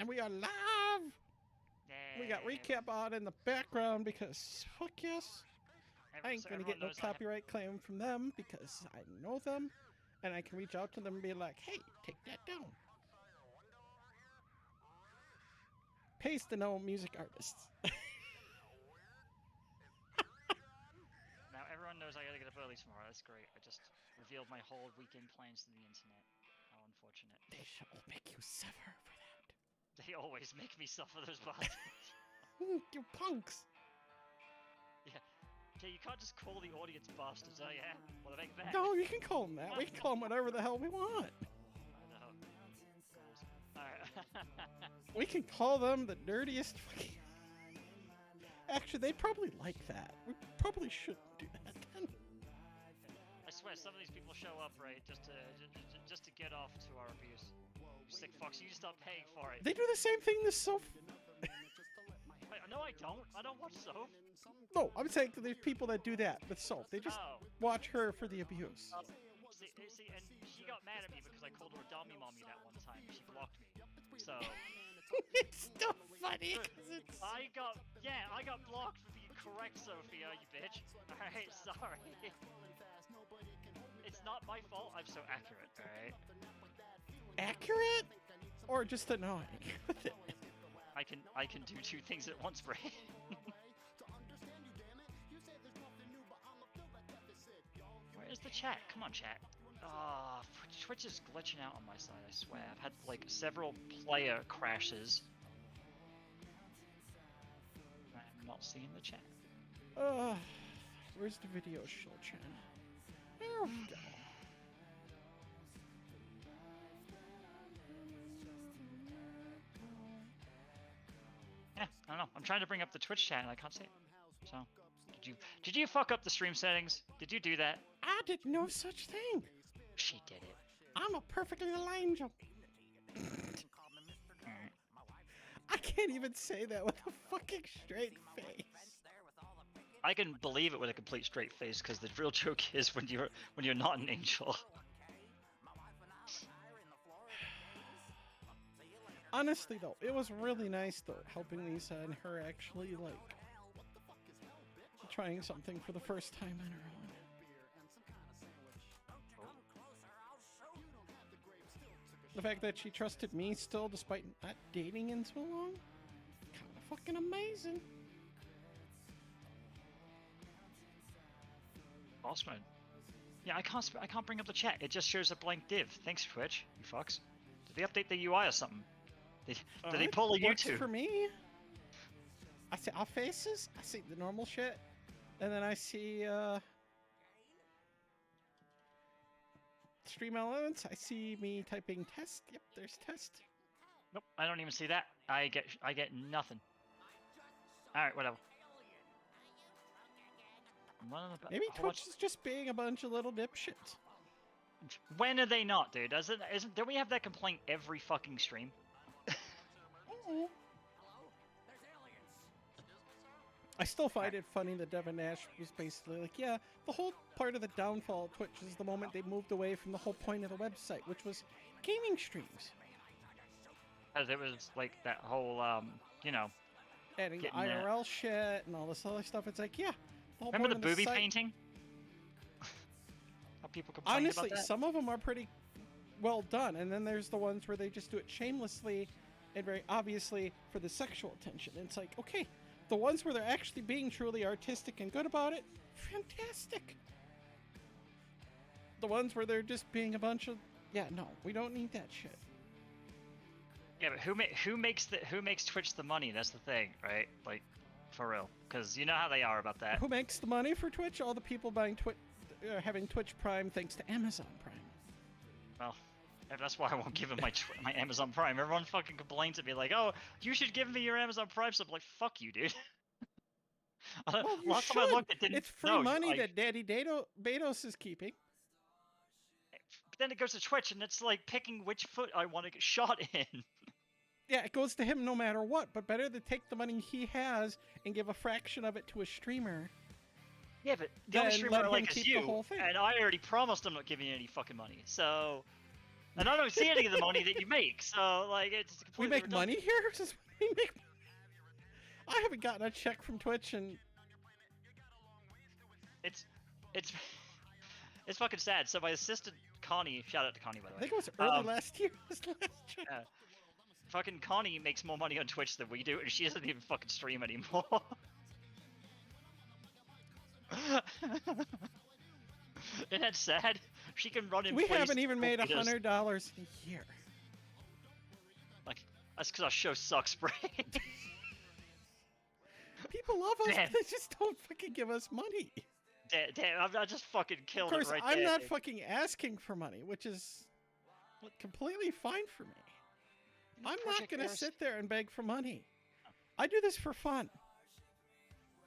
And we are live! Yeah. We got recap on in the background because, fuck yes. I ain't gonna get no copyright claim from them because I know them. And I can reach out to them and be like, hey, take that down. Pays to know music artists. Now everyone knows I gotta get up early tomorrow. That's great. I just revealed my whole weekend plans to the internet. How unfortunate. They shall make you suffer for that. They always make me suffer, those bastards. You punks! Yeah. Okay, you can't just call the audience bastards, oh yeah? Well, make that. No, you can call them that. We can call them whatever the hell we want. I know. Alright. We can call them the dirtiest fucking... Actually, they probably like that. We probably shouldn't do that then. I swear, some of these people show up, right, just to get off to our abuse. You sick fucks, you need to stop paying for it. They do the same thing to Soph. Wait, no, I don't. I don't watch Soph. No, I'm saying there's people that do that with Soph. They just watch her for the abuse. See, and she got mad at me because I called her a dummy mommy that one time. She blocked me. So it's still funny because it's... I got blocked for being correct, Sophia, you bitch. Alright, sorry. It's not my fault. I'm so accurate, alright? Accurate? Or just annoying? I can do two things at once, Bree. Where's the chat? Come on, chat. Ah, Twitch is glitching out on my side, I swear. I've had, like, several player crashes. I'm not seeing the chat. Where's the video show, Chan? There we go. Yeah, I don't know. I'm trying to bring up the Twitch chat and I can't see it. So, did you fuck up the stream settings? Did you do that? I did no such thing. She did it. I'm a perfect little angel. I can't even say that with a fucking straight face. I can believe it with a complete straight face because the real joke is when you're not an angel. Honestly though, it was really nice though, helping Lisa and her actually like trying something for the first time on her own. The fact that she trusted me still despite not dating in so long, kind of fucking amazing. Bossman. Yeah, I can't bring up the chat. It just shows a blank div. Thanks, Twitch. You fucks. Did they update the UI or something? Did they pull a YouTube? For me, I see our faces. I see the normal shit, and then I see stream elements. I see me typing test. Yep, there's test. Nope, I don't even see that. I get nothing. All right, whatever. Maybe Twitch is just being a bunch of little dipshits. When are they not, dude? Don't we have that complaint every fucking stream? I still find it funny that Devin Nash was basically like, yeah, the whole part of the downfall of Twitch is the moment they moved away from the whole point of the website, which was gaming streams. As it was like that whole, you know, adding IRL shit and all this other stuff. It's like, yeah. The whole remember point the of booby site... painting? How people complain Honestly, about that? some of them are pretty well done, and then there's the ones where they just do it shamelessly and very obviously for the sexual attention. And it's like, okay, the ones where they're actually being truly artistic and good about it, fantastic. The ones where they're just being a bunch of, yeah, no, we don't need that shit. Yeah, but who makes Twitch the money? That's the thing, right? Like, for real, because you know how they are about that. Who makes the money for Twitch? All the people buying having Twitch Prime thanks to Amazon Prime. Well, that's why I won't give him my Amazon Prime. Everyone fucking complains at me like, "Oh, you should give me your Amazon Prime." So I'm like, "Fuck you, dude." Well, Last time I looked, it didn't. It's free money that Daddy Betos is keeping. But then it goes to Twitch, and it's like picking which foot I want to get shot in. Yeah, it goes to him no matter what, but better to take the money he has and give a fraction of it to a streamer. Yeah, but the only streamer I like is you, the whole thing. and I already promised I'm not giving you any fucking money, so... and I don't see any of the money that you make. So like, it's We completely make redundant. money here? Just we make. I haven't gotten a check from Twitch and It's it's it's fucking sad. So my assistant Connie, shout out to Connie by the I way. think it was early last year. Was the last check. Fucking Connie makes more money on Twitch than we do, and she doesn't even fucking stream anymore. Isn't that sad? She can run in We place haven't even made videos. $100 a year. Like, that's because our show sucks, Bree. People love us, Damn. but they just don't fucking give us money. Damn, I just fucking Of killed course, it right I'm there. not fucking asking for money, which is completely fine for me. I'm not Project gonna Eris- sit there and beg for money. I do this for fun.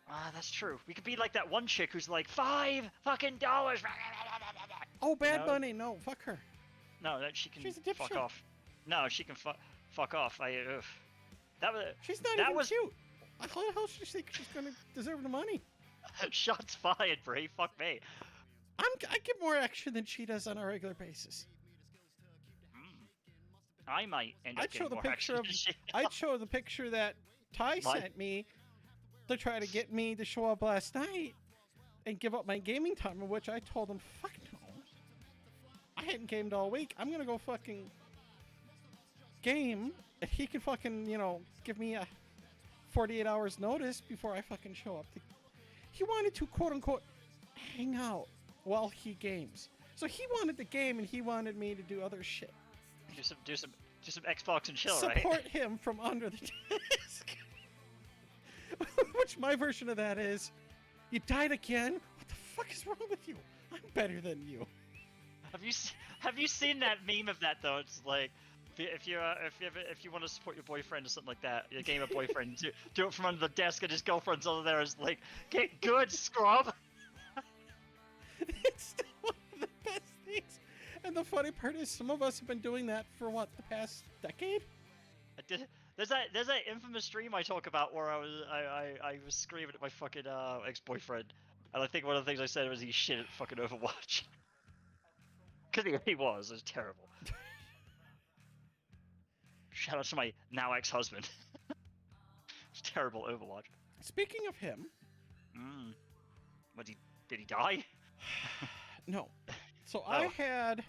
Ah, that's true. We could be like that one chick who's like $5 fucking dollars. Oh, Bad No. Bunny, no, fuck her. No, that she can She's a fuck dipshit. off. No, she can fuck off. That was She's not That even was- cute. How the hell should she think she's gonna deserve the money? shots fired, Bree. Fuck me. I get more action than she does on a regular basis. I might end up I'd show getting the more picture action of. than she- I'd show the picture that Ty Why? sent me to try to get me to show up last night and give up my gaming time, in which I told him, "Fuck no, I hadn't gamed all week. I'm gonna go fucking game, and he can fucking give me a 48 hours notice before I fucking show up." He wanted to quote unquote hang out while he games, so he wanted the game and he wanted me to do other shit. do some Xbox and chill, Support right? him from under the desk. Which my version of that is, you died again? What the fuck is wrong with you? I'm better than you. Have you seen that meme of that though? It's like if you want to support your boyfriend or something like that, your gamer boyfriend, do it from under the desk, and his girlfriend's over there is like, get good, scrub. It's still one of the best things. And the funny part is, some of us have been doing that for what, the past decade? There's that infamous stream I talk about where I was screaming at my fucking ex-boyfriend, and I think one of the things I said was he shit at fucking Overwatch. Because he was. It was terrible. Shout out to my now ex-husband. It's terrible Overwatch. Speaking of him, Did he die? no. So Oh. I had,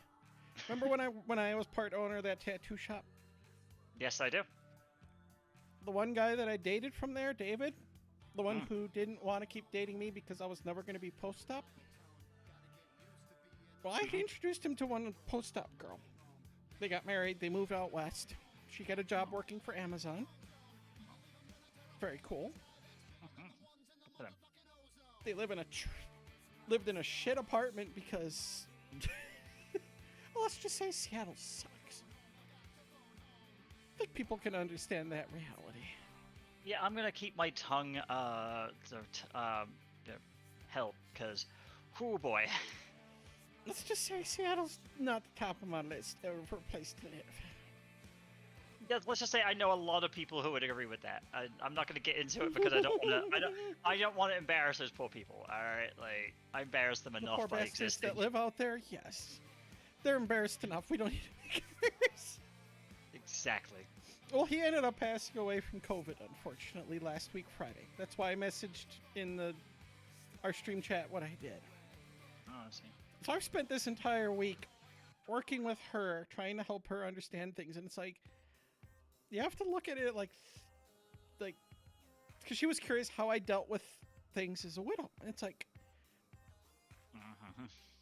remember when I was part owner of that tattoo shop? Yes, I do. The one guy that I dated from there, David, the one who didn't want to keep dating me because I was never going to be post-op. Well, I introduced him to one post-op girl. They got married. They moved out west. She got a job working for Amazon. Very cool. Good for them. They live in lived in a shit apartment because well, let's just say Seattle sucks. I think people can understand that reality. Yeah, I'm gonna keep my tongue held, because, oh boy. Let's just say Seattle's not the top of my list for a place to live. Yeah, let's just say I know a lot of people who would agree with that. I'm not going to get into it because I don't want to embarrass those poor people. All right, like I embarrass them The enough poor by bastards existing. that live out there, yes. They're embarrassed enough. We don't need to make it worse. Exactly. Well, he ended up passing away from COVID, unfortunately, last week Friday. That's why I messaged in our stream chat what I did. Oh, I see. So I've spent this entire week working with her, trying to help her understand things, and it's like, you have to look at it like, because she was curious how I dealt with things as a widow. And it's like,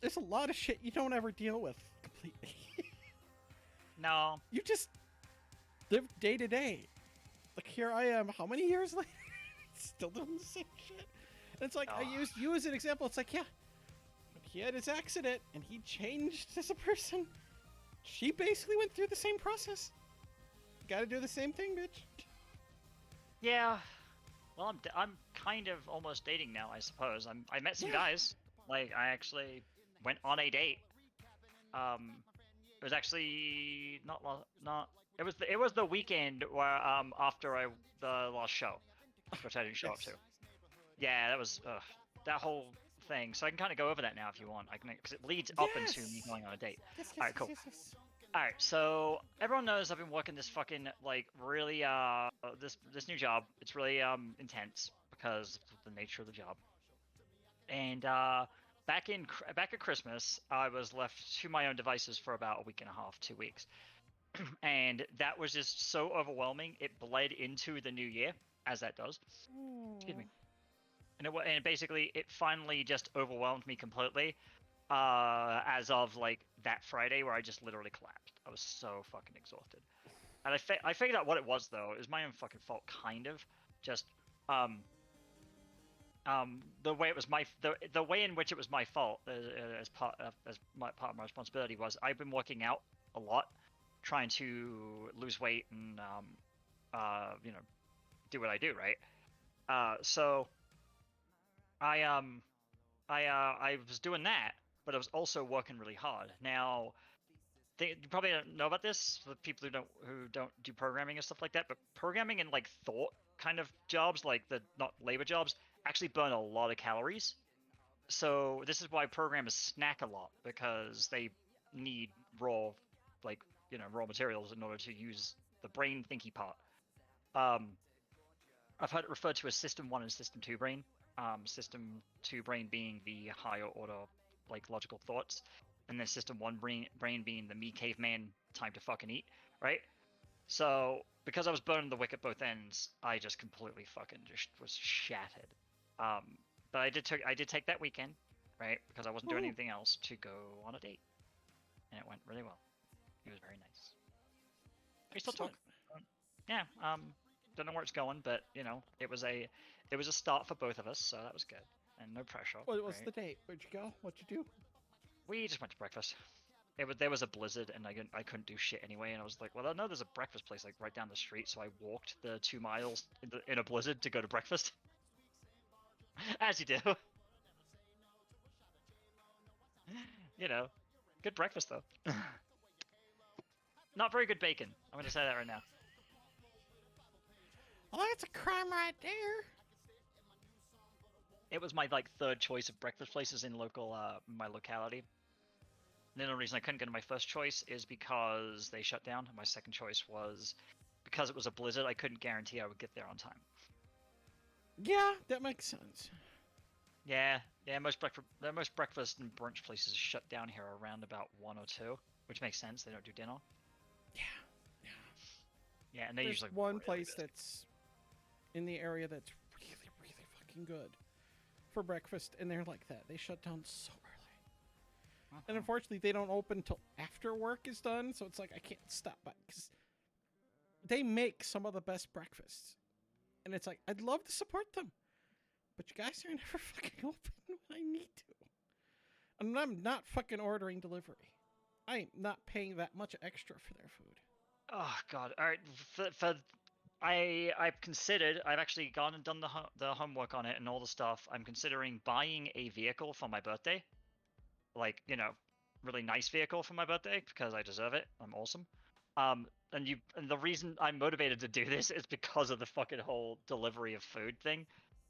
there's a lot of shit you don't ever deal with completely. No. You just live day to day. Like, here I am, how many years later? Still doing the same shit. And it's like, I used you as an example. It's like, yeah, when he had his accident and he changed as a person, she basically went through the same process. Gotta do the same thing, bitch. Yeah. Well, I'm kind of almost dating now, I suppose. I met some guys. Like, I actually went on a date. It was actually it was the weekend where after the last show, which I didn't show up to. Yeah, that was that whole thing. So I can kind of go over that now if you want. I can, because it leads up into me going on a date. Yes, All right, cool. yes. Alright, so everyone knows I've been working this fucking like really this new job. It's really intense because of the nature of the job. And back at Christmas, I was left to my own devices for about a week and a half, 2 weeks, and that was just so overwhelming. It bled into the new year, as that does. Excuse me. And basically it finally just overwhelmed me completely. As of like that Friday, where I just literally collapsed. I was so fucking exhausted, and I figured out what it was though. It was my own fucking fault, kind of. Just the way it was the way in which it was my fault as part of my responsibility was I've been working out a lot, trying to lose weight and do what I do, right. So I was doing that, but I was also working really hard. Now, you probably don't know about this for the people who don't do programming and stuff like that. But programming and like thought kind of jobs, like the not labor jobs, actually burn a lot of calories. So this is why programmers snack a lot, because they need raw, raw materials in order to use the brain thinky part. I've heard it referred to as System 1 and System 2 brain. System 2 brain being the higher order, like, logical thoughts, and then System 1 brain being the me caveman time to fucking eat, right? So, because I was burning the wick at both ends, I just completely fucking just was shattered. But I did take that weekend, right? Because I wasn't doing anything else, to go on a date, and it went really well. It was very nice. We still talk. Yeah. Don't know where it's going, but it was a start for both of us, so that was good, and no pressure. What was the date? Where'd you go? What'd you do? We just went to breakfast. There was a blizzard, and I couldn't do shit anyway, and I was like, well, I know there's a breakfast place like right down the street, so I walked the 2 miles in a blizzard to go to breakfast. As you do. Good breakfast though. Not very good bacon. I'm gonna say that right now. Oh, that's a crime right there. It was my third choice of breakfast places in my locality. The only reason I couldn't go to my first choice is because they shut down. My second choice was because it was a blizzard. I couldn't guarantee I would get there on time. Yeah, that makes sense. Yeah. Most breakfast and brunch places shut down here around about 1 or 2, which makes sense. They don't do dinner. Yeah, and they There's usually one really place busy. that's in the area that's really, really fucking good for breakfast, and they're like that. They shut down so early. And unfortunately, they don't open until after work is done, so it's like I can't stop by, because they make some of the best breakfasts. And it's like, I'd love to support them, but you guys are never fucking open when I need to. And I'm not fucking ordering delivery. I am not paying that much extra for their food. Oh god! All right, I've actually gone and done the homework on it and all the stuff. I'm considering buying a vehicle for my birthday, like really nice vehicle for my birthday, because I deserve it. I'm awesome. And the reason I'm motivated to do this is because of the fucking whole delivery of food thing,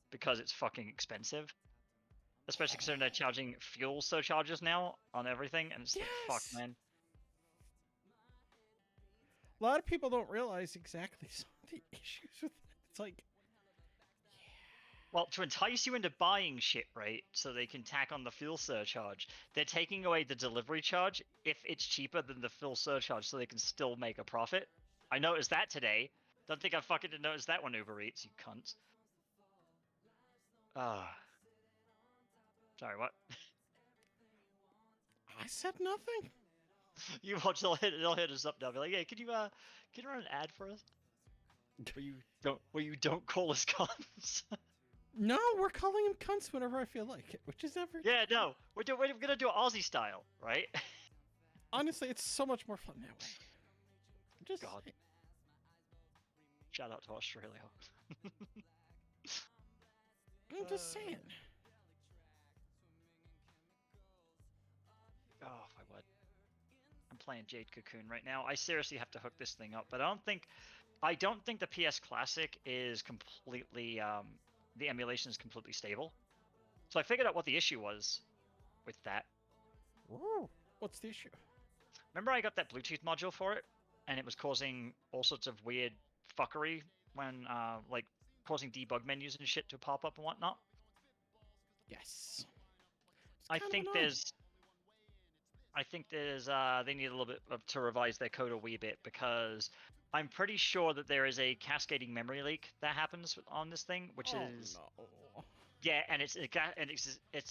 because it's fucking expensive, especially considering they're charging fuel surcharges now on everything, and it's like, fuck, man. A lot of people don't realize exactly some of the issues with it. It's like, well, to entice you into buying shit, right, so they can tack on the fuel surcharge, they're taking away the delivery charge if it's cheaper than the fuel surcharge, so they can still make a profit. I noticed that today. Don't think I fucking didn't notice that one, Uber Eats, you cunts. Sorry, what? I said nothing. You watch, they'll hit us up now. Be like, hey, can you run an ad for us? Where you don't call us cunts. No, we're calling him cunts whenever I feel like it, which is never. Yeah, no, we're gonna do it Aussie style, right? Honestly, it's so much more fun that way. Just God. Shout out to Australia. I'm just saying. Oh my word. I'm playing Jade Cocoon right now. I seriously have to hook this thing up, but I don't think the PS Classic is completely the emulation is completely stable. So I figured out what the issue was with that. Ooh. What's the issue? remember I got that Bluetooth module for it, and it was causing all sorts of weird fuckery when, like, causing debug menus and shit to pop up and whatnot. Yes. It's I kind of think annoying. there's they need a little bit to revise their code a wee bit, because I'm pretty sure that there is a cascading memory leak that happens on this thing, which is no. yeah, and it's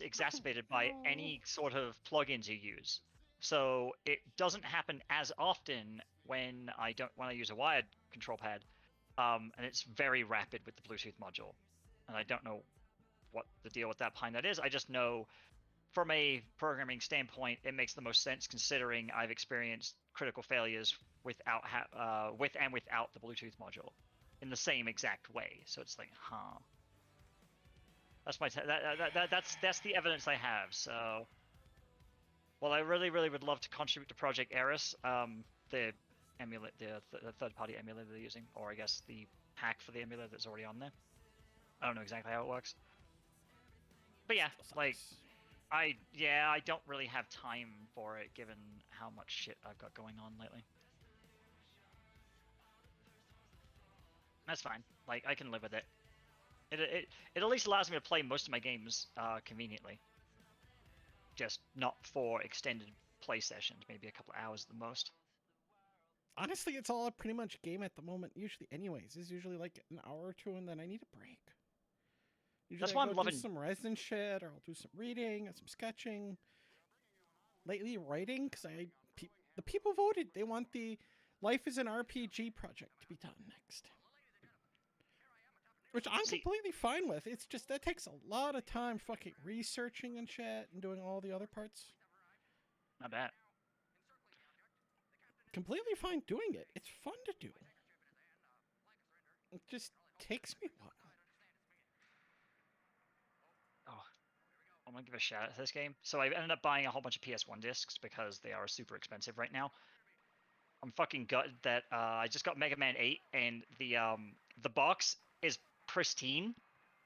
exacerbated by No. any sort of plugins you use. So it doesn't happen as often when I use a wired control pad, and it's very rapid with the Bluetooth module, and I don't know what the deal with that behind that is. I just know from a programming standpoint, it makes the most sense considering I've experienced critical failures without without the Bluetooth module in the same exact way. So it's like, huh. That's that's the evidence I have. So, well, I really would love to contribute to Project Eris, the third-party emulator they're using, or I guess the hack for the emulator that's already on there. I don't know exactly how it works, but yeah, like I don't really have time for it given how much shit I've got going on lately. That's fine. Like, I can live with it. It at least allows me to play most of my games conveniently. Just not for extended play sessions, maybe a couple hours at the most. Honestly, it's all I pretty much game at the moment. Usually, anyways, it's usually like an hour or two, and then I need a break. Usually, That's why I go I'm loving. do some resin shit, or I'll do some reading and some sketching. Lately, writing because the people voted. They want the Life is an RPG project to be done next, which I'm completely fine with. It's just that takes a lot of time, fucking researching and shit, and doing all the other parts. Not bad. Completely fine doing it. It's fun to do. It just takes me a while. Oh, I'm gonna give a shout out to this game. So I ended up buying a whole bunch of PS1 discs because they are super expensive right now. I'm fucking gutted that I just got Mega Man 8 and the box is pristine.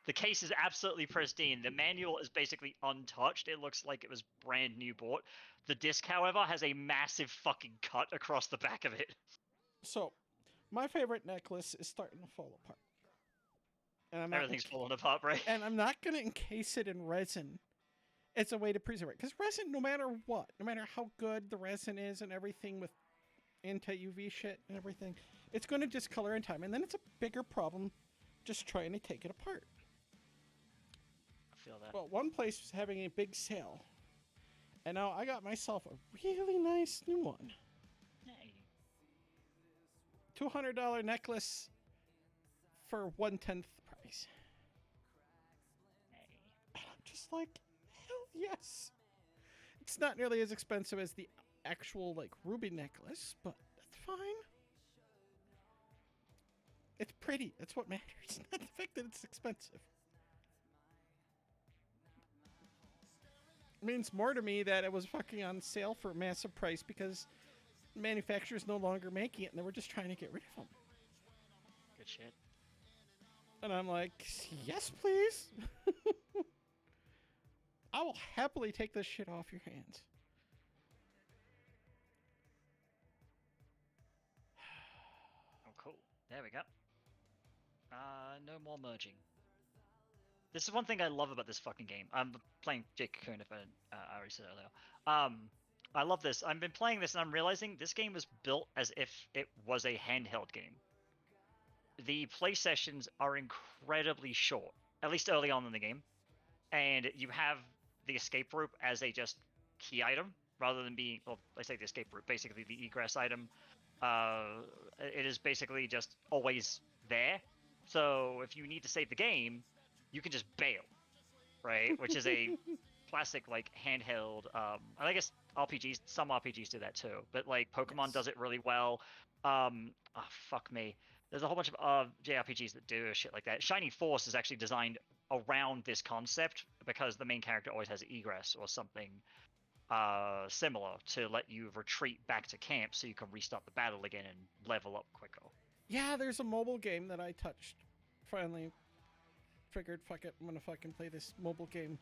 The case is absolutely pristine. The manual is basically untouched. It looks like it was brand new bought. The disc, however, has a massive fucking cut across the back of it. So, my favorite necklace is starting to fall apart. And Everything's falling apart, right? And I'm not going to encase it in resin. It's a way to preserve it. Because resin, no matter what, no matter how good the resin is and everything with anti-UV shit and everything, it's going to discolor in time. And then it's a bigger problem just trying to take it apart. I feel that. Well, one place was having a big sale. And now I got myself a really nice new one. Hey. $200 necklace for 1/10 the price. Hey. And I'm just like, hell yes. It's not nearly as expensive as the actual like ruby necklace, but that's fine. It's pretty. That's what matters. Not the fact that it's expensive. It means more to me that it was fucking on sale for a massive price because the manufacturer's no longer making it and they were just trying to get rid of them. Good shit. And I'm like, yes, please. I will happily take this shit off your hands. Oh, cool. There we go. No more merging. This is one thing I love about this fucking game. I'm playing Jake Cocoon, if I already said earlier. I love this. I've been playing this and I'm realizing this game was built as if it was a handheld game. The play sessions are incredibly short, at least early on in the game. And you have the escape route as a just key item, rather than being, well, I say the escape route, basically the egress item. It is basically just always there. So if you need to save the game, you can just bail, right? Which is a classic, like, handheld, and I guess RPGs, some RPGs do that too, but like Pokemon does it really well. Oh, fuck me. There's a whole bunch of JRPGs that do shit like that. Shining Force is actually designed around this concept because the main character always has egress or something similar to let you retreat back to camp so you can restart the battle again and level up quicker. Yeah, there's a mobile game that I touched. Finally figured, fuck it, I'm gonna fucking play this mobile game.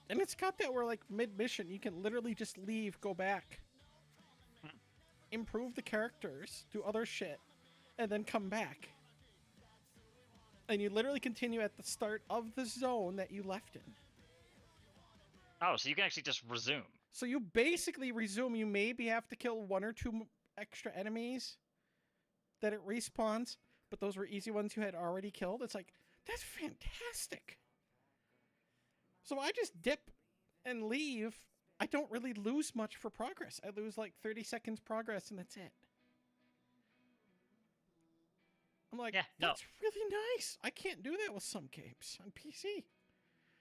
And it's got that where, like, mid-mission, you can literally just leave, go back, improve the characters, do other shit, and then come back. And you literally continue at the start of the zone that you left in. Oh, so you can actually just resume. So you basically resume. You maybe have to kill 1 or 2 extra enemies that it respawns, but those were easy ones you had already killed. It's like, that's fantastic. So I just dip and leave. I don't really lose much for progress. I lose like 30 seconds progress and that's it. I'm like, Yeah, no. that's really nice. I can't do that with some games on PC.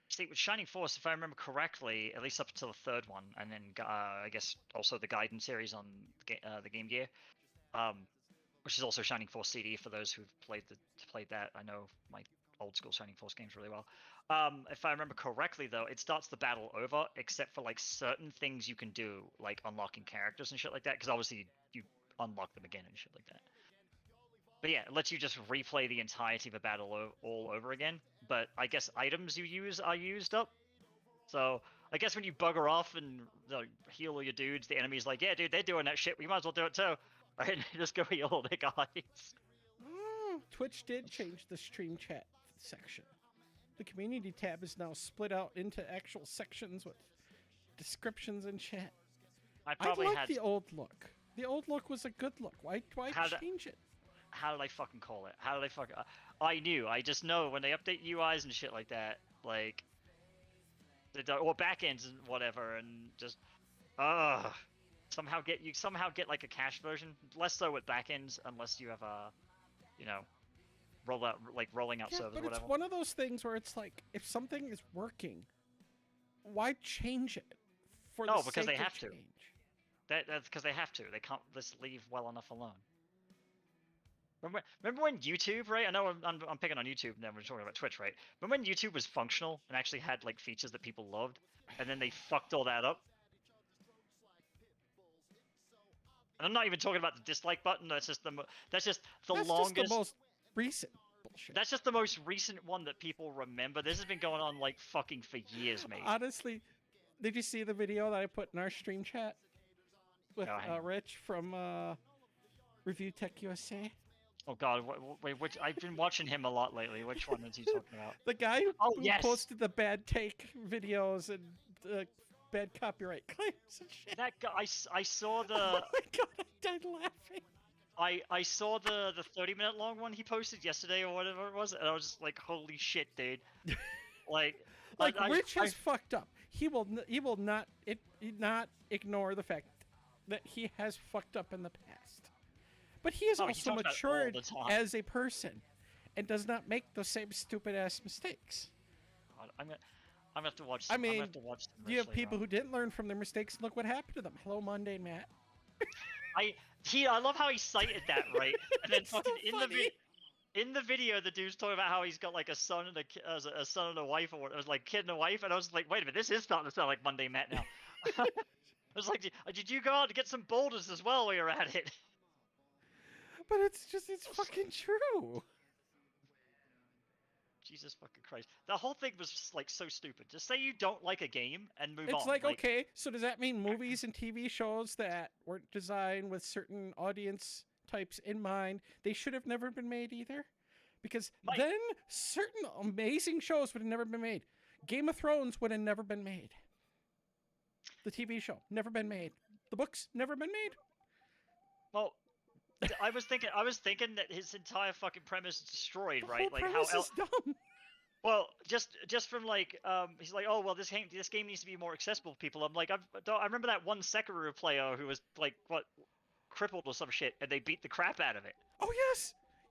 See, with Shining Force, if I remember correctly, at least up until the 3rd one, and then I guess also the Gaiden series on the Game Gear, which is also Shining Force CD for those who've played that. I know my old school Shining Force games really well. If I remember correctly, though, it starts the battle over, except for like certain things you can do, like unlocking characters and shit like that, because obviously you unlock them again and shit like that. But yeah, it lets you just replay the entirety of a battle all over again. But I guess items you use are used up. So I guess when you bugger off and heal all your dudes, the enemy's like, yeah, dude, they're doing that shit. We might as well do it too. Right? Just go heal all their guys. Twitch did change the stream chat section. The community tab is now split out into actual sections with descriptions and chat. I like the old look. The old look was a good look. Why change it? How did I fucking call it? How did I fucking... I knew. I just know when they update UIs and shit like that, like... Or backends and whatever, and just... Somehow get like a cached version. Less so with backends, unless you have a... You know... rolling out servers or whatever. But it's one of those things where it's like, if something is working, why change it? Because they have to. That's because they have to. They can't just leave well enough alone. Remember when YouTube, right? I know I'm picking on YouTube now. We're talking about Twitch, right? Remember when YouTube was functional and actually had like features that people loved, and then they fucked all that up? And I'm not even talking about the dislike button. That's just the most recent bullshit. That's just the most recent one that people remember. This has been going on like fucking for years, mate. Honestly, did you see the video that I put in our stream chat with Rich from Review Tech USA? Oh god, wait, which I've been watching him a lot lately. Which one is he talking about? The guy who posted the bad take videos and bad copyright claims and shit. That guy, I saw the... Oh my god, I died laughing. I saw the 30-minute long one he posted yesterday or whatever it was, and I was just like, holy shit, dude. Rich has fucked up. He will not ignore the fact that he has fucked up in the past. But he is also matured as a person and does not make those same stupid ass mistakes. I'm gonna have to watch. I mean, you have people who didn't learn from their mistakes. Look what happened to them. Hello, Mundane Matt. I love how he cited that, right? And then fucking in the video, the dude's talking about how he's got like a son and a son and a wife, or it was like kid and a wife, and I was like, wait a minute, this is starting to sound like Mundane Matt now. I was like, did you go out to get some boulders as well while you're at it? But it's fucking true. Jesus fucking Christ. The whole thing was just, like, so stupid. Just say you don't like a game and move on. It's like, okay, so does that mean movies and TV shows that weren't designed with certain audience types in mind, they should have never been made either? Because then certain amazing shows would have never been made. Game of Thrones would have never been made. The TV show, never been made. The books, never been made. Well... I was thinking that his entire fucking premise is destroyed, right? The whole premise is dumb. Well, just from like, he's like, oh well, this game needs to be more accessible to people. I'm like, I remember that one Sekiro player who was like, crippled or some shit, and they beat the crap out of it. Oh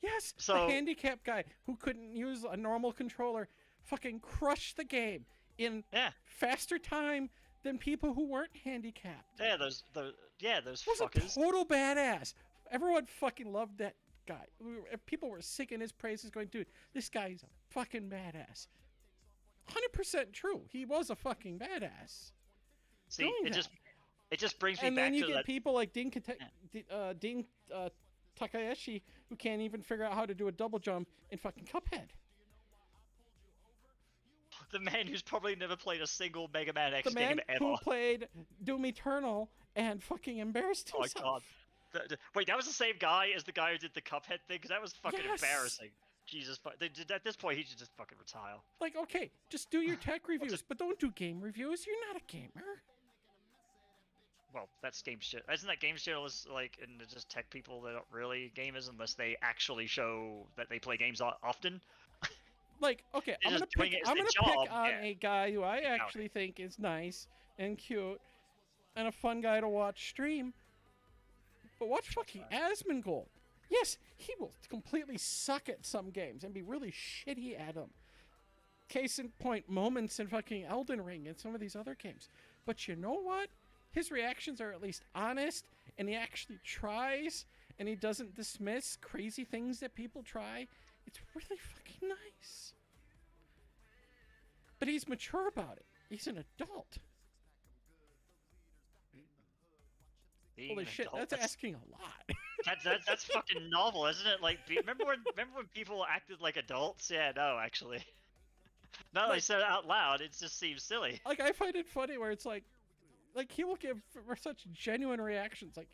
yes, so, the handicapped guy who couldn't use a normal controller, fucking crushed the game in faster time than people who weren't handicapped. Yeah, those fuckers. Was a total badass. Everyone fucking loved that guy. People were singing his praises going, dude, this guy's a fucking badass. 100% true. He was a fucking badass. See, it just brings me back to that. And then you get people like Ding Takahashi who can't even figure out how to do a double jump in fucking Cuphead. The man who's probably never played a single Mega Man X game ever. The man who played Doom Eternal and fucking embarrassed himself. Oh my god. Wait, that was the same guy as the guy who did the Cuphead thing? Because that was fucking Yes! embarrassing. Jesus, at this point, he should just fucking retire. Like, okay, just do your tech reviews, but don't do game reviews. You're not a gamer. Well, that's game shit. Isn't that game journalists like, and they're just tech people that aren't really gamers unless they actually show that they play games often? Like, okay, They're I'm gonna just doing pick. it as I'm their gonna job, pick on yeah. a guy who I actually think is nice and cute, and a fun guy to watch stream. But watch fucking Asmongold. Yes, he will completely suck at some games and be really shitty at them. Case in point, moments in fucking Elden Ring and some of these other games. But you know what? His reactions are at least honest, and he actually tries, and he doesn't dismiss crazy things that people try. It's really fucking nice. But he's mature about it. He's an adult. Being Holy an shit, adult, that's asking a lot. that's fucking novel, isn't it? Like, remember when people acted like adults? Yeah, no, actually. Now that I said it out loud, it just seems silly. Like, I find it funny where it's like he will give such genuine reactions. Like,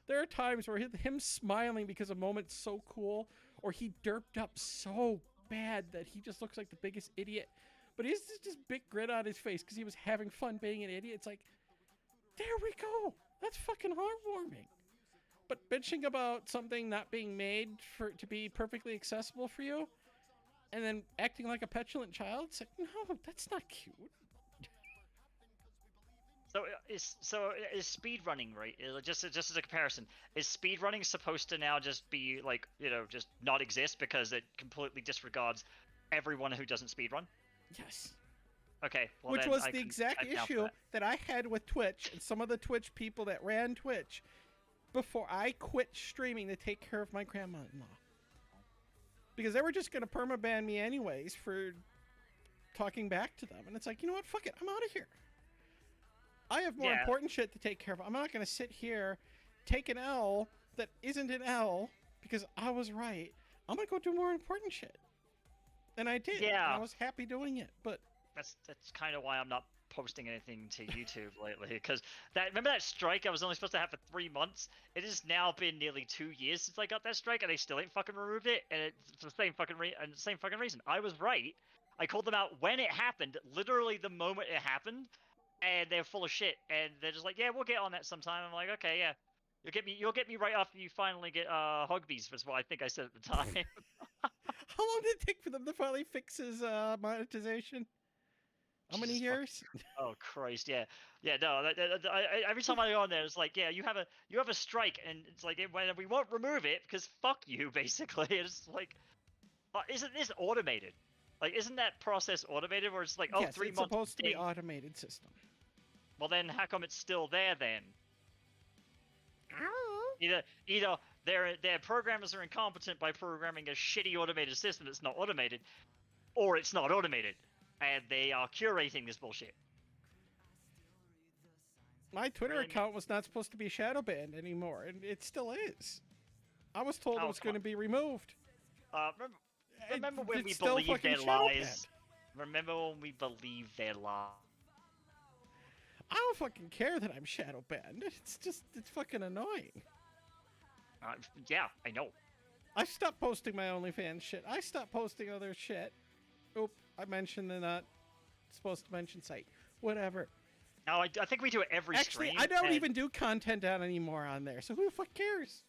there are times where him smiling because a moment's so cool, or he derped up so bad that he just looks like the biggest idiot. But he's just big grin on his face because he was having fun being an idiot. It's like, there we go. That's fucking heartwarming. But bitching about something not being made to be perfectly accessible for you, and then acting like a petulant child, it's like, no, that's not cute. So is speedrunning, right? Just as a comparison, is speedrunning supposed to now just be like, just not exist because it completely disregards everyone who doesn't speedrun? Yes. Okay, well Which then was the exact issue that I had with Twitch and some of the Twitch people that ran Twitch before I quit streaming to take care of my grandma-in-law. Because they were just going to permaban me anyways for talking back to them. And it's like, you know what? Fuck it. I'm out of here. I have more important shit to take care of. I'm not going to sit here, take an L that isn't an L because I was right. I'm going to go do more important shit. And I did. Yeah. And I was happy doing it. But that's kind of why I'm not posting anything to YouTube lately, because remember that strike I was only supposed to have for 3 months? It has now been nearly 2 years since I got that strike, and they still ain't fucking removed it, and it's the same fucking reason. I was right. I called them out when it happened, literally the moment it happened, and they're full of shit, and they're just like, yeah, we'll get on that sometime. I'm like, okay, yeah, you'll get me right after you finally get Hogbees, was what I think I said at the time. how long did it take for them to finally fix his monetization? How many years? Oh Christ, yeah. No. Every time I go on there, it's like, yeah, you have a strike, and it's like, we won't remove it because fuck you, basically. It's like, isn't this automated? Like, isn't that process automated? Where it's like, oh, yes, 3 it's months. Supposed to be automated system. Well, then how come it's still there then? Either their programmers are incompetent by programming a shitty automated system that's not automated, or it's not automated. And they are curating this bullshit. My Twitter account was not supposed to be shadow banned anymore, and it still is. I was told it was going to be removed. Remember when we believed their lies? Remember when we believed their lies? I don't fucking care that I'm shadow banned. It's fucking annoying. Yeah, I know. I stopped posting my OnlyFans shit. I stopped posting other shit. Oop, I mentioned the not supposed to mention site. Whatever. No, I think we do it every stream. Actually, I don't even do content down anymore on there, so who the fuck cares?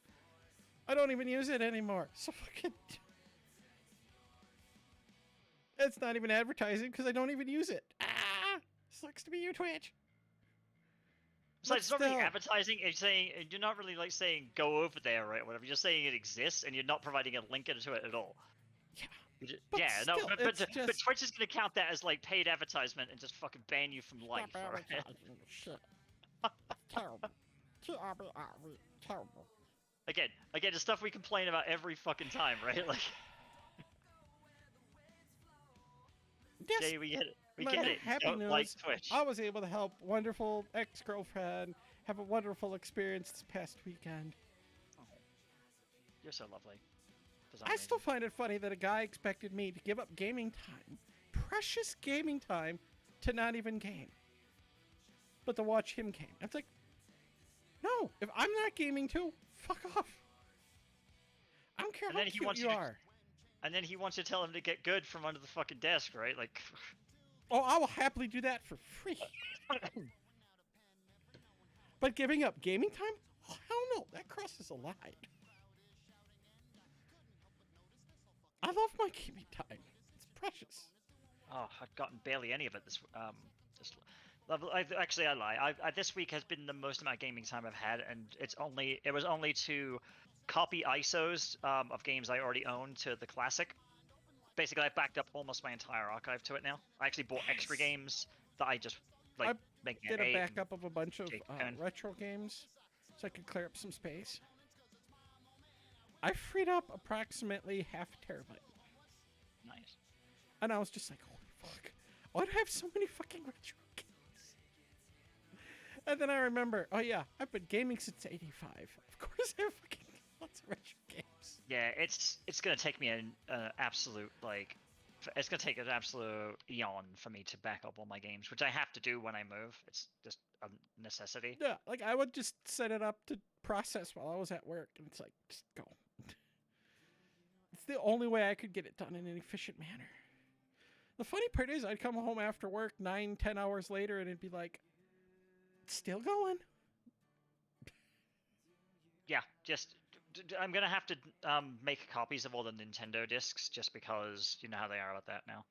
I don't even use it anymore, so fucking... It's not even advertising because I don't even use it. Sucks to be you, Twitch. So it's not really advertising. It's saying, you're not really like saying go over there, right? Whatever. You're saying it exists, and you're not providing a link into it at all. Yeah. But still, but Twitch is gonna count that as like paid advertisement and just fucking ban you from life. Right? Shit. Terrible. Terrible. Again, the stuff we complain about every fucking time, right? Like, yes, Jay, we get it. We get it. Happy news. Like Twitch. I was able to help wonderful ex-girlfriend have a wonderful experience this past weekend. Oh, you're so lovely. I still find it funny that a guy expected me to give up gaming time, precious gaming time, to not even game, but to watch him game. It's like, no, if I'm not gaming too, Fuck off. I don't care And how then he cute wants you you to- are. And then he wants you to tell him to get good from under the fucking desk, right? Like, Oh, I will happily do that for free. But giving up gaming time? Oh, hell no. That crosses a line. I love my gaming time. It's precious. oh, I've gotten barely any of it this actually I lie. This week has been the most amount of gaming time I've had, and it was only to copy ISOs of games I already own to the classic. Basically, I've backed up almost my entire archive to it now. I actually bought extra Nice. games that I just like I making did an a 8 and backup of a bunch of Jake Cohn. retro games so I could clear up some space. I freed up approximately half a terabyte. Nice. And I was just like, holy fuck. Why do I have so many fucking retro games? And then I remember, oh yeah, I've been gaming since '85. Of course I have fucking lots of retro games. Yeah, it's gonna take me an absolute it's gonna take an absolute eon for me to back up all my games, which I have to do when I move. It's just a necessity. Yeah, like I would just set it up to process while I was at work, and it's like, just go. It's the only way I could get it done in an efficient manner. The funny part is, I'd come home after work 9-10 hours later, and it'd be like, it's still going. Yeah, just I'm gonna have to make copies of all the Nintendo discs just because you know how they are about that now.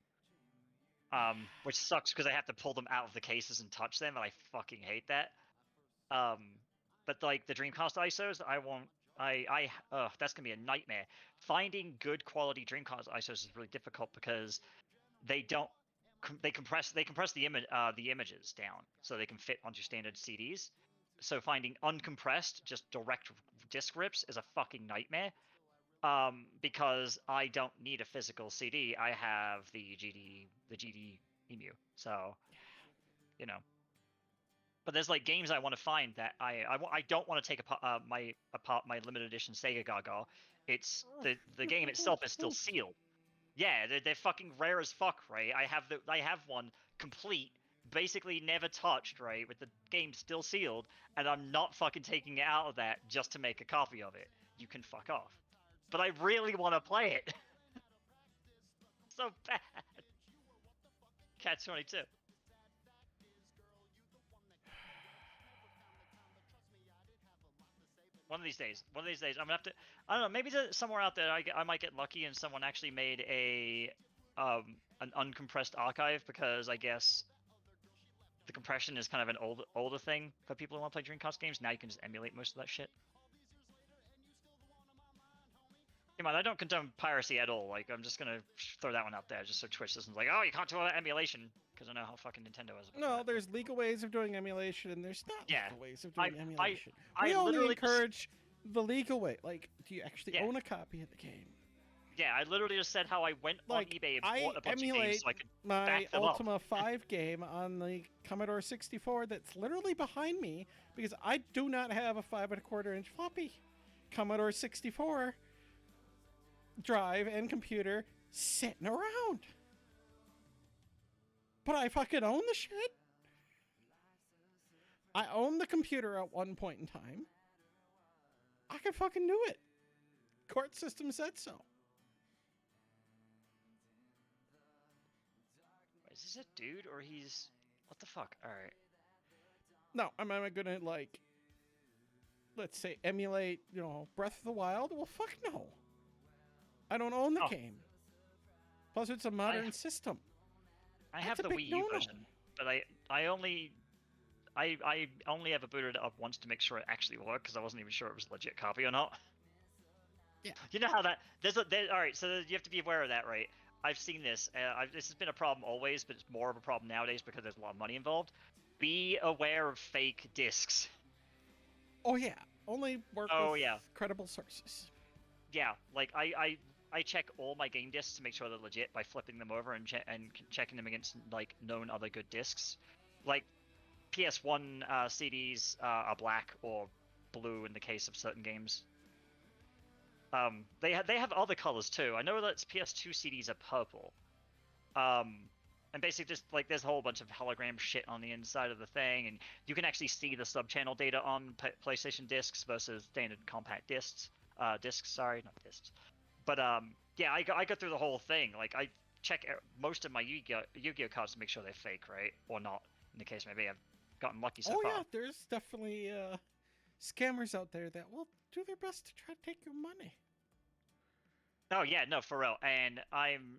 Which sucks because I have to pull them out of the cases and touch them, and I fucking hate that. But like the Dreamcast ISOs, I won't. That's gonna be a nightmare. Finding good quality Dreamcast ISOs is really difficult because they don't. They compress the images down so they can fit onto standard CDs. So finding uncompressed, just direct disc rips is a fucking nightmare. Because I don't need a physical CD. I have the GD Emu. So, you know. But there's like games I want to find that I don't want to take apart my limited edition Sega Gaga. It's the game itself is still sealed. Yeah, they're fucking rare as fuck, right? I have one complete, basically never touched, right, with the game still sealed, and I'm not fucking taking it out of that just to make a copy of it. You can fuck off. But I really want to play it. So bad. Cat 22. One of these days, I'm gonna have to. I don't know. Maybe somewhere out there, I might get lucky and someone actually made an uncompressed archive, because I guess the compression is kind of an older thing for people who want to play Dreamcast games. Now you can just emulate most of that shit. Come on, I don't condone piracy at all. Like, I'm just gonna throw that one out there, just so Twitch isn't like, oh, you can't do all that emulation, because I know how fucking Nintendo is. No, there's legal ways of doing emulation, and there's not legal ways of doing emulation. I We only literally encourage the legal way. Like, do you actually Yeah. own a copy of the game? Yeah, I literally just said how I went on Like, eBay and I bought a bunch of games emulate so I could my back them up. Ultima 5 game on the Commodore 64 that's literally behind me because I do not have a 5.25-inch floppy Commodore 64 drive and computer sitting around. But I fucking own the shit. I own the computer at one point in time. I can fucking do it. Court system said so. Is this a dude or he's... What the fuck? Alright. No, am I gonna, like, let's say, emulate, Breath of the Wild? Well, fuck no. I don't own the game. Plus, it's a modern system. I have the Wii U version, but I only ever booted it up once to make sure it actually worked, because I wasn't even sure it was a legit copy or not. Yeah. You know how that... Alright, so you have to be aware of that, right? I've seen this. This has been a problem always, but it's more of a problem nowadays because there's a lot of money involved. Be aware of fake discs. Oh, yeah. Only work with credible sources. Yeah, like, I check all my game discs to make sure they're legit by flipping them over and checking them against, like, known other good discs. Like, PS1 CDs are black or blue in the case of certain games. They have other colors too. I know that PS2 CDs are purple. And basically, just like there's a whole bunch of hologram shit on the inside of the thing, and you can actually see the sub-channel data on PlayStation discs versus standard compact discs. Discs, sorry, not discs. But yeah, I go through the whole thing. Like I check most of my Yu-Gi-Oh cards to make sure they're fake, right, or not. In the case maybe I've gotten lucky so Oh far. yeah, there's definitely scammers out there that will do their best to try to take your money. Oh yeah, no, for real. And I'm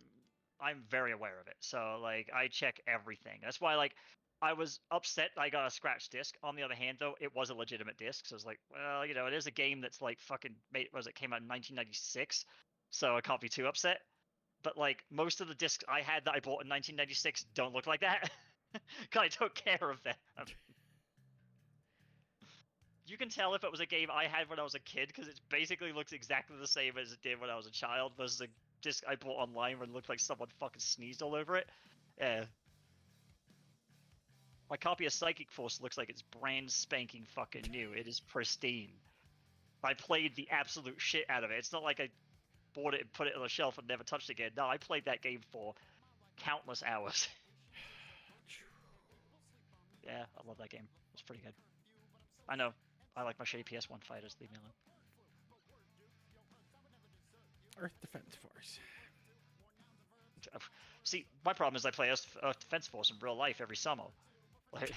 very aware of it. So like I check everything. That's why like I was upset I got a scratch disc. On the other hand though, it was a legitimate disc. So I was like, well, you know, it is a game that's like fucking it came out in 1996. So I can't be too upset. But like most of the discs I had that I bought in 1996 don't look like that. Cause I took care of them. You can tell if it was a game I had when I was a kid because it basically looks exactly the same as it did when I was a child versus a disc I bought online where it looked like someone fucking sneezed all over it. Yeah. My copy of Psychic Force looks like it's brand spanking fucking new. It is pristine. I played the absolute shit out of it. It's not like I bought it and put it on the shelf and never touched it again. No, I played that game for countless hours. Yeah, I love that game. It was pretty good. I know. I like my shitty PS1 fighters. Leave me alone. Earth Defense Force. See, my problem is I play Earth Defense Force in real life every summer. Like,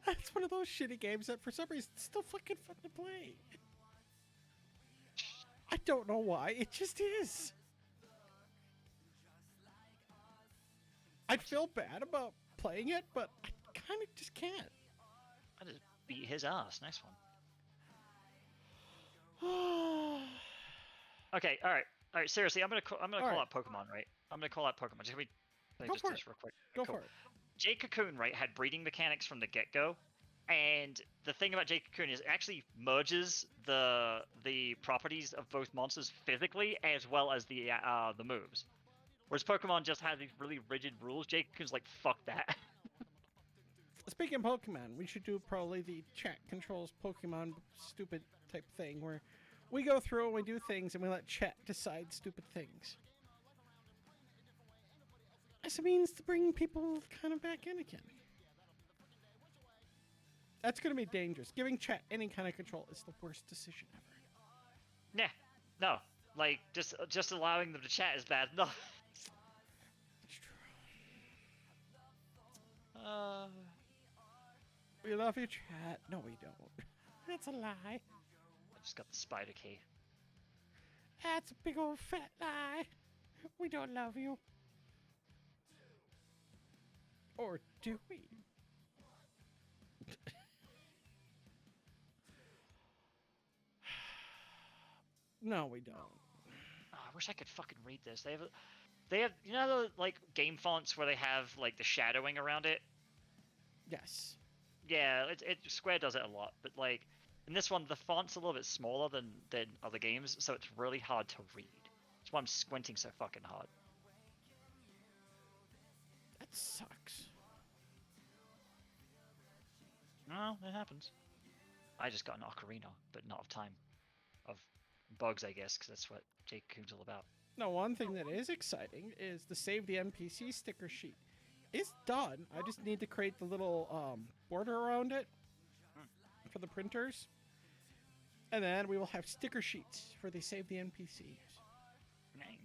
That's one of those shitty games that for some reason it's still fucking fun to play. I don't know why, it just is. I'd feel bad about playing it, but I kind of just can't. I just beat his ass. Nice one. Okay, all right. Seriously, I'm gonna call out Pokemon, right? I'm gonna call out Pokemon. Just Go for it. real quick. Go Cool. for it. Jade Cocoon, right, had breeding mechanics from the get-go, and the thing about Jade Cocoon is it actually merges the properties of both monsters physically as well as the moves. Whereas Pokemon just has these really rigid rules. Jade Cocoon's like, fuck that. Speaking of Pokemon, we should do probably the chat controls Pokemon stupid type thing where we go through and we do things and we let chat decide stupid things. As a means to bring people kind of back in again. That's going to be dangerous. Giving chat any kind of control is the worst decision ever. Nah, no. Like, just allowing them to chat is bad enough. It's true. We love you, chat. No, we don't. That's a lie. I just got the spider key. That's a big old fat lie. We don't love you. Or do we? No, we don't. Oh, I wish I could fucking read this. They have you know the like game fonts where they have like the shadowing around it. Yes. Yeah, Square does it a lot, but like in this one, the font's a little bit smaller than other games, so it's really hard to read. That's why I'm squinting so fucking hard. That sucks. No, it happens. I just got an ocarina, but not of time. Of bugs, I guess, because that's what Jake Coon's all about. Now, one thing that is exciting is the Save the NPC sticker sheet. It's done. I just need to create the little border around it for the printers. And then we will have sticker sheets for the Save the NPCs. Dang.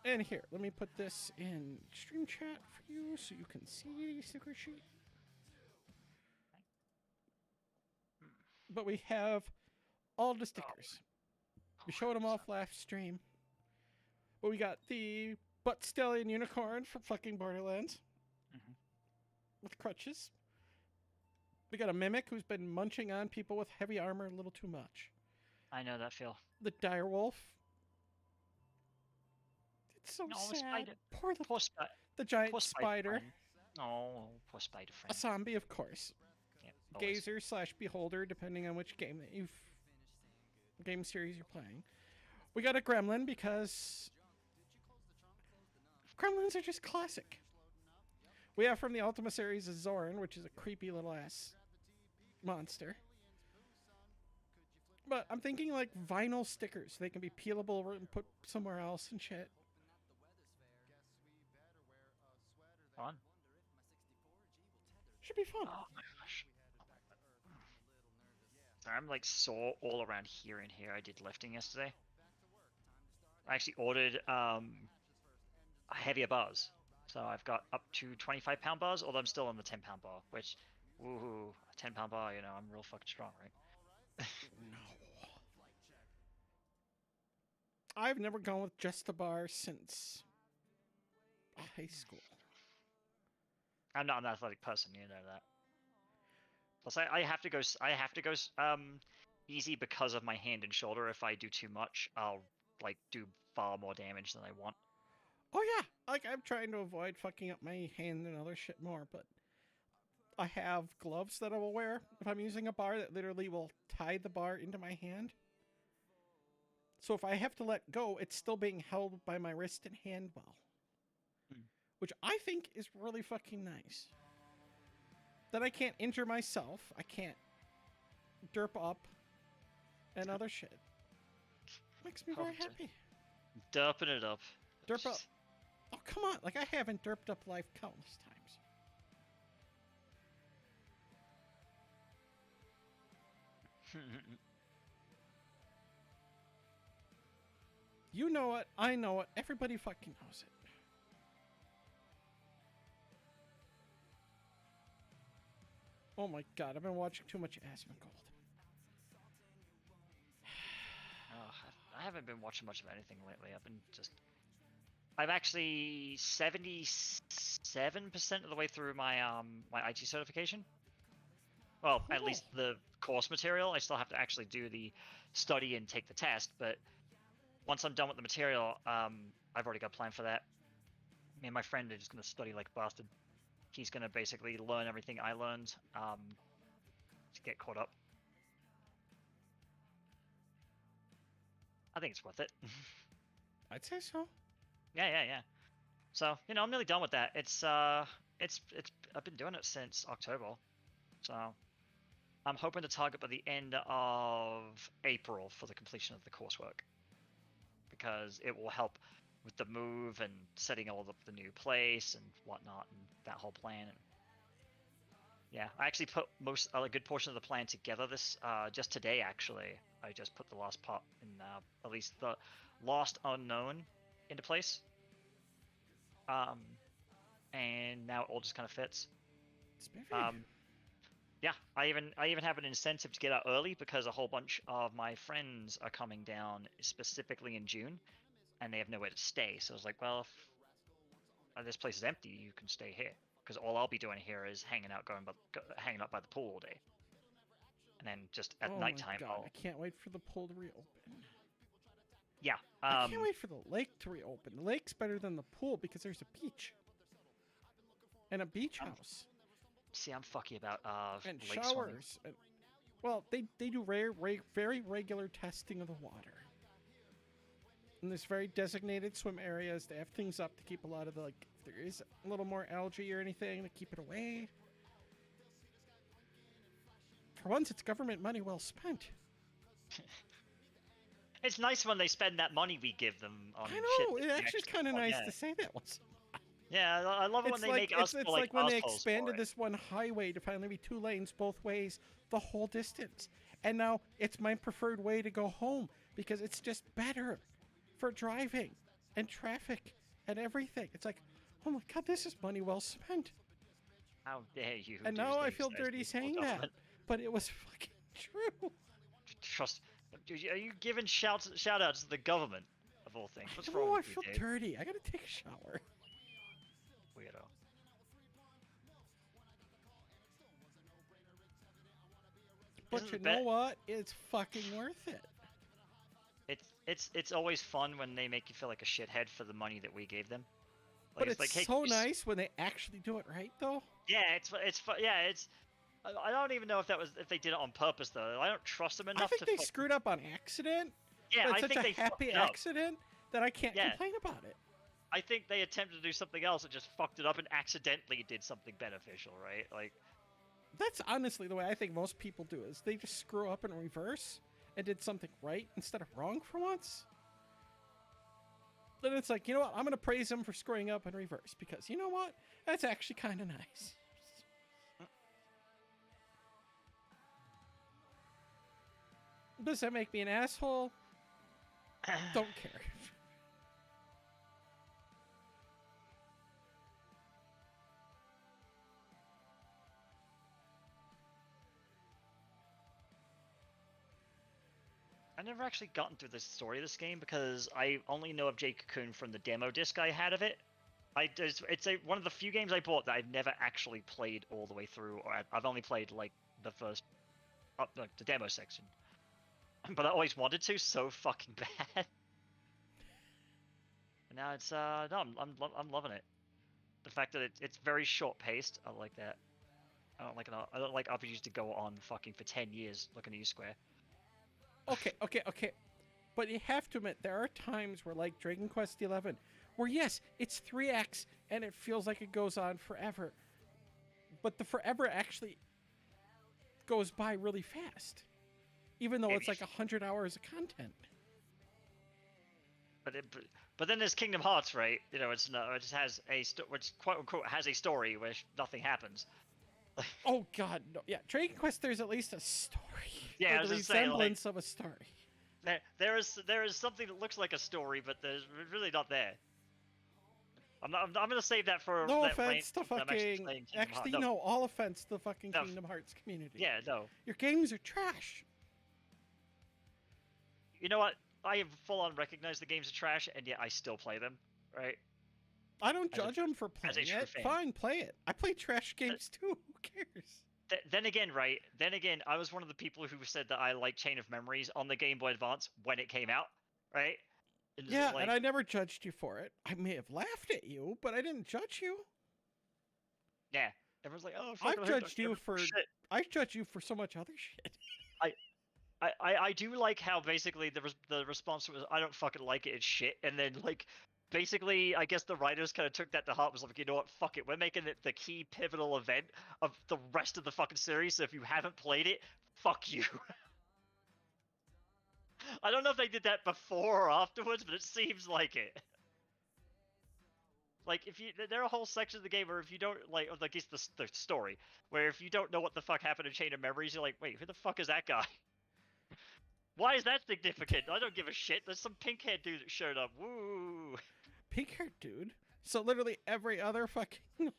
And here, let me put this in stream chat for you so you can see the sticker sheet. But we have all the stickers. We showed them off last stream. But we got the Butt Stallion Unicorn from fucking Borderlands. With crutches. We got a Mimic who's been munching on people with heavy armor a little too much. I know that feel. The Direwolf. It's so sad. Poor the giant spider. Oh, poor spider friend. A zombie, of course. Yeah, Gazer / Beholder, depending on which game series you're playing. We got a Gremlin because Gremlins are just classic. We have from the Ultima series a Zorn, which is a creepy little ass monster. But I'm thinking like vinyl stickers. They can be peelable and put somewhere else and shit. Fun. Should be fun. Oh my gosh. Sorry, I'm like sore all around here and here. I did lifting yesterday. I actually ordered heavier bars. So I've got up to 25-pound bars, although I'm still on the 10-pound bar, which, woohoo, a 10-pound bar, you know, I'm real fucking strong, right? No. I've never gone with just a bar since high school. I'm not an athletic person, you know that. Plus, I have to go easy because of my hand and shoulder. If I do too much, I'll like do far more damage than I want. Oh yeah, like I'm trying to avoid fucking up my hand and other shit more, but I have gloves that I will wear if I'm using a bar that literally will tie the bar into my hand. So if I have to let go, it's still being held by my wrist and hand well. Which I think is really fucking nice. That I can't injure myself, I can't derp up, and other shit. Makes me very happy. Derping it up. Derp up. Oh, come on. Like, I haven't derped up life countless times. You know it. I know it. Everybody fucking knows it. Oh my god, I've been watching too much Asmongold. Oh, I haven't been watching much of anything lately. I'm actually 77% of the way through my my IT certification. Well, Cool. at least the course material. I still have to actually do the study and take the test, but once I'm done with the material, I've already got a plan for that. Me and my friend are just going to study like bastard. He's going to basically learn everything I learned to get caught up. I think it's worth it. I'd say so. Yeah. So, you know, I'm nearly done with that. It's I've been doing it since October. So, I'm hoping to target by the end of April for the completion of the coursework. Because it will help with the move and setting all up the new place and whatnot and that whole plan. And yeah, I actually put a good portion of the plan together this just today. Actually, I just put the last part in, at least the Lost Unknown, into place. And now it all just kind of fits. Spiffy. Yeah, I even have an incentive to get out early because a whole bunch of my friends are coming down specifically in June, and they have nowhere to stay. So I was like, well, if this place is empty, you can stay here because all I'll be doing here is hanging out by the pool all day, and then just at nighttime. My god, I can't wait for the pool to reopen. Yeah, I can't wait for the lake to reopen. The lake's better than the pool because there's a beach and a beach house. See, I'm fucky about and lake showers. And, well, they do very regular testing of the water. And there's very designated swim areas. They have things up to keep a lot of the, like, if there is a little more algae or anything, to keep it away. For once, it's government money well spent. It's nice when they spend that money we give them on I know, shit. it actually is kind of nice to say that once. Yeah, I love it when they make us It's like when they expanded this one highway to finally be 2 lanes both ways the whole distance. And now it's my preferred way to go home because it's just better for driving and traffic and everything. It's like, oh my god, this is money well spent. How dare you? And now I feel dirty saying that, but it was fucking true. Trust. Are you giving shout outs to the government of all things? What's wrong with you, I feel dirty. I gotta take a shower. Weirdo. But you know what? It's fucking worth it. It's always fun when they make you feel like a shithead for the money that we gave them. Like, but it's like, hey, so nice when they actually do it right, though. Yeah, it's fun. Yeah, it's. I don't even know if they did it on purpose though. I don't trust them enough. I think they screwed up on accident. Yeah, but it's such a happy accident that I can't complain about it. I think they attempted to do something else and just fucked it up and accidentally did something beneficial, right? Like, that's honestly the way I think most people do is they just screw up in reverse and did something right instead of wrong for once. Then it's like, you know what? I'm going to praise him for screwing up in reverse because you know what? That's actually kind of nice. Does that make me an asshole? Don't care. I never actually gotten through the story of this game because I only know of Jade Cocoon from the demo disc I had of it. It's one of the few games I bought that I've never actually played all the way through, or I've only played like the first, like the demo section. But I always wanted to so fucking bad. And now it's no, I'm loving it. The fact that it's very short paced, I like that. I don't like RPGs to go on fucking for 10 years looking at you square. Okay. But you have to admit, there are times where, like Dragon Quest XI, where yes, it's 3 acts and it feels like it goes on forever. But the forever actually goes by really fast. Even though it's like 100 hours of content. But then there's Kingdom Hearts, right? You know, it just has which quote unquote has a story where nothing happens. Oh god, no. Yeah, Dragon Quest, there's at least a story. Yeah, or the resemblance of a story. There is something that looks like a story, but there's really not there. I'm gonna save that for no that offense to fucking actually no, all offense to the fucking Kingdom Hearts community. Yeah, no. Your games are trash. You know what? I have full on recognized the games are trash, and yet I still play them. Right? I don't judge them for playing it. Fine, play it. I play trash games too. Who cares? Then again, I was one of the people who said that I like Chain of Memories on the Game Boy Advance when it came out, right? Yeah, and I never judged you for it. I may have laughed at you, but I didn't judge you. Yeah, everyone's like, "Oh, I've judged you for shit. I judge you for so much other shit." I do like how basically the response was, "I don't fucking like it, it's shit," and then like. Basically, I guess the writers kind of took that to heart. Was like, you know what? Fuck it. We're making it the key pivotal event of the rest of the fucking series. So if you haven't played it, fuck you. I don't know if they did that before or afterwards, but it seems like it. Like there are whole sections of the game where if you don't like it's the story where if you don't know what the fuck happened in Chain of Memories, you're like, wait, who the fuck is that guy? Why is that significant? I don't give a shit. There's some pink-haired dude that showed up. Woo. Pink-haired dude? So literally every other fucking...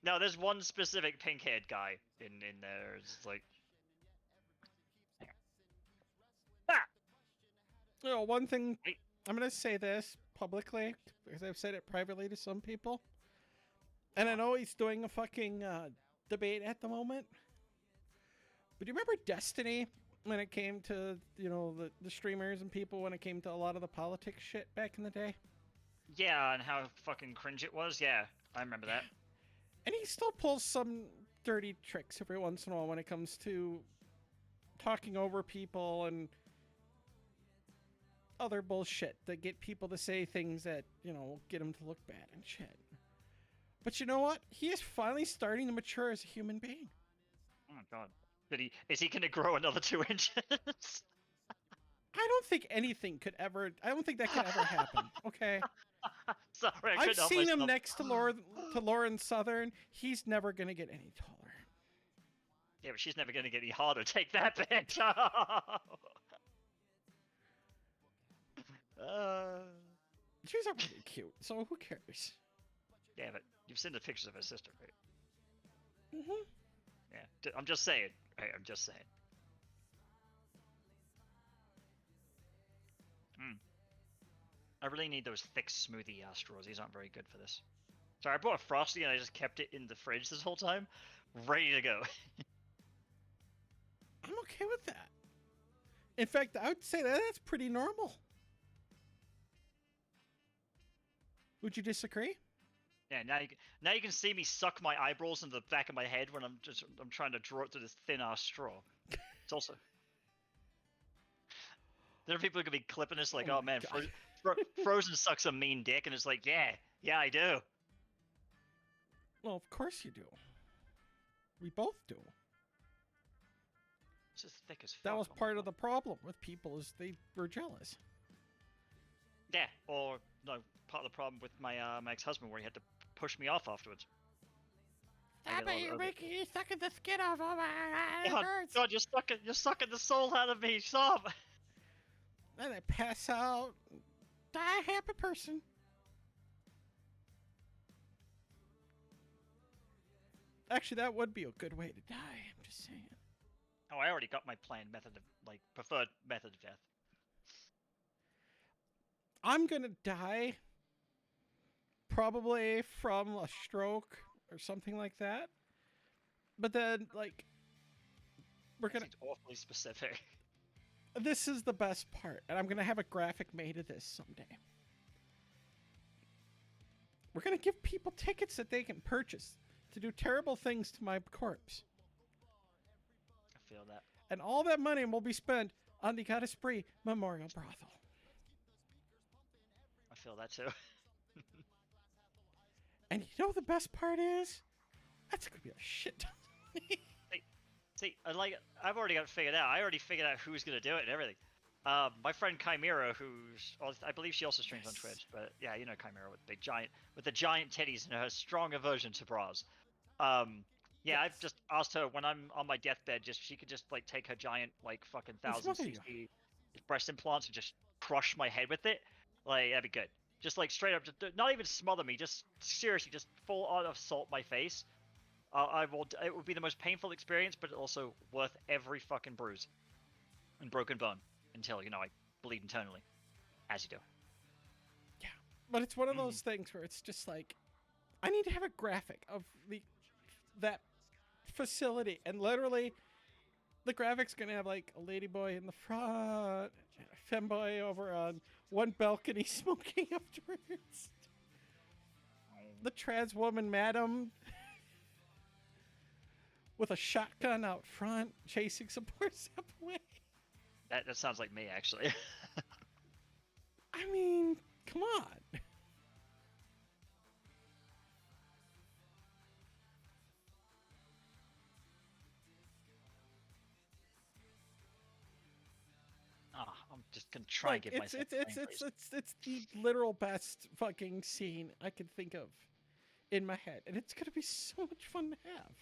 No, there's one specific pink-haired guy in there. It's like... Ah! You know, one thing... I'm going to say this publicly, because I've said it privately to some people. And I know he's doing a fucking debate at the moment. But do you remember Destiny? When it came to, you know, the streamers and people, when it came to a lot of the politics shit back in the day? Yeah, and how fucking cringe it was. Yeah, I remember that. And he still pulls some dirty tricks every once in a while when it comes to talking over people and other bullshit that get people to say things that, you know, get them to look bad and shit. But you know what? He is finally starting to mature as a human being. Oh my god. Is he gonna grow another 2 inches? I don't think anything could ever... I don't think that could ever happen, okay? Sorry, I've seen him next to Lauren Southern. He's never going to get any taller. Yeah, but she's never going to get any harder. Take that, bitch! She's already cute, so who cares? Yeah, but you've seen the pictures of her sister, right? Mm-hmm. Yeah, I'm just saying. Right, I'm just saying. I really need those thick smoothie straws. These aren't very good for this. Sorry, I bought a Frosty and I just kept it in the fridge this whole time. Ready to go. I'm okay with that. In fact, I would say that's pretty normal. Would you disagree? Yeah, now you can see me suck my eyeballs into the back of my head when I'm trying to draw it through this thin ass straw. It's also there are people who could be clipping this like, oh man, Frozen sucks a mean dick, and it's like, yeah, I do. Well, of course you do. We both do. It's just thick as fuck. That was part of the problem with people, is they were jealous. Yeah, or no, part of the problem with my my ex-husband where he had to push me off afterwards. I bet you're making you sucking the skin off. Oh my God, it hurts. God, you're sucking the soul out of me. Stop. And I pass out, die a happy person. Actually, that would be a good way to die. I'm just saying. Oh, I already got my planned method of preferred method of death. I'm gonna die probably from a stroke or something like that. But then, like, we're gonna. It's awfully specific. This is the best part, and I'm gonna have a graphic made of this someday. We're gonna give people tickets that they can purchase to do terrible things to my corpse. I feel that. And all that money will be spent on the Goddess Bree Memorial Brothel. I feel that too. And you know what the best part is? That's gonna be a shit ton of money. See, I've already got it figured out. I already figured out who's gonna do it and everything. My friend Chimera, I believe she also streams on Twitch, but yeah, you know Chimera with the giant titties and her strong aversion to bras. Yeah, I've just asked her when I'm on my deathbed, she could just like take her giant fucking 1060 breast implants and just crush my head with it. Like that'd be good. Just like straight up, just not even smother me. Just seriously, just full on assault my face. It would be the most painful experience, but also worth every fucking bruise and broken bone until I bleed internally, as you do. Yeah, but it's one of those things where it's just like, I need to have a graphic of that facility, and literally, the graphic's gonna have like a ladyboy in the front, and a femboy over on one balcony smoking afterwards. The trans woman, madam, with a shotgun out front, chasing some poor sap away. That sounds like me, actually. I mean, come on. I'm just gonna try and get myself. It's the literal best fucking scene I can think of in my head, and it's gonna be so much fun to have.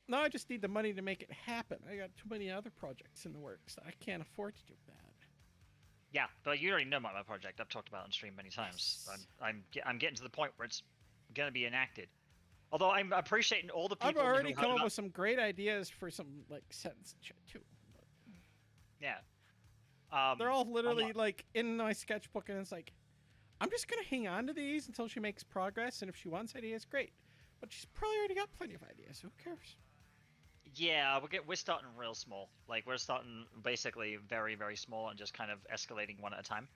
Now I just need the money to make it happen. I got too many other projects in the works that I can't afford to do that. Yeah, but you already know about my project. I've talked about it on stream many times. Yes. I'm getting to the point where it's gonna be enacted. Although I'm appreciating all the people. I've already come up with some great ideas for some sets and shit too. But yeah. They're all literally in my sketchbook, and it's like, I'm just gonna hang on to these until she makes progress, and if she wants ideas, great. But she's probably already got plenty of ideas. So who cares? Yeah, we're starting real small. Like we're starting basically very, very small and just kind of escalating one at a time.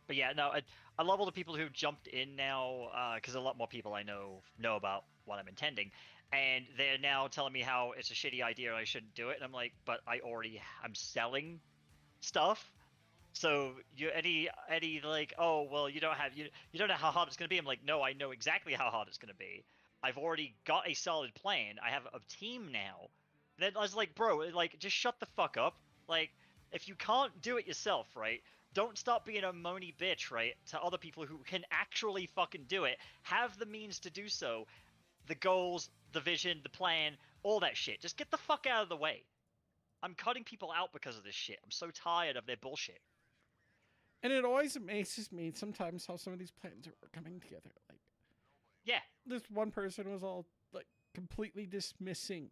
But yeah, no, I love all the people who jumped in now because a lot more people I know about what I'm intending, and they're now telling me how it's a shitty idea and I shouldn't do it. And I'm like, but I'm selling stuff. So any like, oh well, you don't know how hard it's gonna be. I'm like, no, I know exactly how hard it's gonna be. I've already got a solid plan. I have a team now. Then I was like, bro, like just shut the fuck up. Like if you can't do it yourself, right? Don't stop being a moany bitch, right? To other people who can actually fucking do it, have the means to do so, the goals, the vision, the plan, all that shit. Just get the fuck out of the way. I'm cutting people out because of this shit. I'm so tired of their bullshit. And it always amazes me sometimes how some of these plans are coming together. Like, yeah, this one person was all like completely dismissing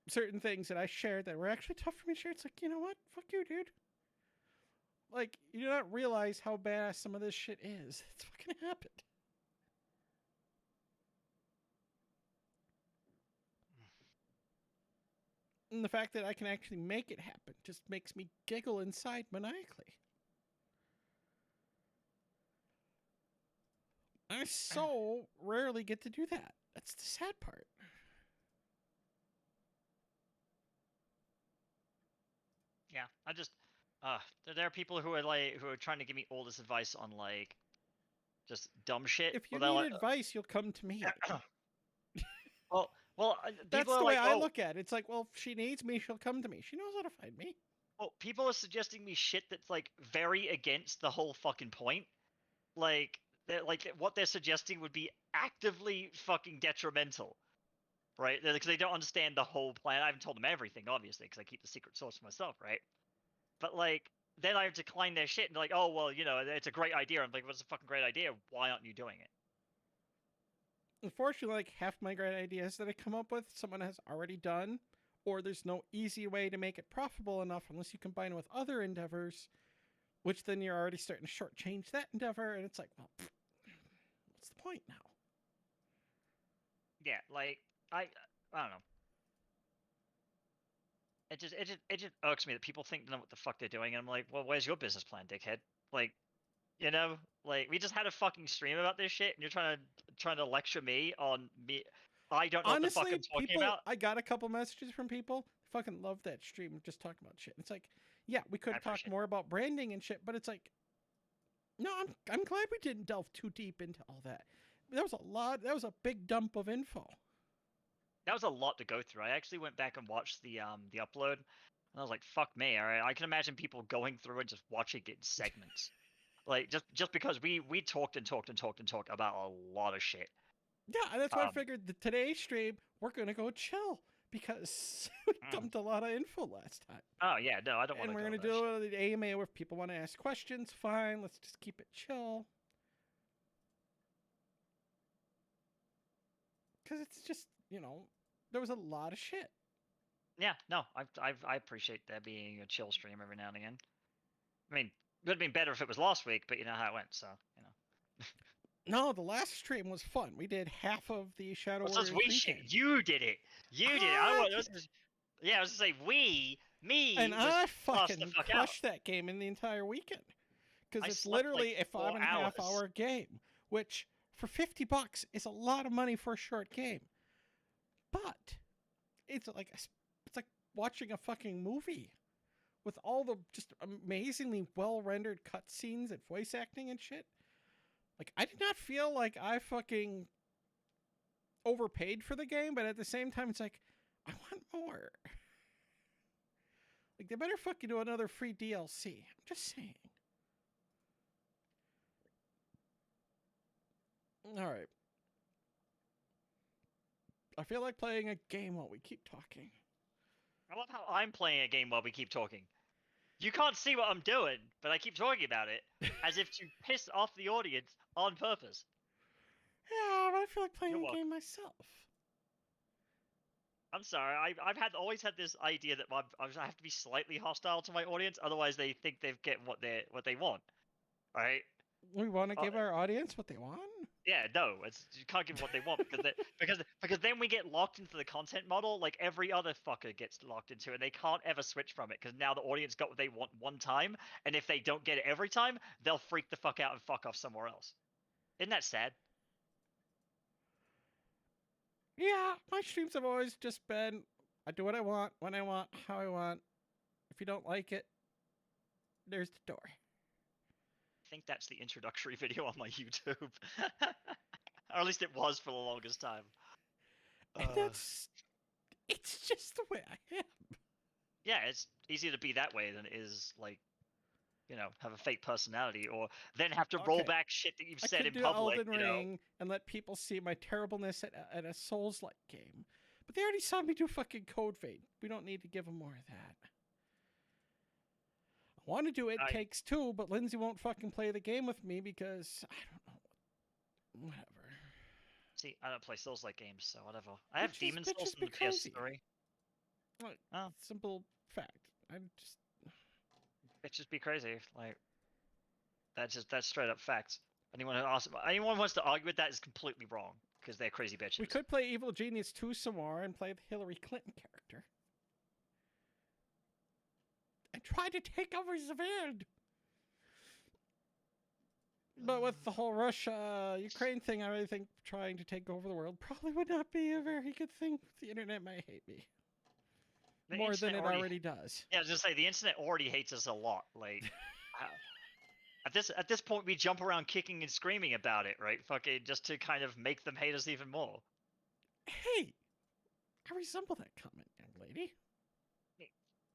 certain things that I shared that were actually tough for me to share. It's like, you know what? Fuck you, dude. Like, you do not realize how badass some of this shit is. It's fucking happened. And the fact that I can actually make it happen just makes me giggle inside maniacally. I so rarely get to do that. That's the sad part. Yeah, I just there are people who are trying to give me all this advice on just dumb shit. If you need advice, you'll come to me. Well, Well, people That's are the way like, I oh, look at it. It's like, well, if she needs me, she'll come to me. She knows how to find me. well, people are suggesting me shit that's like very against the whole fucking point. Like, what they're suggesting would be actively fucking detrimental, right? Because they don't understand the whole plan. I haven't told them everything, obviously, because I keep the secret sauce for myself, right? But like, then I decline their shit and they're like, oh well, it's a great idea. I'm like, what's a fucking great idea? Why aren't you doing it? Unfortunately, like half my great ideas that I come up with, someone has already done, or there's no easy way to make it profitable enough unless you combine it with other endeavors, which then you're already starting to shortchange that endeavor, and it's like, well, what's the point now? Yeah, like I don't know. It just irks me that people think they know what the fuck they're doing, and I'm like, well, where's your business plan, dickhead? Like, like we just had a fucking stream about this shit, and you're trying to lecture me on me. I don't know what the fuck Honestly, I'm talking people, about. I got a couple messages from people. Fucking love that stream of just talking about shit. It's like, yeah, we could I have talked appreciate more about branding and shit, but it's like, no, I'm glad we didn't delve too deep into all that. That was a lot. That was a big dump of info. that was a lot to go through. I actually went back and watched the upload, and I was like, fuck me. All right, I can imagine people going through and just watching it in segments. Like just because we talked and talked and talked and talked about a lot of shit. Yeah, and that's why I Um, figured the today's stream we're gonna go chill because we mm. dumped a lot of info last time, Oh yeah, no, I don't want and to we're go gonna over that shit. do the AMA where if people want to ask questions. Fine, let's just keep it chill because it's just there was a lot of shit. Yeah, no, I appreciate there being a chill stream every now and again. I mean, it would have been better if it was last week, but you know how it went, so No, the last stream was fun. We did half of the Shadow What's this Warriors we shit? weekend. You did it. You did it. I I want. did. Yeah, I was gonna say And me was I classed the fucking fuck out. crushed that game in the entire weekend. Because I it's slept like literally a 5.5 4 hours. hour game, which for $50 is a lot of money for a short game. But it's like watching a fucking movie with all the just amazingly well rendered cutscenes and voice acting and shit. Like I did not feel like I fucking overpaid for the game, but at the same time, it's like I want more. Like they better fucking do another free DLC. I'm just saying. All right. I feel like playing a game while we keep talking. I love how I'm playing a game while we keep talking. You can't see what I'm doing, but I keep talking about it as if to piss off the audience on purpose. Yeah, but I feel like playing You're a game welcome. myself. I'm sorry. I've always had this idea that I have to be slightly hostile to my audience, otherwise they think they get what they want. Right? We want to Uh, give our audience what they want. yeah, no, you can't give them what they want because then we get locked into the content model like every other fucker gets locked into, and they can't ever switch from it because now the audience got what they want one time, and if they don't get it every time, they'll freak the fuck out and fuck off somewhere else. Isn't that sad? Yeah, my streams have always just been I do what I want, when I want, how I want. If you don't like it, there's the door. I think that's the introductory video on my YouTube, or at least it was for the longest time. And it's just the way I am. Yeah, it's easier to be that way than it is like have a fake personality or then have to roll Okay. back shit that you've I said could in do public. Elden Ring and let people see my terribleness at a Souls-like game. But they already saw me do fucking Code Vein. We don't need to give them more of that. I want to do It I Takes Two, but Lindsay won't fucking play the game with me because I don't know. Whatever. see. I don't play Souls-like games, so whatever. I have Bitches, Demon Souls bitches on be the crazy. PS3. Like, Oh, simple fact. I'm just. it just be crazy. Like that's straight up facts. Anyone who wants to argue with that is completely wrong because they're crazy bitches. We could play Evil Genius 2 some more and play the Hillary Clinton character. And try to take over Zavand. But with the whole Russia Ukraine thing, I really think trying to take over the world probably would not be a very good thing. The internet might hate me The more than internet it already does. Yeah, I was gonna say the internet already hates us a lot. Like, at this point, we jump around kicking and screaming about it, right? Fucking just to kind of make them hate us even more. Hey, I resemble that comment, young lady.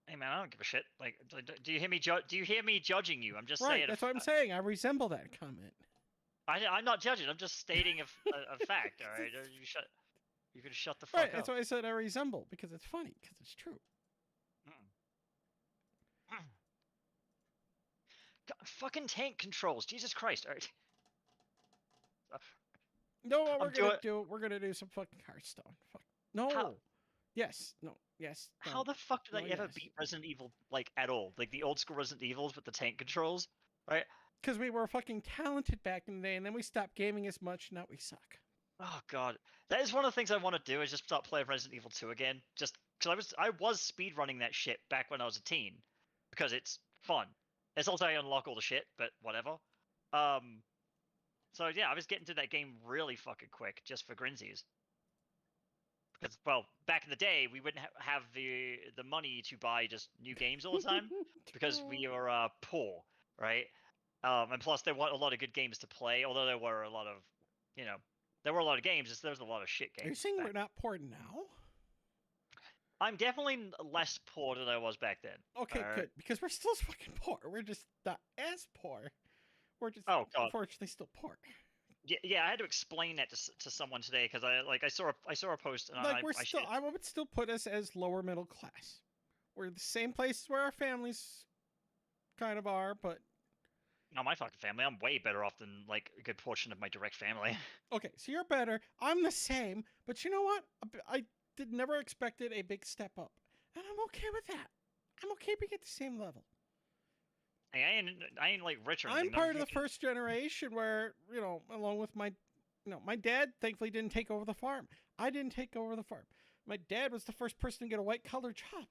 Hey man, I don't give a shit. Like, do you hear me? Do you hear me judging you? I'm just Right, saying. that's what I'm saying. I resemble that comment. I'm not judging. I'm just stating a fact. All right, you shut. You can shut the Right, fuck that's up. why I said I resemble, because it's funny, because it's true. God, fucking tank controls. Jesus Christ! All right. No, what I'm we're gonna doing. do? We're gonna do some fucking Hearthstone. Fuck. No. How Yes. No. Yes. how No. the fuck did No. I ever Yes. beat Resident Evil like at all? Like the old school Resident Evils with the tank controls, right? Because we were fucking talented back in the day, and then we stopped gaming as much. Now we suck. Oh god, that is one of the things I want to do is just start playing Resident Evil 2 again. Just because I was speedrunning that shit back when I was a teen, because it's fun. It's also I unlock all the shit, but whatever. Um, so yeah, I was getting to that game really fucking quick just for grinsies. Because well, back in the day, we wouldn't have the money to buy just new games all the time because we were poor, right? And plus, there weren't a lot of good games to play. Although there were a lot of, you know, there were a lot of games. There was a lot of shit Are you games saying back. we're not poor now? I'm definitely less poor than I was back then. Okay, alright? good. Because we're still fucking poor. We're just not as poor. We're just Oh god. unfortunately still poor. Yeah, I had to explain that to someone today because I saw a post and Like we're I still, shared. I would still put us as lower middle class. We're the same places where our families kind of are, but No, my fucking family. I'm way better off than like a good portion of my direct family. okay, so you're better. I'm the same, but you know what? I did never expected a big step up, and I'm okay with that. I'm okay being at the same level. Hey, I ain't like rich or I'm anything. part of the first generation where, along with my dad thankfully didn't take over the farm. I didn't take over the farm. My dad was the first person to get a white collar job.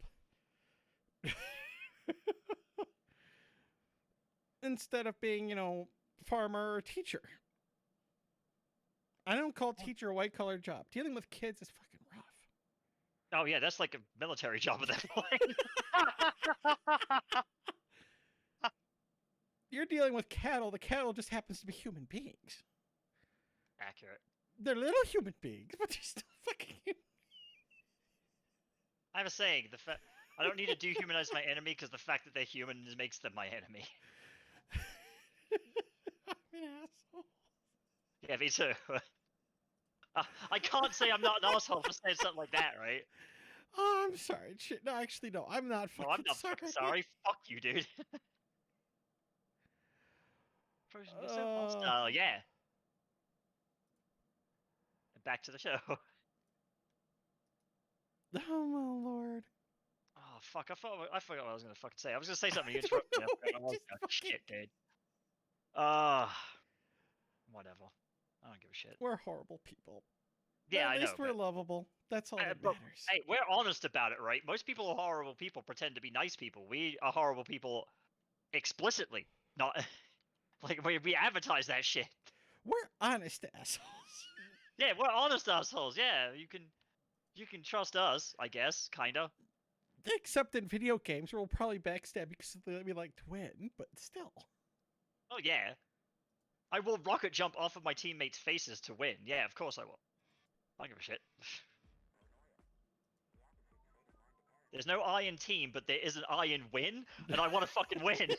Instead of being, farmer or teacher. I don't call teacher a white collar job. Dealing with kids is fucking rough. Oh yeah, that's like a military job at that point. You're dealing with cattle. The cattle just happens to be human beings. Accurate. They're little human beings, but they're still fucking human. I have a saying: I don't need to dehumanize my enemy because the fact that they're human makes them my enemy. I'm an asshole. Yeah, me too. I can't say I'm not an asshole for saying something like that, right? Oh, I'm sorry. Shit. No, actually, no. I'm not fucking No, I'm not sorry. fucking sorry. Fuck you, dude. Frozen yourself hostile, yeah. Back to the show. Oh, my lord. Oh fuck! I forgot what I was gonna fucking say. I was gonna say something. You interrupted me. I forgot what I was gonna- Shit, dude. Whatever. I don't give a shit. We're horrible people. Yeah, At I know. least we're lovable. That's all that But matters. hey, we're honest about it, right? Most people are horrible people pretend to be nice people. We are horrible people explicitly. Not like we advertise that shit. We're honest assholes. Yeah, we're honest assholes. Yeah, you can trust us, I guess, kinda. Except in video games, where we'll probably backstab because we like to win, but still. Oh yeah. I will rocket jump off of my teammates' faces to win. Yeah, of course I will. I don't give a shit. There's no I in team, but there is an I in win, and I want to fucking win.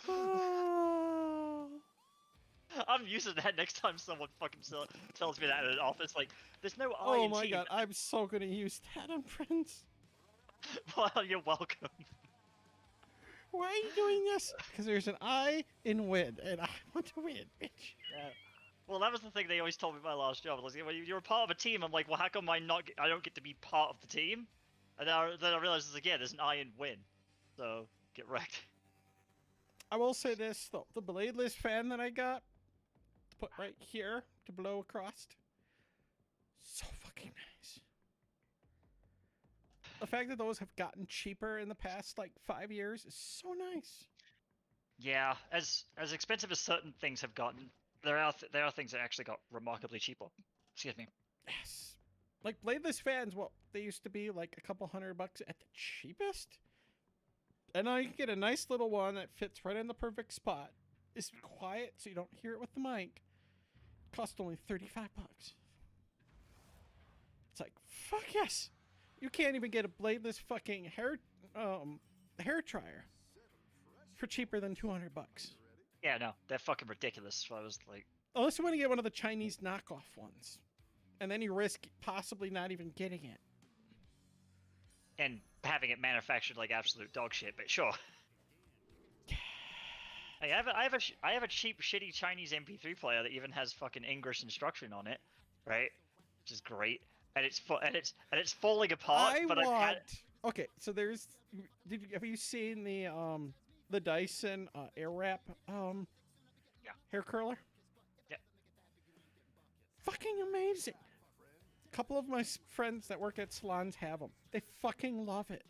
Oh. I'm using that next time someone fucking tells me that in an office. Like, there's no I Oh in my team. god, I'm so gonna use that on friends. Well, you're welcome. Why are you doing this? Because there's an I in win, and I want to win, bitch. Yeah. Well, that was the thing they always told me my last job. I was like, well, you're a part of a team. I'm like, well, how come I don't get to be part of the team? And then I realized, like, yeah, there's an I in win. So, get wrecked. I will say this, though. The bladeless fan that I got, put right here to blow across, so fucking nice. The fact that those have gotten cheaper in the past, 5 years is so nice. Yeah, as expensive as certain things have gotten, there are things that actually got remarkably cheaper. Excuse me. Yes. Like, bladeless fans, well, they used to be like a couple $100 at the cheapest. And now you can get a nice little one that fits right in the perfect spot. It's quiet, so you don't hear it with the mic. cost only $35. It's like, fuck yes. You can't even get a bladeless fucking hair dryer for cheaper than $200. Yeah, no, they're fucking ridiculous. So I was like, Unless you want to get one of the Chinese knockoff ones, and then you risk possibly not even getting it. and having it manufactured like absolute dog shit, but sure. Hey, I have a cheap, shitty Chinese MP3 player that even has fucking English instruction on it, right? Which is great, and it's falling apart. Okay, so there's. Have you seen the Dyson Airwrap Yeah. hair curler? Yeah. Fucking amazing. A couple of my friends that work at salons have them. They fucking love it.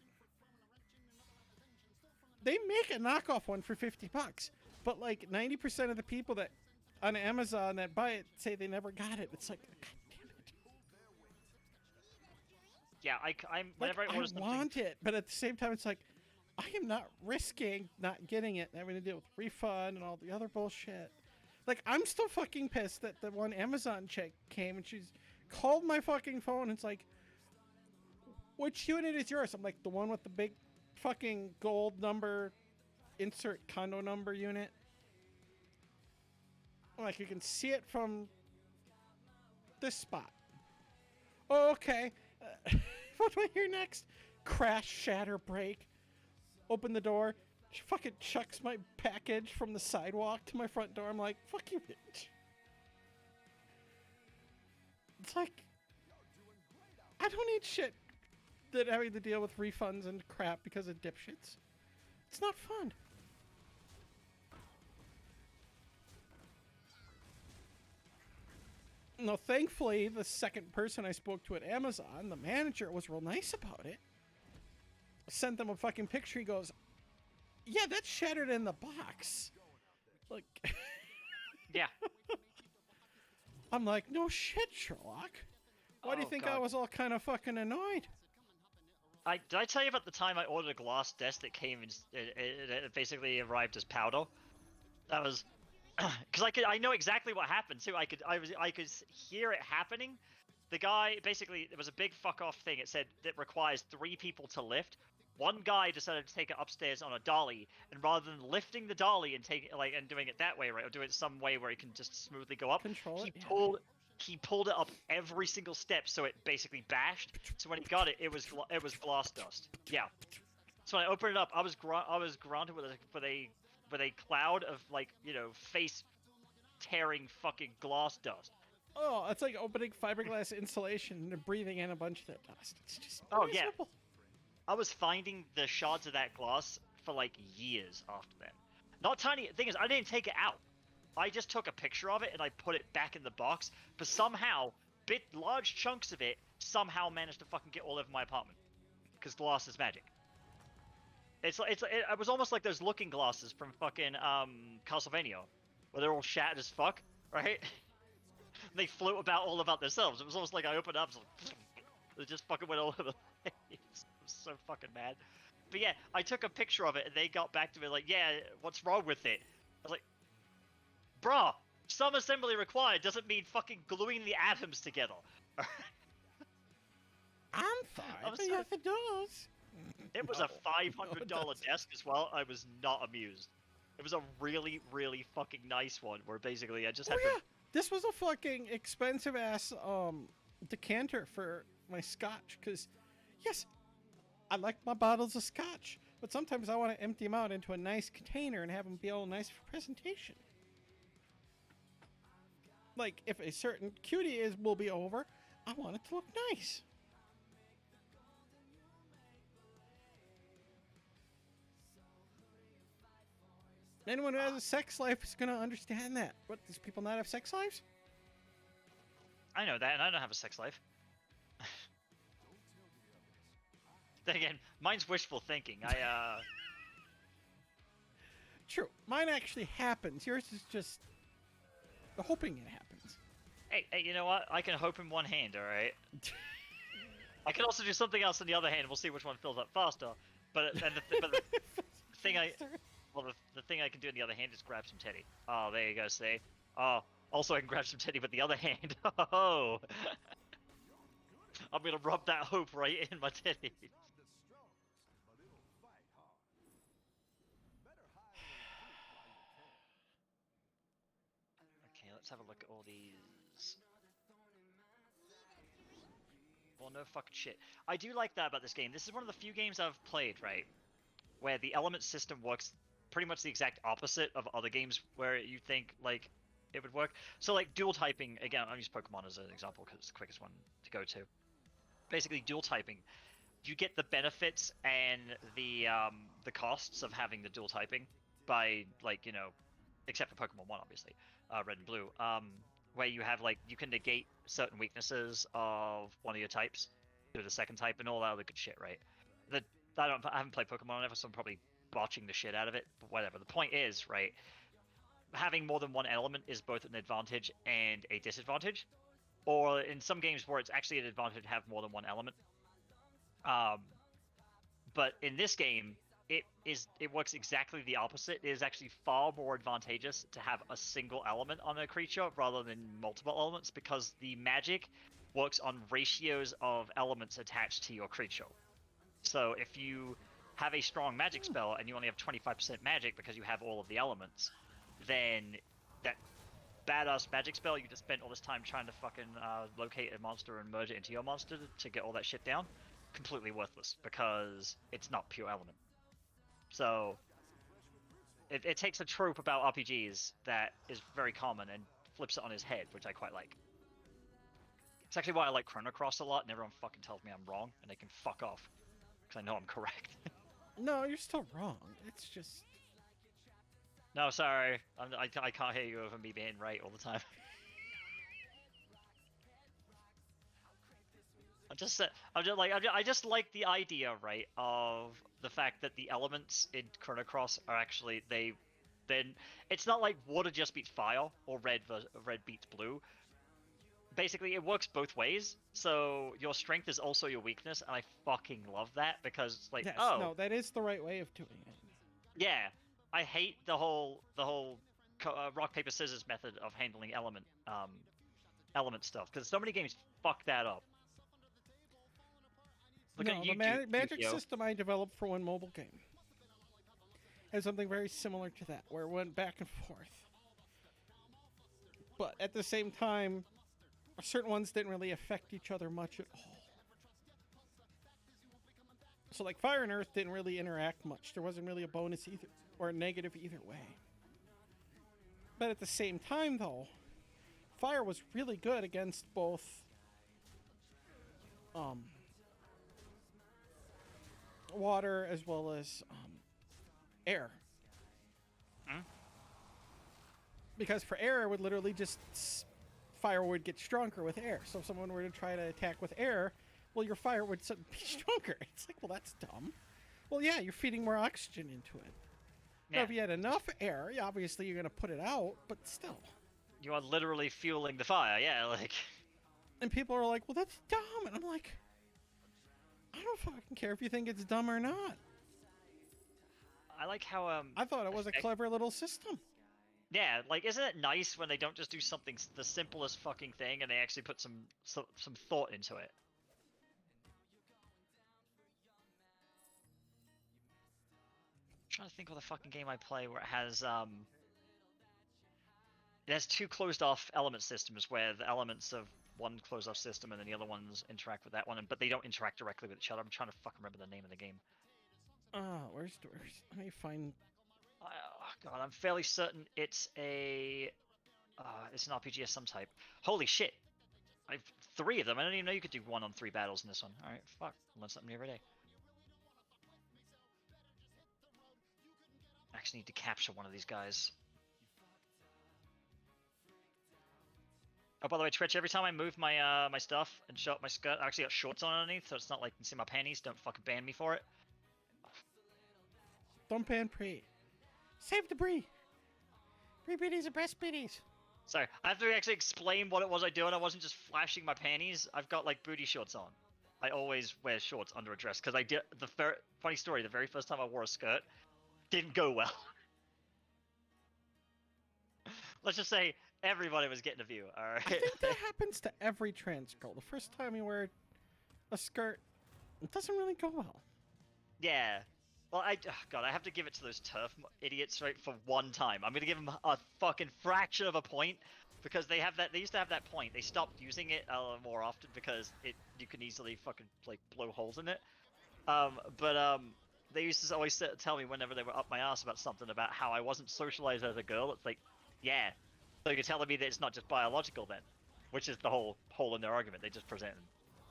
They make a knockoff one for $50, but like 90% of the people that on Amazon that buy it say they never got it. It's like, god damn it. Yeah, I'm whenever like, I order I something. want it, but at the same time, it's like I am not risking not getting it and having to deal with refund and all the other bullshit. Like, I'm still fucking pissed that the one Amazon chick came and she's called my fucking phone. And it's like, which unit is yours? I'm like, the one with the big fucking gold number, insert condo number unit. I'm like, you can see it from this spot. Oh, okay. What do I hear next? Crash, shatter, break. Open the door. She fucking chucks my package from the sidewalk to my front door. I'm like, fuck you, bitch. It's like, I don't need shit that having to deal with refunds and crap because of dipshits. It's not fun. No, thankfully, the second person I spoke to at Amazon, the manager, was real nice about it. Sent them a fucking picture. He goes, yeah, that's shattered in the box. Like, Yeah. I'm like, no shit, Sherlock. Why do you think God. I was all kind of fucking annoyed? Did I tell you about the time I ordered a glass desk that came in? It basically arrived as powder. That was because I know exactly what happened too. I could hear it happening. The guy basically, it was a big fuck off thing. It said that requires 3 people to lift. One guy decided to take it upstairs on a dolly, and rather than lifting the dolly and taking and doing it that way, right, or do it some way where he can just smoothly go up, he pulled it up every single step, so it basically bashed. So when he got it, it was glass dust. Yeah. So when I opened it up, I was grounded with a cloud of, like, you know, face tearing fucking glass dust. Oh, it's like opening fiberglass insulation and breathing in a bunch of that dust. It's just miserable. I was finding the shards of that glass for like years after then. Not tiny. Thing is, I didn't take it out. I just took a picture of it and I put it back in the box. But somehow, large chunks of it somehow managed to fucking get all over my apartment. Because glass is magic. It was almost like those looking glasses from fucking Castlevania, where they're all shattered as fuck, right? They float all about themselves. It was almost like I opened up, it just fucking went all over the place. I was so fucking mad. But yeah, I took a picture of it and they got back to me like, yeah, what's wrong with it? I was like, bruh, some assembly required doesn't mean fucking gluing the atoms together. I'm fine. Yes, it does. It was a $500 desk as well. I was not amused. It was a really, really fucking nice one where basically I just had to... This was a fucking expensive ass decanter for my scotch, because yes, I like my bottles of scotch, but sometimes I want to empty them out into a nice container and have them be all nice for presentation. Like, if a certain cutie will be over, I want it to look nice. Anyone who has a sex life is going to understand that. What, these people not have sex lives? I know that, and I don't have a sex life. Then again, mine's wishful thinking. True. Mine actually happens. Yours is just hoping it happens. Hey, you know what? I can hope in one hand, alright? I can also do something else in the other hand. We'll see which one fills up faster. But the thing I can do in the other hand is grab some teddy. Oh, there you go, see? Oh, Also, I can grab some teddy with the other hand. Oh, I'm gonna rub that hope right in my teddy. Okay, let's have a look at all these. Well, no fucking shit. I do like that about this game. This is one of the few games I've played, right, where the element system works pretty much the exact opposite of other games where you think like it would work. So like dual typing, again, I'll use Pokemon as an example because it's the quickest one to go to. Basically, dual typing, you get the benefits and the costs of having the dual typing by like except for Pokemon One, obviously, Red and Blue, where you have like you can negate certain weaknesses of one of your types to the second type and all that other good shit, right? The I haven't played Pokemon ever, so I'm probably botching the shit out of it. But whatever. The point is, right, having more than one element is both an advantage and a disadvantage. Or in some games where it's actually an advantage to have more than one element. But in this game, it works exactly the opposite. It is actually far more advantageous to have a single element on a creature rather than multiple elements because the magic works on ratios of elements attached to your creature. So if you have a strong magic spell and you only have 25% magic because you have all of the elements, then that badass magic spell you just spent all this time trying to fucking locate a monster and merge it into your monster to get all that shit down, completely worthless because it's not pure element. So it takes a trope about RPGs that is very common and flips it on his head, which I quite like. It's actually why I like Chrono Cross a lot, and everyone fucking tells me I'm wrong, and they can fuck off because I know I'm correct. No, you're still wrong. It's just No, sorry, I can't hear you over me being right all the time. I just like the idea, right, of the fact that the elements in Chrono Cross are actually then it's not like water just beats fire or red beats blue. Basically, it works both ways. So your strength is also your weakness, and I fucking love that because it's like, yes, oh no, that is the right way of doing it. yeah, I hate the whole rock paper scissors method of handling element stuff because so many games fuck that up. Look No, at the you, magic Yu-Gi-Oh. system I developed for one mobile game has something very similar to that, where it went back and forth. But at the same time, certain ones didn't really affect each other much at all. So, like, Fire and Earth didn't really interact much. There wasn't really a bonus either, or a negative either way. But at the same time, though, Fire was really good against both water as well as air. Hmm? Because for air, it would literally just fire would get stronger with air. So if someone were to try to attack with air, well, your fire would be stronger. It's like, well, that's dumb. Well, yeah, you're feeding more oxygen into it. Now, if you had enough air, obviously you're going to put it out, but still. You are literally fueling the fire, yeah, like. And people are like, well, that's dumb. And I'm like, I don't fucking care if you think it's dumb or not. I like how I thought it was a clever little system. Yeah, like isn't it nice when they don't just do something the simplest fucking thing and they actually put some thought into it? I'm trying to think of the fucking game I play where it has two closed off element systems where the elements of one closed off system and then the other ones interact with that one, but they don't interact directly with each other. I'm trying to fucking remember the name of the game. Where's let me find. Oh god, I'm fairly certain it's an RPG of some type. Holy shit! I've 3 of them. I didn't even know you could do 1-on-3 battles in this one. All right, fuck, learn something new every day. I actually need to capture one of these guys. Oh, by the way, Twitch, every time I move my my stuff and show up my skirt, I actually got shorts on underneath, so it's not like you can see my panties. Don't fucking ban me for it. Don't ban Bree. Save the Bree. Bree biddies are best biddies. Sorry, I have to actually explain what it was I do, and I wasn't just flashing my panties. I've got like booty shorts on. I always wear shorts under a dress because I did funny story. The very first time I wore a skirt, didn't go well. let's just say everybody was getting a view. All right. I think that happens to every trans girl. The first time you wear a skirt, it doesn't really go well. Yeah. Well, God, I have to give it to those turf idiots, right? For one time, I'm gonna give them a fucking fraction of a point because they have that. They used to have that point. They stopped using it more often because you can easily fucking like blow holes in it. But they used to always tell me whenever they were up my ass about something about how I wasn't socialized as a girl. It's like, yeah. So you're telling me that it's not just biological then, which is the whole hole in their argument. They just present.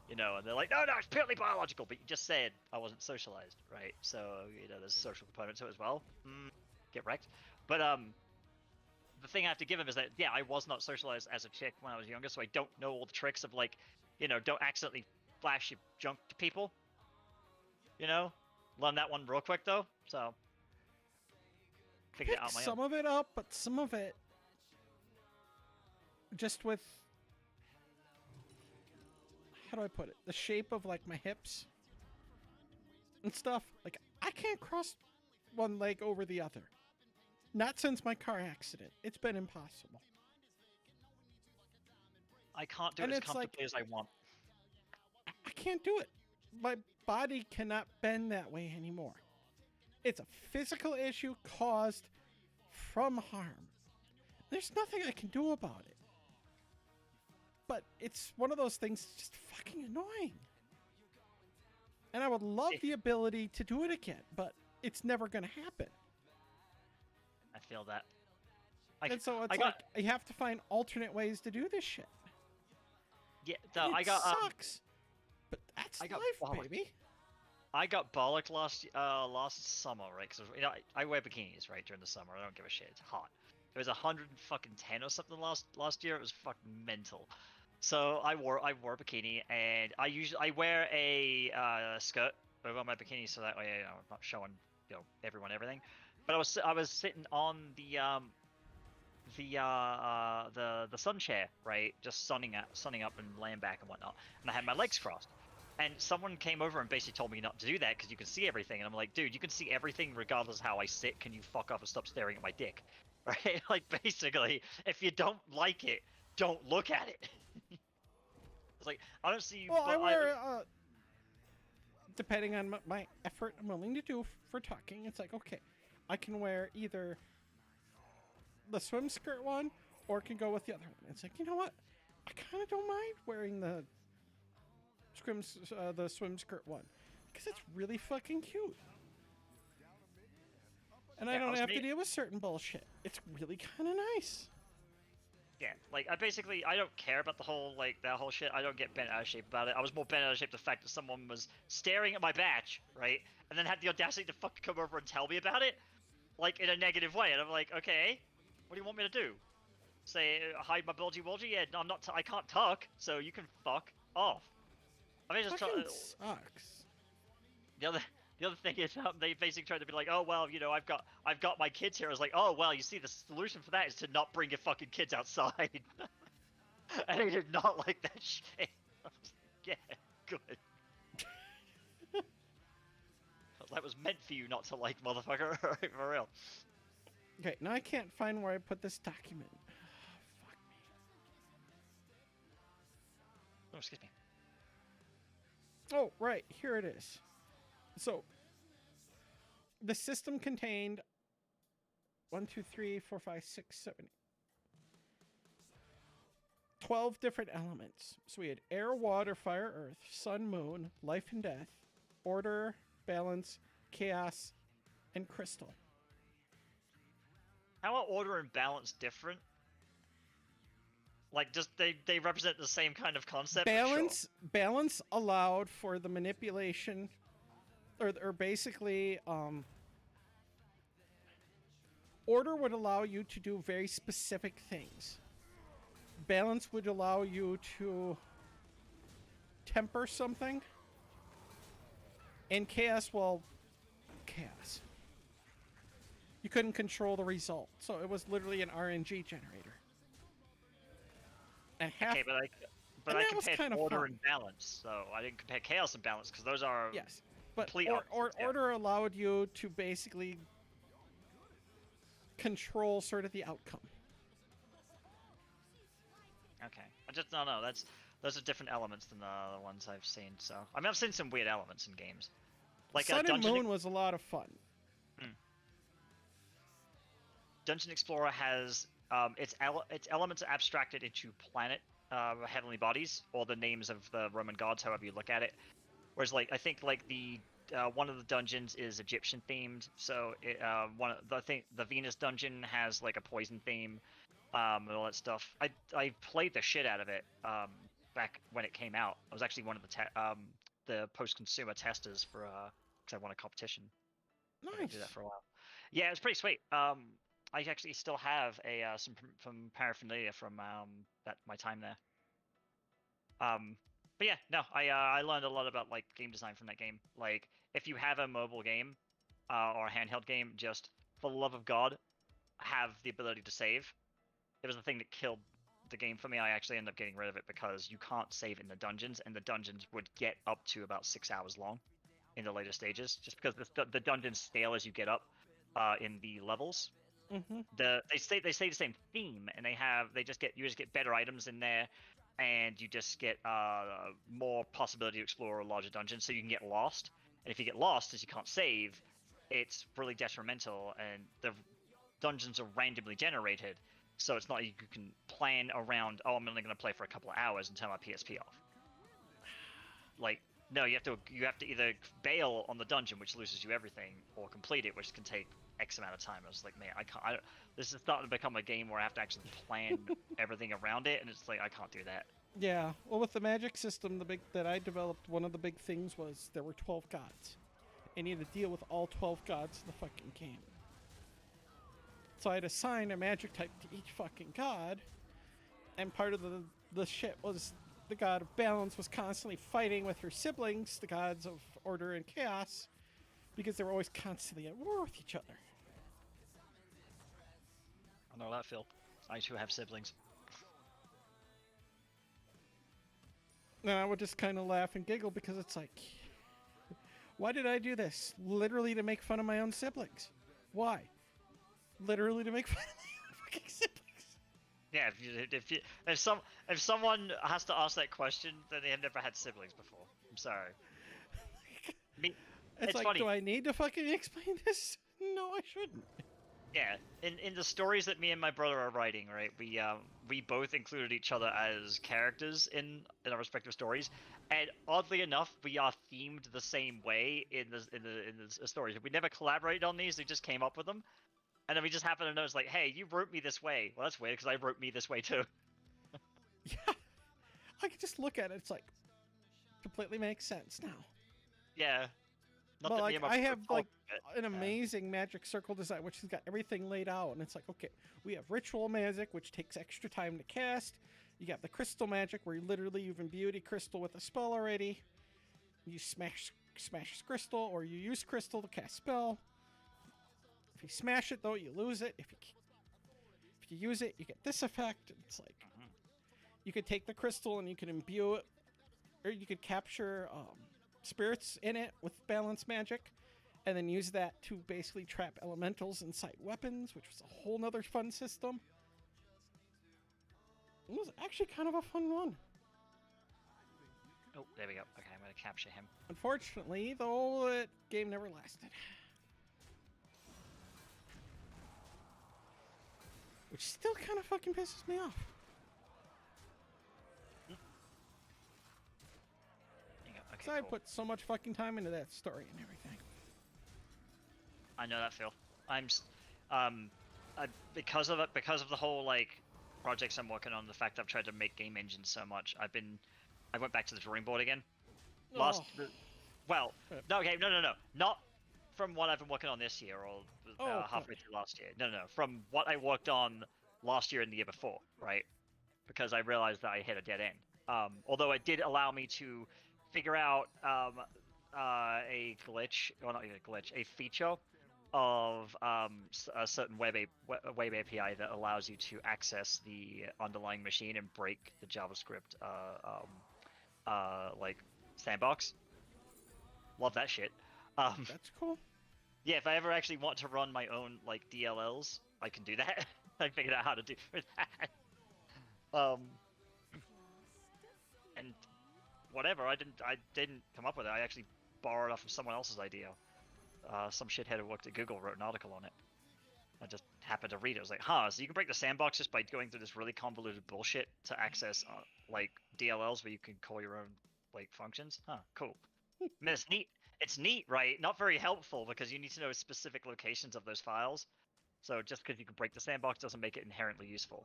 And they're like, no, it's purely biological. But you just said I wasn't socialized, right? So there's a social component to it as well. Get wrecked. But the thing I have to give him is that yeah, I was not socialized as a chick when I was younger, so I don't know all the tricks of like, don't accidentally flash your junk to people. Learn that one real quick though. So figured it out my some own. of it up, but some of it just with, how do I put it? The shape of like my hips and stuff. Like I can't cross one leg over the other. Not since my car accident. It's been impossible. I can't do it as comfortably as I want. I can't do it. My body cannot bend that way anymore. It's a physical issue caused from harm. There's nothing I can do about it. But it's one of those things that's just fucking annoying. And I would love the ability to do it again, but it's never going to happen. I feel that. And so it's like you have to find alternate ways to do this shit. Yeah, it sucks. But that's life, baby. I got bollocked last summer, right? Because I wear bikinis, right, during the summer. I don't give a shit. It's hot. It was 110 or something last year. It was fucking mental. So I wore a bikini, and I wear a skirt over my bikini, so that way I'm not showing everyone everything. But I was sitting on the sun chair, right, just sunning up and laying back and whatnot, and I had my legs crossed. And someone came over and basically told me not to do that because you can see everything. And I'm like, dude, you can see everything regardless of how I sit. Can you fuck off and stop staring at my dick? Right? Like, basically, if you don't like it, don't look at it. It's like, I don't see you. Well, I wear, depending on my effort I'm willing to do for tucking, it's like, okay, I can wear either the swim skirt one or can go with the other one. It's like, you know what? I kind of don't mind wearing the swim skirt one because it's really fucking cute, and I don't have to deal with certain bullshit. It's really kind of nice. Yeah, like I don't care about that whole shit. I don't get bent out of shape about it. I was more bent out of shape the fact that someone was staring at my batch, right, and then had the audacity to fucking come over and tell me about it, like in a negative way. And I'm like, okay, what do you want me to do? Say hide my bulgy? Yeah, I'm not. I can't tuck, so you can fuck off. I mean, just sucks. The other thing is they basically tried to be like, oh well, I've got my kids here. I was like, oh well, you see, the solution for that is to not bring your fucking kids outside. And they did not like that shit. I was like, yeah, good. That was meant for you not to like, motherfucker. For real. Okay, now I can't find where I put this document. Fuck me. Oh, excuse me. Oh, right. Here it is. So, the system contained 1, 2, 3, 4, 5, 6, 7, 12 different elements. So we had air, water, fire, earth, sun, moon, life and death, order, balance, chaos, and crystal. How are order and balance different? Like, just they represent the same kind of concept. Balance allowed for the manipulation, or basically, order would allow you to do very specific things. Balance would allow you to temper something, and chaos, well, chaos. You couldn't control the result, so it was literally an RNG generator. And okay, but I compared order and balance, so I didn't compare chaos and balance because those are but order allowed you to basically control sort of the outcome. just no. Those are different elements than the ones I've seen. So I mean, I've seen some weird elements in games, like Sun and Dungeon. Moon was a lot of fun. Dungeon Explorer has its elements are abstracted into planet heavenly bodies, or the names of the Roman gods, however you look at it. Whereas, like, I think like the one of the dungeons is Egyptian themed, so the Venus dungeon has like a poison theme, and all that stuff. I played the shit out of it back when it came out. I was actually one of the post-consumer testers for because I won a competition. I did that for a while. Yeah, it was pretty sweet. I actually still have some paraphernalia from my time there. But yeah, no, I learned a lot about like game design from that game. Like, if you have a mobile game or a handheld game, just for the love of God, have the ability to save. It was the thing that killed the game for me. I actually ended up getting rid of it because you can't save in the dungeons, and the dungeons would get up to about 6 hours long in the later stages, just because the dungeons scale as you get up in the levels. Mm-hmm. They stay the same theme, and you just get better items in there, and you just get more possibility to explore a larger dungeon, so you can get lost. And if you get lost, as you can't save, it's really detrimental, and the dungeons are randomly generated, so it's not you can plan around. Oh, I'm only going to play for a couple of hours and turn my PSP off. Like, no, you have to either bail on the dungeon, which loses you everything, or complete it, which can take X amount of time. I was like, man, this is starting to become a game where I have to actually plan everything around it, and it's like, I can't do that. Yeah, well, with the magic system, that I developed, one of the big things was there were 12 gods, and you had to deal with all 12 gods in the fucking game. So I had assigned a magic type to each fucking god, and part of the shit was the god of balance was constantly fighting with her siblings, the gods of order and chaos, because they were always constantly at war with each other. I know that, Phil. I too have siblings. And I would just kind of laugh and giggle because it's like, why did I do this? Literally to make fun of my own siblings. Why? Literally to make fun of my own fucking siblings. Yeah, if someone has to ask that question, then they have never had siblings before. I'm sorry. I mean, it's like, funny. Do I need to fucking explain this? No, I shouldn't. Yeah, in the stories that me and my brother are writing, right? We both included each other as characters in our respective stories, and oddly enough, we are themed the same way in the stories. We never collaborated on these; we just came up with them, and then we just happen to notice, like, hey, you wrote me this way. Well, that's weird because I wrote me this way too. Yeah, I can just look at it. It's like completely makes sense now. Yeah. Not but like I have like an amazing magic circle design, which has got everything laid out, and it's like, okay, we have ritual magic, which takes extra time to cast. You got the crystal magic, where you've imbued a crystal with a spell already. You smash crystal, or you use crystal to cast spell. If you smash it, though, you lose it. If you use it, you get this effect. It's like you could take the crystal and you can imbue it, or you could capture spirits in it with balance magic, and then use that to basically trap elementals inside weapons, which was a whole nother fun system. It was actually kind of a fun one. Oh, there we go. Okay, I'm going to capture him. Unfortunately, though, that game never lasted. Which still kind of fucking pisses me off. Okay, I put so much fucking time into that story and everything. I know that, Phil. Because of the whole like projects I'm working on, the fact I've tried to make game engines so much, I went back to the drawing board again. No, not from what I've been working on this year or halfway through last year. No, from what I worked on last year and the year before, right? Because I realized that I hit a dead end. Although it did allow me to figure out a glitch, or not even a glitch, a feature of a certain web API that allows you to access the underlying machine and break the JavaScript like sandbox. Love that shit. That's cool. Yeah, if I ever actually want to run my own like DLLs, I can do that. I figured out how to do that. and whatever. I didn't come up with it. I actually borrowed off of someone else's idea. Some shithead who worked at Google wrote an article on it. I just happened to read it. I was like, huh, so you can break the sandbox just by going through this really convoluted bullshit to access like DLLs where you can call your own like functions. Huh, cool. I mean, it's neat. It's neat, right? Not very helpful because you need to know specific locations of those files. So just because you can break the sandbox doesn't make it inherently useful.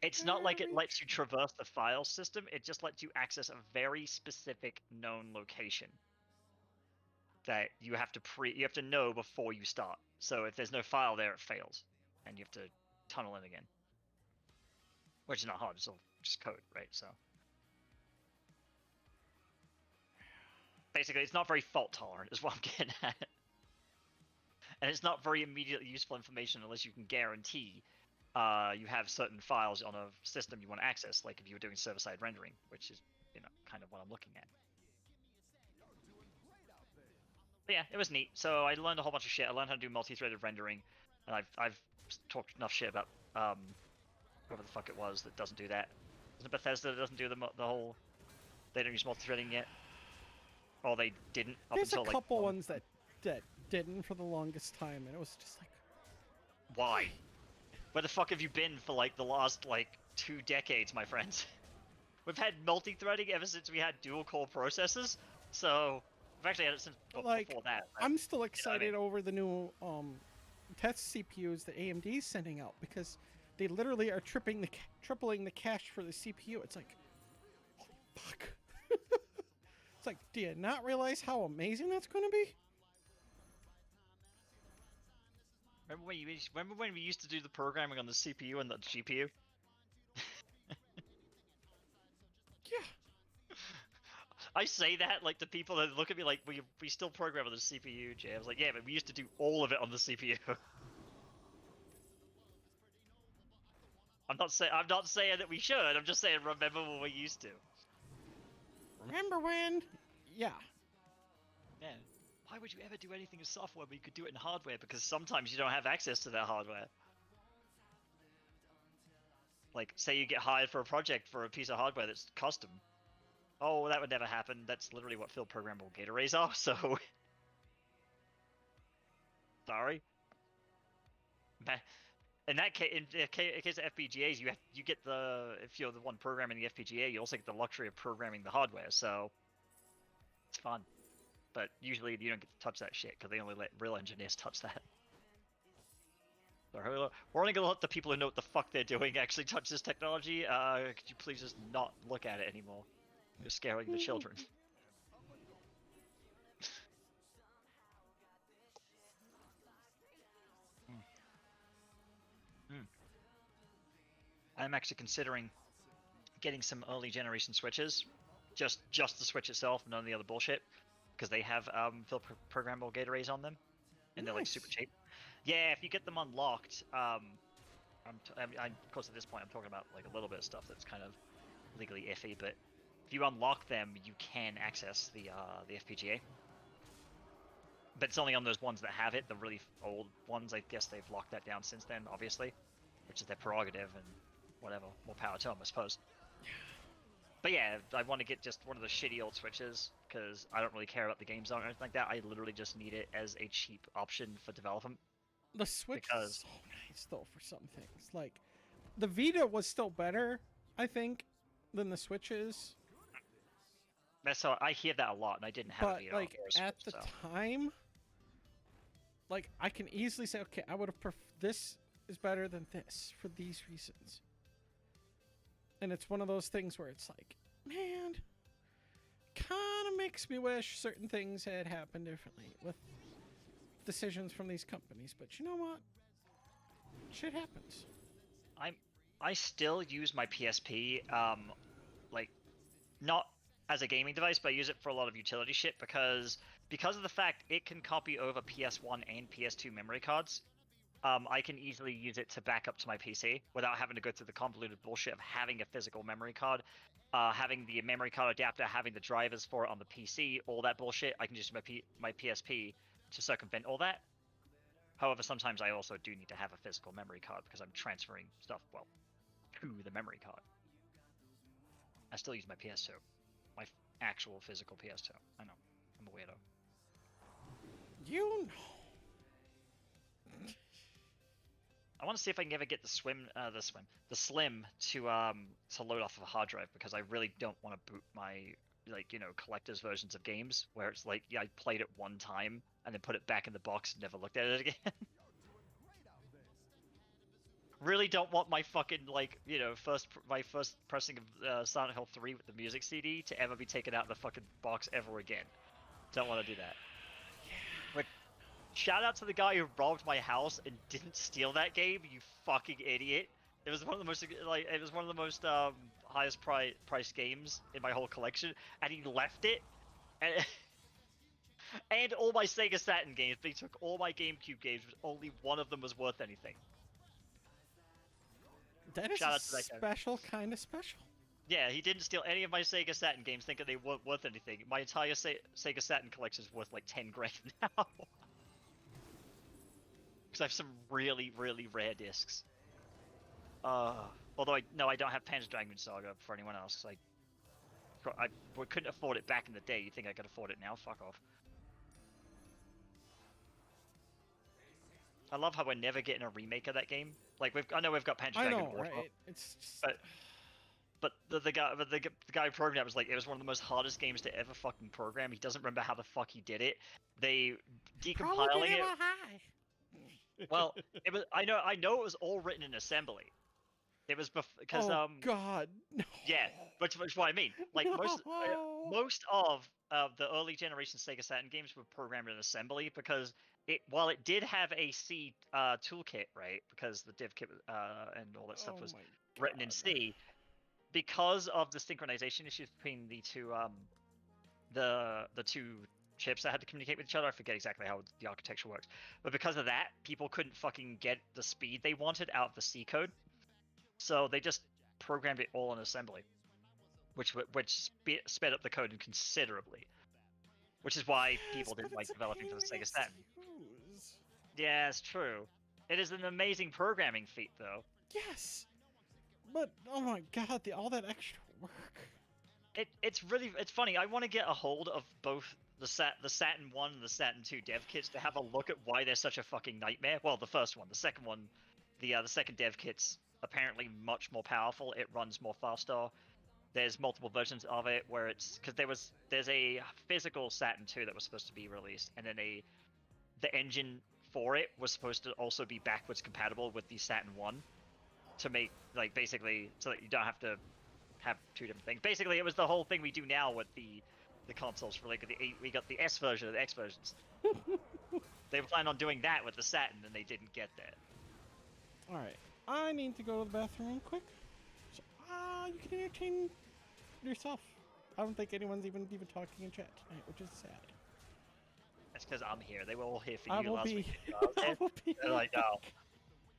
It's not like it lets you traverse the file system. It just lets you access a very specific known location that you have to know before you start. So if there's no file there, it fails, and you have to tunnel in again, which is not hard. It's all just code, right? So basically, it's not very fault tolerant, is what I'm getting at, and it's not very immediately useful information unless you can guarantee you have certain files on a system you want to access, like if you were doing server-side rendering, which is kind of what I'm looking at. But yeah, it was neat. So I learned a whole bunch of shit. I learned how to do multi-threaded rendering, and I've talked enough shit about whoever the fuck it was that doesn't do that. Isn't it Bethesda that doesn't do the whole? They don't use multi-threading yet, or they didn't up There's until a couple like, ones that didn't for the longest time, and it was just like, why? Where the fuck have you been for like the last like 2 decades, my friends? We've had multi-threading ever since we had dual-core processors, so we've actually had it since before that. Right? I'm still excited You know what I mean? over the new test CPUs that AMD's sending out because they literally are tripling the cache for the CPU. It's like, holy fuck. It's like, do you not realize how amazing that's going to be? Remember when we used to do the programming on the CPU and the GPU? Yeah. I say that like the people that look at me like we still program on the CPU, Jay. I was like, yeah, but we used to do all of it on the CPU. I'm not saying that we should. I'm just saying remember when we used to. Remember when? Yeah. Yeah. Why would you ever do anything in software when you could do it in hardware? Because sometimes you don't have access to that hardware. Like, say you get hired for a project for a piece of hardware that's custom. Oh, that would never happen. That's literally what field programmable gate arrays are, so... Sorry. In that case, in the case of FPGAs, you get if you're the one programming the FPGA, you also get the luxury of programming the hardware, so... It's fun. But usually you don't get to touch that shit, because they only let real engineers touch that. So we're only gonna let the people who know what the fuck they're doing actually touch this technology. Could you please just not look at it anymore? You're scaring the children. I'm actually considering getting some early generation switches, just the switch itself, none of the other bullshit, because they have field programmable gate arrays on them, and they're like super cheap. Yeah, if you get them unlocked, of course at this point I'm talking about like a little bit of stuff that's kind of legally iffy, but if you unlock them, you can access the FPGA. But it's only on those ones that have it. The really old ones, I guess they've locked that down since then, obviously, which is their prerogative, and whatever, more power to them, I suppose. But yeah, I want to get just one of the shitty old switches, because I don't really care about the game zone or anything like that. I literally just need it as a cheap option for development. The Switch is so nice, though, for some things. Like, the Vita was still better, I think, than the Switch is. So I hear that a lot, and I didn't have a Vita. Like, at the time, like, I can easily say, okay, I would have this is better than this for these reasons. And it's one of those things where it's like, man, kind of makes me wish certain things had happened differently with decisions from these companies. But you know what? Shit happens. I still use my PSP, like, not as a gaming device, but I use it for a lot of utility shit because of the fact it can copy over PS1 and PS2 memory cards. I can easily use it to back up to my PC without having to go through the convoluted bullshit of having a physical memory card, having the memory card adapter, having the drivers for it on the PC, all that bullshit. I can just use my PSP to circumvent all that. However, sometimes I also do need to have a physical memory card because I'm transferring stuff, well, to the memory card. still use my PS2, my actual physical PS2. I know, I'm a weirdo. You know. I want to see if I can ever get the slim to load off of a hard drive, because I really don't want to boot my collector's versions of games where it's like, yeah, I played it one time and then put it back in the box and never looked at it again. Really don't want my fucking my first pressing of Silent Hill 3 with the music CD to ever be taken out of the fucking box ever again. Don't want to do that. But shout out to the guy who robbed my house and didn't steal that game, you fucking idiot. It was one of the most highest price games in my whole collection, and he left it, and and all my Sega Saturn games. They took all my GameCube games, but only one of them was worth anything. That is a special kind of special. Yeah, he didn't steal any of my Sega Saturn games, thinking they weren't worth anything. My entire Sega Saturn collection is worth like 10 grand now. Because I have some really, really rare discs. Although I don't have Panzer Dragoon Saga for anyone else, because I couldn't afford it back in the day. You think I could afford it now? Fuck off. I love how we're never getting a remake of that game. Like I know we've got Panzer Dragoon Warfare, right? It's just... But the guy who programmed it was like, it was one of the most hardest games to ever fucking program. He doesn't remember how the fuck he did it. They decompiling it. Well, it was. I know it was all written in assembly. It was because God. No. Yeah, which is what I mean. Like most of the early generation Sega Saturn games were programmed in assembly, because while it did have a C toolkit, right? Because the div kit and all that stuff was written in C. Because of the synchronization issues between the two the two chips that had to communicate with each other, I forget exactly how the architecture works, but because of that, people couldn't fucking get the speed they wanted out of the C code, so they just programmed it all in assembly, which sped up the code considerably, which is why people didn't like developing for the Sega Saturn. Yeah, it's true. It is an amazing programming feat, though. Yes. But oh my god, all that extra work. It's funny. I want to get a hold of both the Saturn 1 and the Saturn 2 dev kits to have a look at why they're such a fucking nightmare. Well, the first one, the second one, the second dev kit's apparently much more powerful. It runs more faster. There's multiple versions of it where it's because there's a physical Saturn 2 that was supposed to be released, and then the engine for it was supposed to also be backwards compatible with the Saturn 1. To make, like, basically, so that you don't have to have two different things. Basically, it was the whole thing we do now with the consoles. For like we got the S version and the X versions. They were planning on doing that with the Saturn, and they didn't get that. All right, I need to go to the bathroom real quick. So, you can entertain yourself. I don't think anyone's even talking in chat tonight, which is sad. That's because I'm here. They were all here for you last week. I will be. They're like, no. All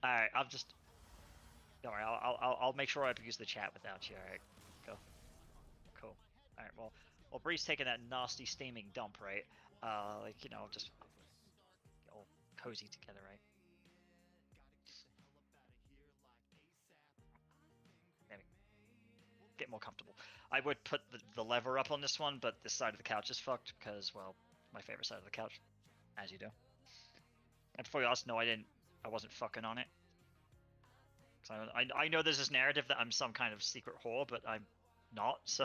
right, I'm just. Don't worry, I'll make sure I use the chat without you. All right, go. Cool. All right, well, Bree's taking that nasty steaming dump, right? Just all cozy together, right? Maybe get more comfortable. I would put the lever up on this one, but this side of the couch is fucked because, well, my favorite side of the couch, as you do. And before you ask, no, I wasn't fucking on it. I know there's this narrative that I'm some kind of secret whore, but I'm not, so...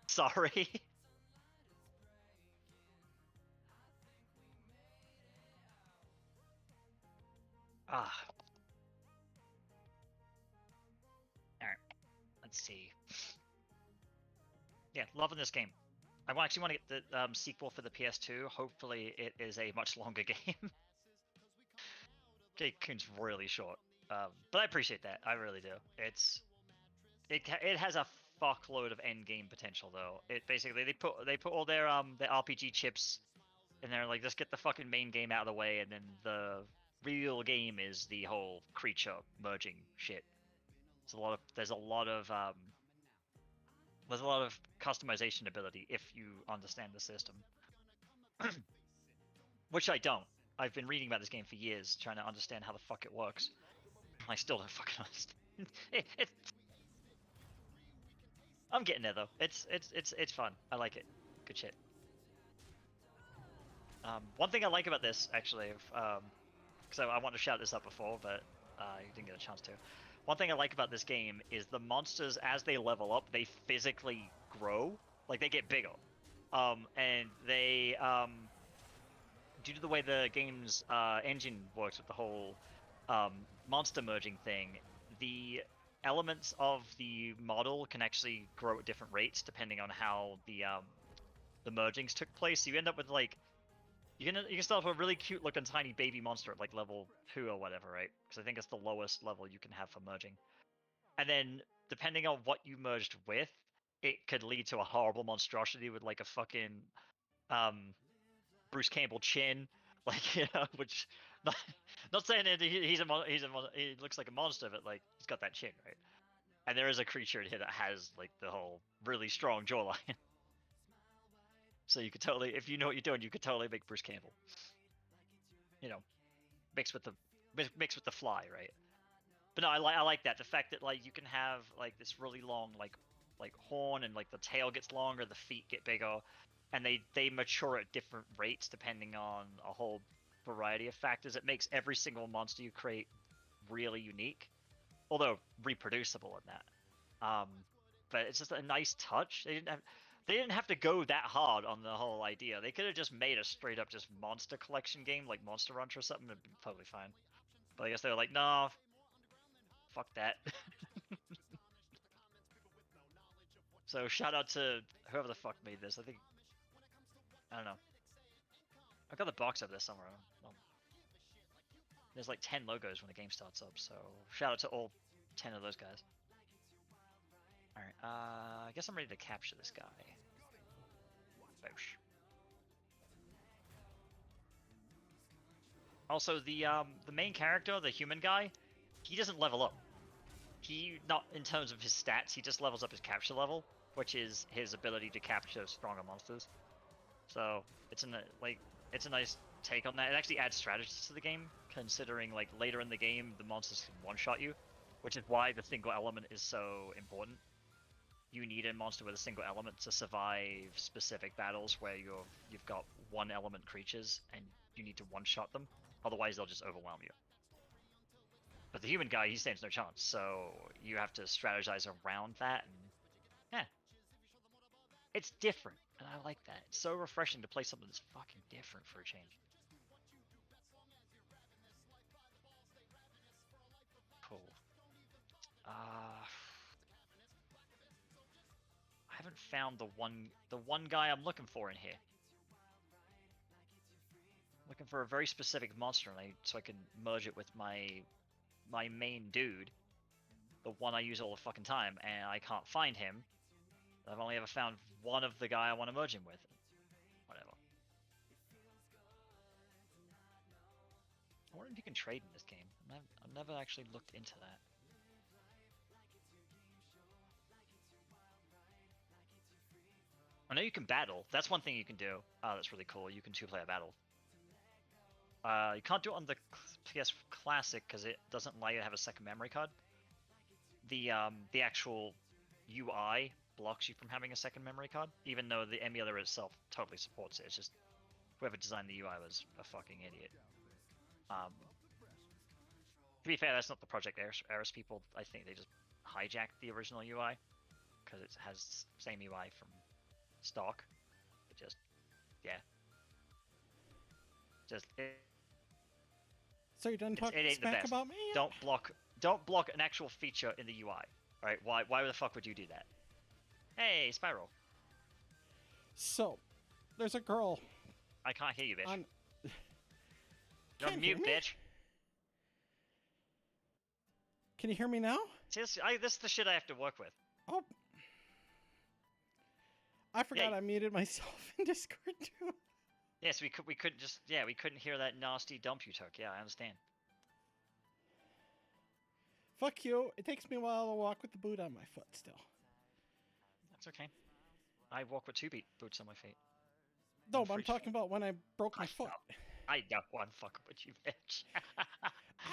Sorry. Alright. Let's see. Yeah, loving this game. I actually want to get the sequel for the PS2. Hopefully it is a much longer game. Coon's really short, but I appreciate that. I really do. It has a fuckload of end game potential, though. It basically they put all their RPG chips in there, like, let's get the fucking main game out of the way, and then the real game is the whole creature merging shit. There's a lot of customization ability if you understand the system, which I don't. I've been reading about this game for years, trying to understand how the fuck it works. I still don't fucking understand. I'm getting there though. It's fun. I like it. Good shit. One thing I like about this actually, because I wanted to shout this out before, but you didn't get a chance to. One thing I like about this game is the monsters, as they level up, they physically grow. Like they get bigger, and they due to the way the game's engine works with the whole monster merging thing, the elements of the model can actually grow at different rates depending on how the mergings took place. So you end up with like you can start with a really cute looking tiny baby monster at like level 2 or whatever, right? Because I think it's the lowest level you can have for merging. And then depending on what you merged with, it could lead to a horrible monstrosity with like a fucking um Bruce Campbell chin, like which not saying that he looks like a monster, but like he's got that chin, right? And there is a creature in here that has like the whole really strong jawline. So you could totally, if you know what you're doing, you could totally make Bruce Campbell. You know, mixed with the fly, right? But no, I like that, the fact that like you can have like this really long like horn, and like the tail gets longer, the feet get bigger, and they mature at different rates depending on a whole variety of factors. It makes every single monster you create really unique, although reproducible in that. But it's just a nice touch. They didn't have to go that hard on the whole idea. They could have just made a straight up just monster collection game like Monster Rancher or something. It'd be totally fine. But I guess they were like, no, fuck that. So shout out to whoever the fuck made this. I don't know. I've got the box up there somewhere. There's like 10 logos when the game starts up, so shout out to all 10 of those guys. Alright, I guess I'm ready to capture this guy. Boosh. Also, the main character, the human guy, he doesn't level up. He, not in terms of his stats, he just levels up his capture level, which is his ability to capture stronger monsters. So it's a nice take on that. It actually adds strategies to the game, considering like later in the game the monsters can one-shot you, which is why the single element is so important. You need a monster with a single element to survive specific battles where you've got one element creatures and you need to one-shot them. Otherwise they'll just overwhelm you. But the human guy, he stands no chance, so you have to strategize around that, and yeah. It's different, and I like that. It's so refreshing to play something that's fucking different for a change. Cool. I haven't found the one guy I'm looking for in here. I'm looking for a very specific monster, so I can merge it with my main dude, the one I use all the fucking time, and I can't find him. I've only ever found one of the guy I want to merge him with. Whatever. I wonder if you can trade in this game. I've never actually looked into that. I know you can battle. That's one thing you can do. That's really cool. You can two-player battle. You can't do it on the PS Classic because it doesn't allow you to have a second memory card. The actual UI blocks you from having a second memory card, even though the emulator itself totally supports it. It's just whoever designed the UI was a fucking idiot. To be fair, that's not the Project Eris people. I think they just hijacked the original UI because it has same UI from stock. It just, yeah. So you're done talking smack about me? Don't block an actual feature in the UI. Alright, why the fuck would you do that? Hey, Spiral. So, there's a girl. I can't hear you, bitch. You're Can't on mute, hear me? bitch. Can you hear me now? See, this is the shit I have to work with. Oh. I forgot I muted myself in Discord too. Yes, we couldn't hear that nasty dump you took. Yeah, I understand. Fuck you. It takes me a while to walk with the boot on my foot still. That's okay. I walk with 2 boots on my feet. No, but I'm talking about when I broke my foot. I know. I'm fucking with you, bitch.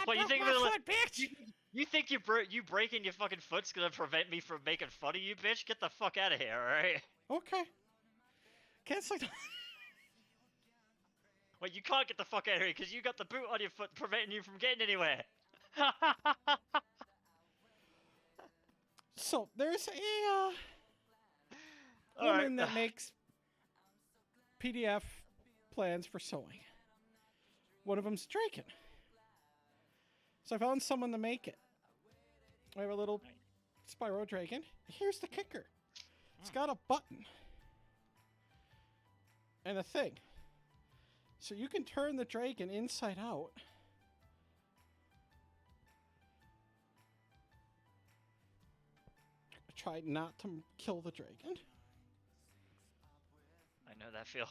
What you think of it, bitch? You think you breaking your fucking foot's gonna prevent me from making fun of you, bitch? Get the fuck out of here, alright? Okay. Cancel. Wait, you can't get the fuck out of here because you got the boot on your foot preventing you from getting anywhere. So there's a Alright. woman that makes PDF plans for sewing. One of them's Draken. So I found someone to make it. I have a little Spyro Dragon. Here's the kicker. It's got a button. And a thing. So you can turn the dragon inside out. Try not to kill the dragon. I know that feel.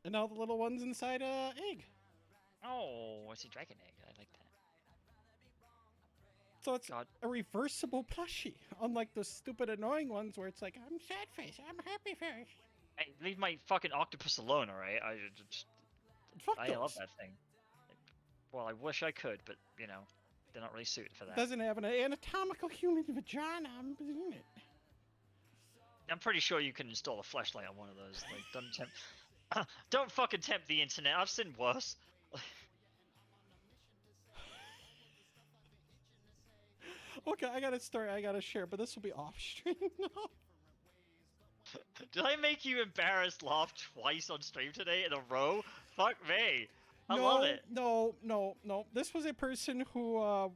And now the little one's inside a egg. Oh, I see dragon egg. I like that. So it's God. a reversible plushie. Unlike those stupid annoying ones where it's like, I'm sad face, I'm happy face. Hey, leave my fucking octopus alone, alright? Fuck I those. love that thing. Well, I wish I could, but, you know, they're not really suited for that. Doesn't have an anatomical human vagina. I'm doing it. I'm pretty sure you can install a flashlight on one of those. Like, don't tempt... don't fucking tempt the internet. I've seen worse. Okay, I got a story I gotta share, but this will be off stream now. Did I make you embarrassed laugh twice on stream today in a row? Fuck me. I love it. No. This was a person who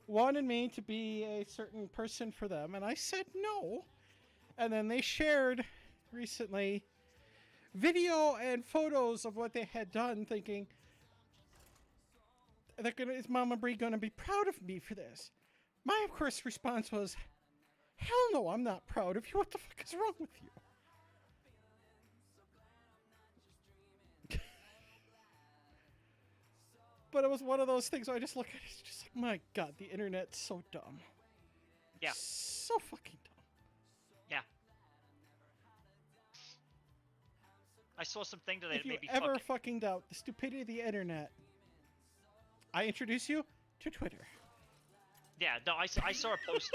wanted me to be a certain person for them, and I said no. And then they shared recently video and photos of what they had done, thinking, is Mama Bree gonna be proud of me for this? My, of course, response was, hell no, I'm not proud of you. What the fuck is wrong with you? But it was one of those things where I just look at it, it's just like, my god, the internet's so dumb. Yeah. So fucking dumb. Yeah. I saw something today If that you made me ever fucking doubt the stupidity of the internet, I introduce you to Twitter. Yeah, no, I saw a post.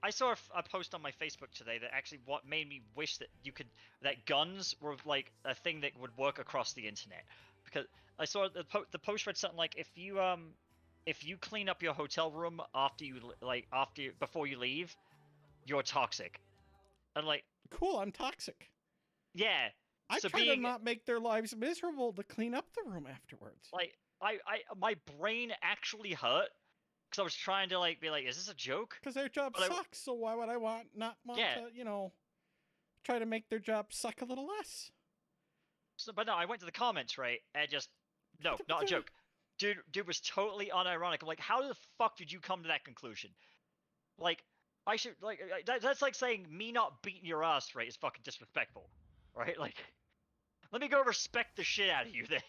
I saw a post on my Facebook today that actually what made me wish that that guns were like a thing that would work across the internet, because I saw the post read something like, if you clean up your hotel room before you leave, you're toxic. And like, Cool, I'm toxic. yeah. I so try to not make their lives miserable to clean up the room afterwards. Like, my brain actually hurt because I was trying to be like, is this a joke? Because their job sucks, so why would I not want to, try to make their job suck a little less? So, but no, I went to the comments, right, and just, no, not a joke. Dude was totally unironic. I'm like, how the fuck did you come to that conclusion? Like, I should, that's like saying me not beating your ass, right, is fucking disrespectful, right? Like, let me go respect the shit out of you then.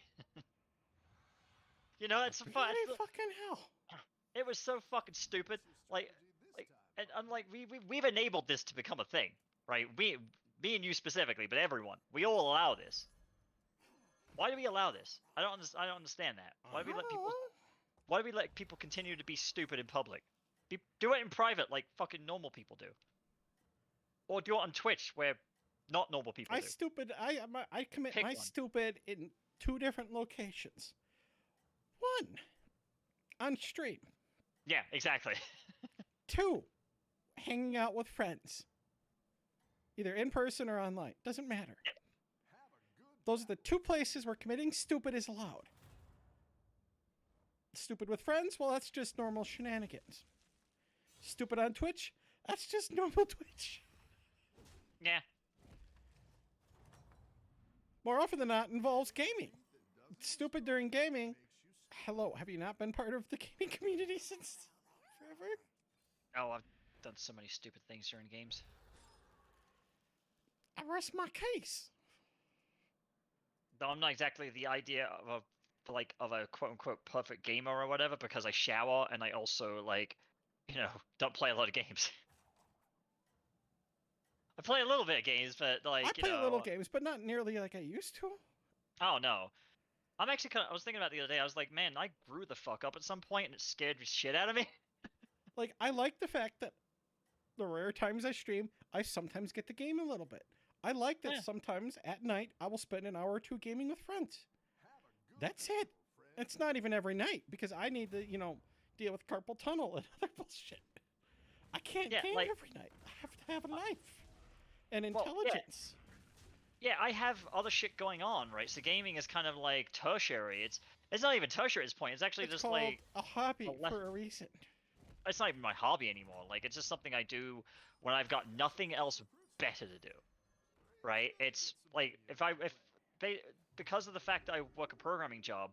It's a fucking hell. It was so fucking stupid. And unlike we've enabled this to become a thing, right? Me and you specifically, but everyone. We all allow this. Why do we allow this? I don't understand that. Why do we let people continue to be stupid in public? Do it in private, like fucking normal people do. Or do it on Twitch, where not normal people do. I commit Pick my one. stupid in 2 different locations. 1, on stream. Yeah, exactly. 2, hanging out with friends. Either in person or online. Doesn't matter. Yep. Those are the 2 places where committing stupid is allowed. Stupid with friends? Well, that's just normal shenanigans. Stupid on Twitch? That's just normal Twitch. Yeah. More often than not, involves gaming. Stupid during gaming. Hello, have you not been part of the gaming community since forever? Oh, I've done so many stupid things during games. I rest my case. Though I'm not exactly the idea of a quote unquote perfect gamer or whatever, because I shower and I also don't play a lot of games. I play a little bit of games, but like I you play know, little games, but not nearly like I used to. oh no. I'm actually I was thinking about it the other day. I was like, man, I grew the fuck up at some point, and it scared the shit out of me. Like, I like the fact that the rare times I stream, I sometimes get to game a little bit. I like that Yeah. sometimes at night I will spend an hour or two gaming with friends. That's it. It's not even every night because I need to, deal with carpal tunnel and other bullshit. I can't Yeah, game like every night. I have to have a life and well, intelligence. yeah, I have other shit going on, right? So gaming is kind of like tertiary. It's not even tertiary at this point. It's actually It's just called like a hobby a for a reason. it's not even my hobby anymore. Like it's just something I do when I've got nothing else better to do. Right? It's like because of the fact that I work a programming job,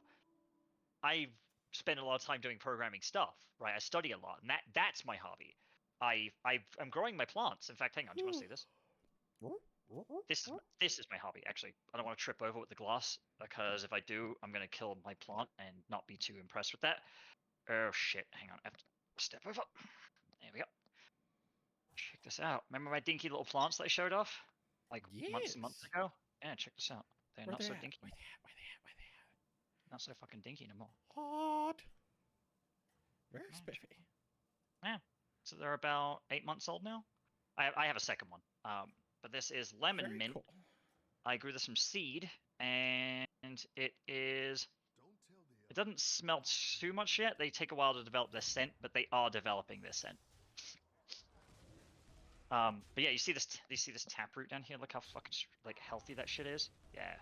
I spend a lot of time doing programming stuff. Right? I study a lot, and that's my hobby. I'm growing my plants. In fact, hang on, do you want to see this? This is my hobby. Actually, I don't want to trip over with the glass because if I do, I'm gonna kill my plant and not be too impressed with that. Oh shit! Hang on, I have to step over. There we go. Check this out. Remember my dinky little plants that I showed off like months and months Yes. ago? Yeah, check this out. They're Where not they so at? dinky. Where they at? Where they at? Where they Not so fucking dinky no more. at? Hot. Very Yeah, spiffy. yeah. So they're about 8 months old now. I have a second one. But this is lemon Very mint. cool. I grew this from seed, and it is. It doesn't smell too much yet. They take a while to develop their scent, but they are developing their scent. But yeah, you see this taproot down here? Look how fucking like healthy that shit is. Yeah.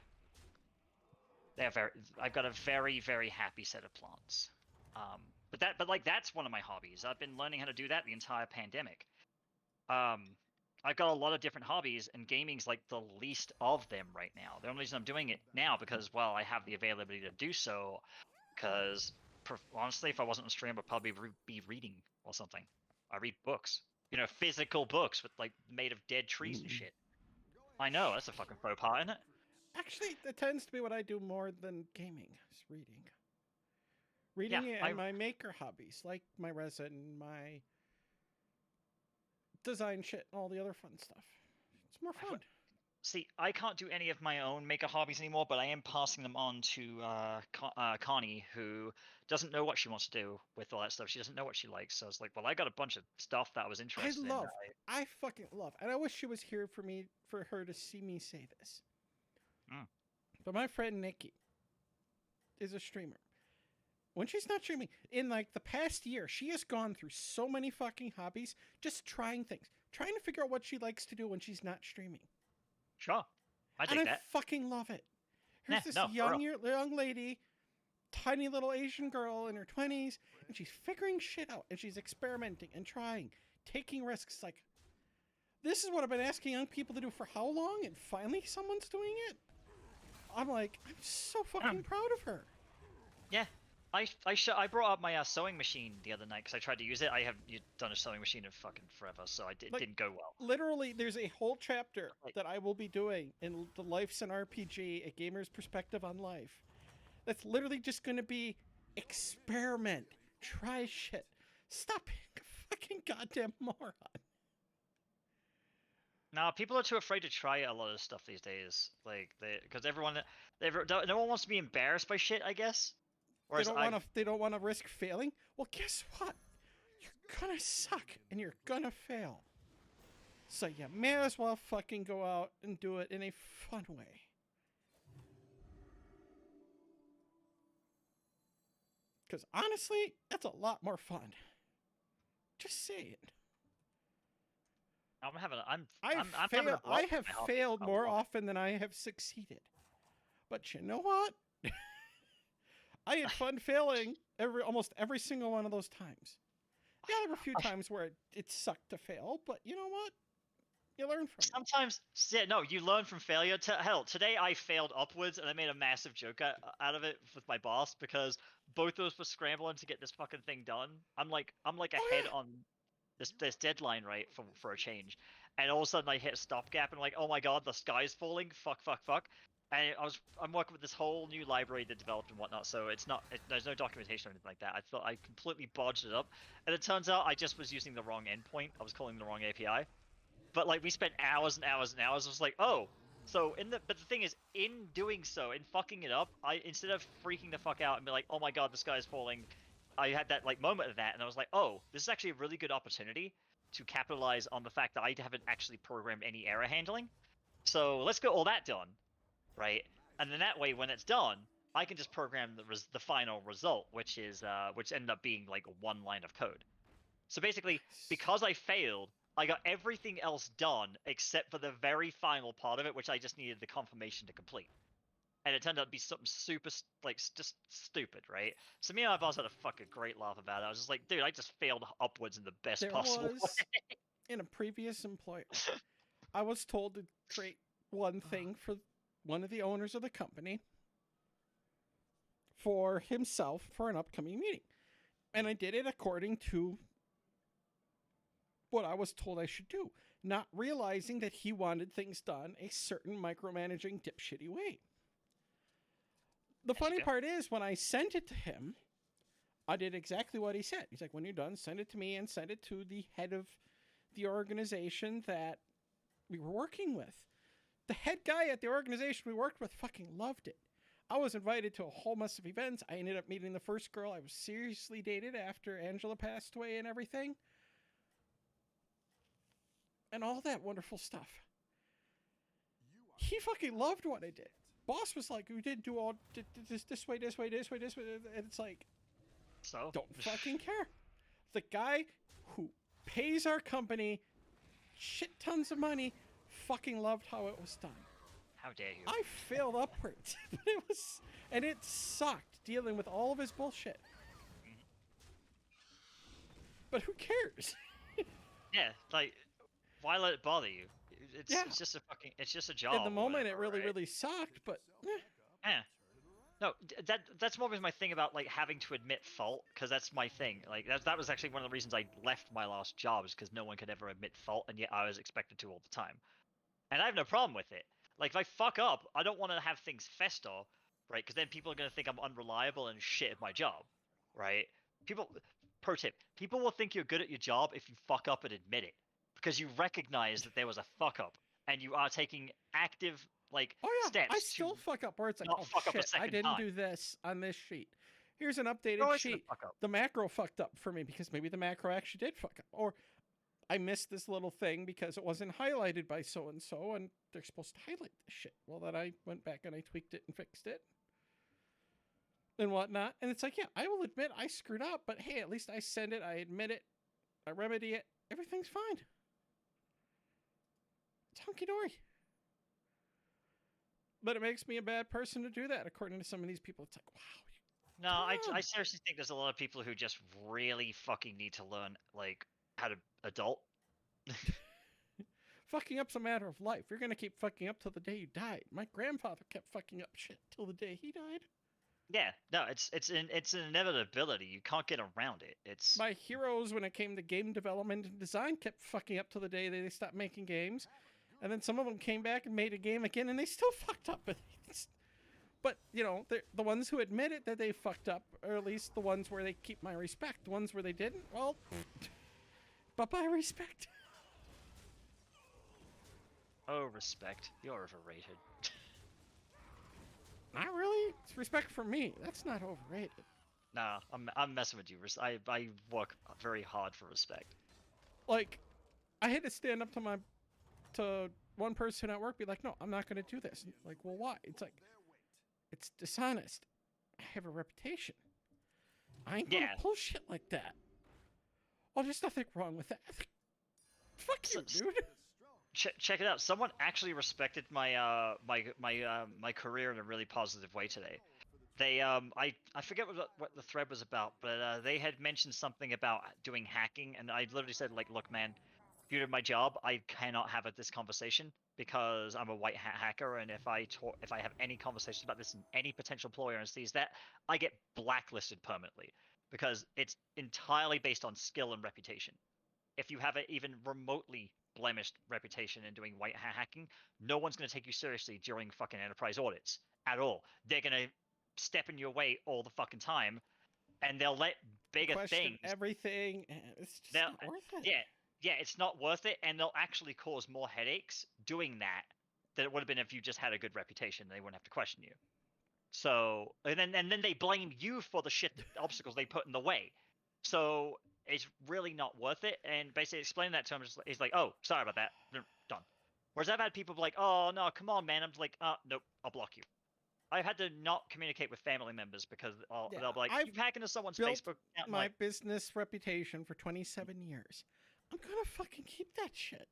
I've got a very, very happy set of plants. But like that's one of my hobbies. I've been learning how to do that the entire pandemic. I've got a lot of different hobbies, and gaming's like the least of them right now. The only reason I'm doing it now because well, I have the availability to do so. Because honestly, if I wasn't on stream, I'd probably be reading or something. I read books, physical books with like made of dead trees and shit. I know that's a fucking faux pas, isn't it? Actually, that tends to be what I do more than gaming, is reading. Yeah, Reading and my maker hobbies, like my resin, my design shit, and all the other fun stuff. It's more fun. See, I can't do any of my own maker hobbies anymore, but I am passing them on to Connie, who doesn't know what she wants to do with all that stuff. She doesn't know what she likes. So I was like, well, I got a bunch of stuff that I was interested in. I fucking love, and I wish she was here for her to see me say this. Mm. But my friend Nikki is a streamer. When she's not streaming, in like the past year, she has gone through so many fucking hobbies, just trying things, trying to figure out what she likes to do when she's not streaming. Sure, I and that. I fucking love it. Here's this young lady, tiny little Asian girl in her 20s, and she's figuring shit out, and she's experimenting and trying, taking risks. Like, this is what I've been asking young people to do for how long, and finally someone's doing it? I'm like, I'm so fucking proud of her. Yeah. I brought up my sewing machine the other night because I tried to use it. I haven't done a sewing machine in fucking forever, so it didn't go well. Literally, there's a whole chapter that I will be doing in the Life's an RPG, a gamer's perspective on life. That's literally just going to be experiment, try shit, stop being a fucking goddamn moron. Nah, people are too afraid to try a lot of stuff these days. Like because no one wants to be embarrassed by shit, I guess. Whereas they don't want to risk failing. Well, guess what? You're gonna suck and you're gonna fail. So you may as well fucking go out and do it in a fun way. Because honestly, that's a lot more fun. Just say it. I have failed more often than I have succeeded. But you know what? I had fun failing almost every single one of those times. Yeah, there were a few times where it sucked to fail, but you know what? You learn from it. Sometimes, you learn from failure. Hell, today I failed upwards, and I made a massive joke out of it with my boss because both of us were scrambling to get this fucking thing done. I'm like ahead on this deadline, right, for a change, and all of a sudden I hit a stopgap, and I'm like, oh my god, the sky's falling. Fuck. And I'm working with this whole new library that developed and whatnot, so there's no documentation or anything like that. I thought I completely bodged it up, and it turns out I just was using the wrong endpoint. I was calling the wrong API. But like we spent hours and hours and hours. I was like, oh, so but the thing is, in doing so, in fucking it up, I instead of freaking the fuck out and be like, oh my god, the sky is falling, I had that like moment of that, and I was like, oh, this is actually a really good opportunity to capitalize on the fact that I haven't actually programmed any error handling. So let's get all that done, right? And then that way, when it's done, I can just program the final result, which ended up being like one line of code. So basically, because I failed, I got everything else done except for the very final part of it, which I just needed the confirmation to complete. And it turned out to be something super, like, just stupid, right? So me and my boss had a fucking great laugh about it. I was just like, dude, I just failed upwards in the best There possible was, way. in a previous employer, I was told to create one thing for one of the owners of the company for himself for an upcoming meeting. And I did it according to what I was told I should do, not realizing that he wanted things done a certain micromanaging dipshitty way. The funny part is, when I sent it to him, I did exactly what he said. He's like, when you're done, send it to me and send it to the head of the organization that we were working with. The head guy at the organization we worked with fucking loved it. I was invited to a whole mess of events. I ended up meeting the first girl I was seriously dated after Angela passed away and everything. And all that wonderful stuff. He fucking loved what I did. Boss was like, we didn't do all this way. And it's like, so don't fucking care. The guy who pays our company shit tons of money fucking loved how it was done. How dare you? I failed upwards. And it sucked dealing with all of his bullshit. But who cares? Yeah, like, why let it bother you? It's just a job. In the moment, whatever, it right? really sucked, but Yeah. No, that's more my thing about like having to admit fault, because that's my thing. Like that was actually one of the reasons I left my last job, is because no one could ever admit fault, and yet I was expected to all the time. And I have no problem with it. Like if I fuck up, I don't want to have things fester, right? Because then people are gonna think I'm unreliable and shit at my job, right? Pro tip: people will think you're good at your job if you fuck up and admit it, because you recognize that there was a fuck up, and you are taking active steps I still to fuck up where it's like, not oh fuck up a shit, I second didn't time. do this on this sheet. Here's an You're updated always gonna sheet. fuck up. The macro fucked up for me because maybe the macro actually did fuck up. Or I missed this little thing because it wasn't highlighted by so and so, and they're supposed to highlight this shit. Well, then I went back and I tweaked it and fixed it and whatnot. And it's like, yeah, I will admit I screwed up, but hey, at least I send it, I admit it, I remedy it, everything's fine. It's hunky dory. But it makes me a bad person to do that, according to some of these people. It's like, wow. No, I seriously think there's a lot of people who just really fucking need to learn like how to adult. Fucking up's a matter of life. You're gonna keep fucking up till the day you die. My grandfather kept fucking up shit till the day he died. Yeah, no, it's an inevitability. You can't get around it. It's My heroes, when it came to game development and design, kept fucking up till the day they stopped making games. And then some of them came back and made a game again, and they still fucked up. But, you know, the ones who admit it that they fucked up, or at least the ones where they keep my respect. The ones where they didn't, well, bye-bye respect. oh, respect. You're overrated. Not really. It's respect for me. That's not overrated. Nah, I'm messing with you. I work very hard for respect. Like, I had to stand up to one person at work, be like, no, I'm not going to do this. Like, well, why? It's like, it's dishonest. I have a reputation. I ain't going to pull shit like that. Oh, there's nothing wrong with that. Fuck you, dude. Check it out. Someone actually respected my my career in a really positive way today. They I forget what the thread was about, but they had mentioned something about doing hacking, and I literally said like, look, man, due to my job, I cannot have this conversation because I'm a white hat hacker, and if I have any conversations about this in any potential employer and sees that, I get blacklisted permanently, because it's entirely based on skill and reputation. If you have an even remotely blemished reputation in doing white hat hacking, no one's going to take you seriously during fucking enterprise audits at all. They're going to step in your way all the fucking time, and they'll let bigger Question things. everything. It's just not worth it. Yeah, yeah, it's not worth it, and they'll actually cause more headaches doing that than it would have been if you just had a good reputation. They wouldn't have to question you. So, and then they blame you for the shit, the obstacles they put in the way. So it's really not worth it. And basically explaining that to him, he's like, "Oh, sorry about that. Done." Whereas I've had people be like, "Oh no, come on, man." I'm like, nope, I'll block you." I've had to not communicate with family members because Yeah, they'll be like, I've "You hack into someone's built Facebook account." I'm my like, business reputation for 27 years. I'm gonna fucking keep that shit.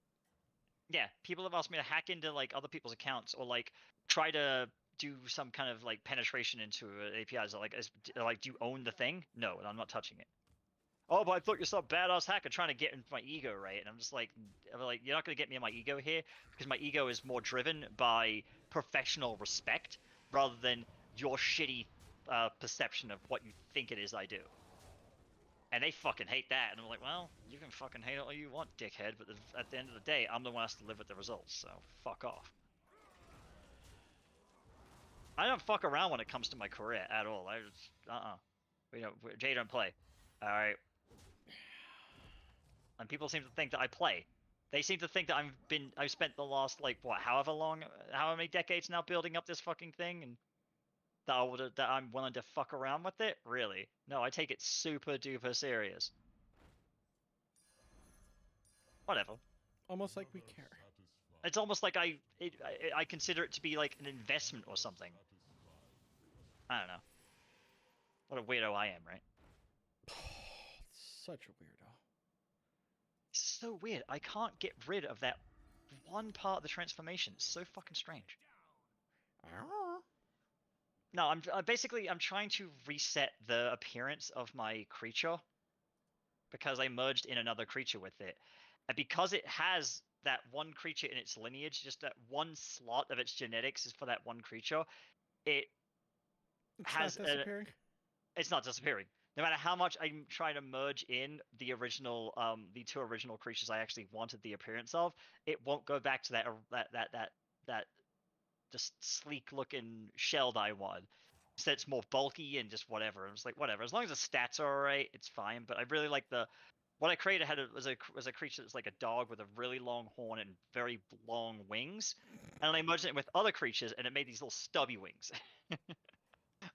yeah, people have asked me to hack into like other people's accounts or like try to do some kind of like penetration into APIs. Like, do you own the thing? No, and I'm not touching it. Oh, but I thought you're some badass hacker trying to get into my ego, right? And I'm like, you're not gonna get me in my ego here because my ego is more driven by professional respect rather than your shitty perception of what you think it is I do. And they fucking hate that, and I'm like, well, you can fucking hate it all you want, dickhead. But at the end of the day, I'm the one who has to live with the results. So fuck off. I don't fuck around when it comes to my career at all. I just, you know, Jay don't play. All right. And people seem to think that I play. They seem to think that I've spent the last like what, however many decades now building up this fucking thing, and that I'm willing to fuck around with it. Really? No, I take it super duper serious. Whatever. Almost like we care. It's almost like I consider it to be like an investment or something. I don't know. What a weirdo I am, right? Such a weirdo. It's so weird. I can't get rid of that one part of the transformation. It's so fucking strange. No, I'm basically trying to reset the appearance of my creature because I merged in another creature with it, and because it has that one creature in its lineage, just that one slot of its genetics is for that one creature. It's not disappearing. It's not disappearing. No matter how much I'm trying to merge in the original, the two original creatures I actually wanted the appearance of, it won't go back to that just sleek looking shell that I wanted. So it's more bulky and just whatever. I was like, whatever. As long as the stats are alright, it's fine. But I really like what I created was a creature that's like a dog with a really long horn and very long wings, and I merged it with other creatures, and it made these little stubby wings.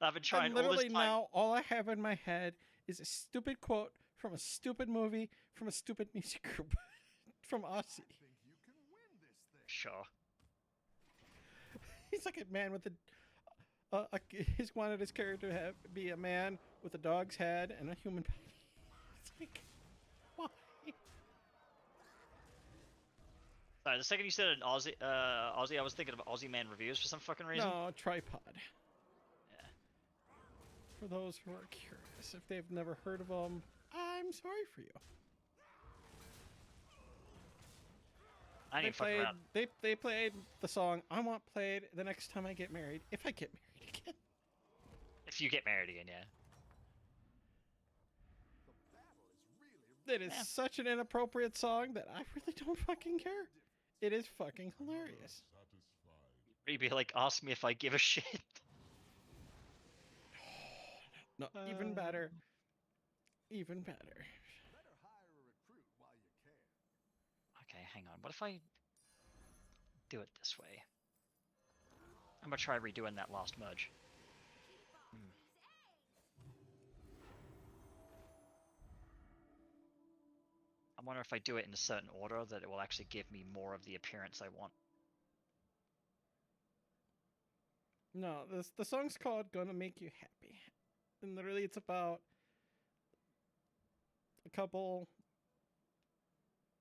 I've been trying And all this literally time. now, all I have in my head is a stupid quote from a stupid movie from a stupid music group from Aussie. Sure. He's like a man with he's wanted his character to be a man with a dog's head and a human body. It's like, why? Sorry, the second you said an Aussie, I was thinking of Aussie Man reviews for some fucking reason. No, tripod. Yeah. For those who are curious, if they've never heard of them, I'm sorry for you. I need to fuck around. They played the song "I Want Played" the next time I get married, if I get married again. If you get married again, yeah. It is such an inappropriate song that I really don't fucking care. It is fucking hilarious. You'd be like, ask me if I give a shit. No, even better. Even better. Okay, hang on. What if I do it this way? I'm gonna try redoing that last merge. I wonder if I do it in a certain order that it will actually give me more of the appearance I want. No, the song's called "Gonna Make You Happy," and literally it's about a couple.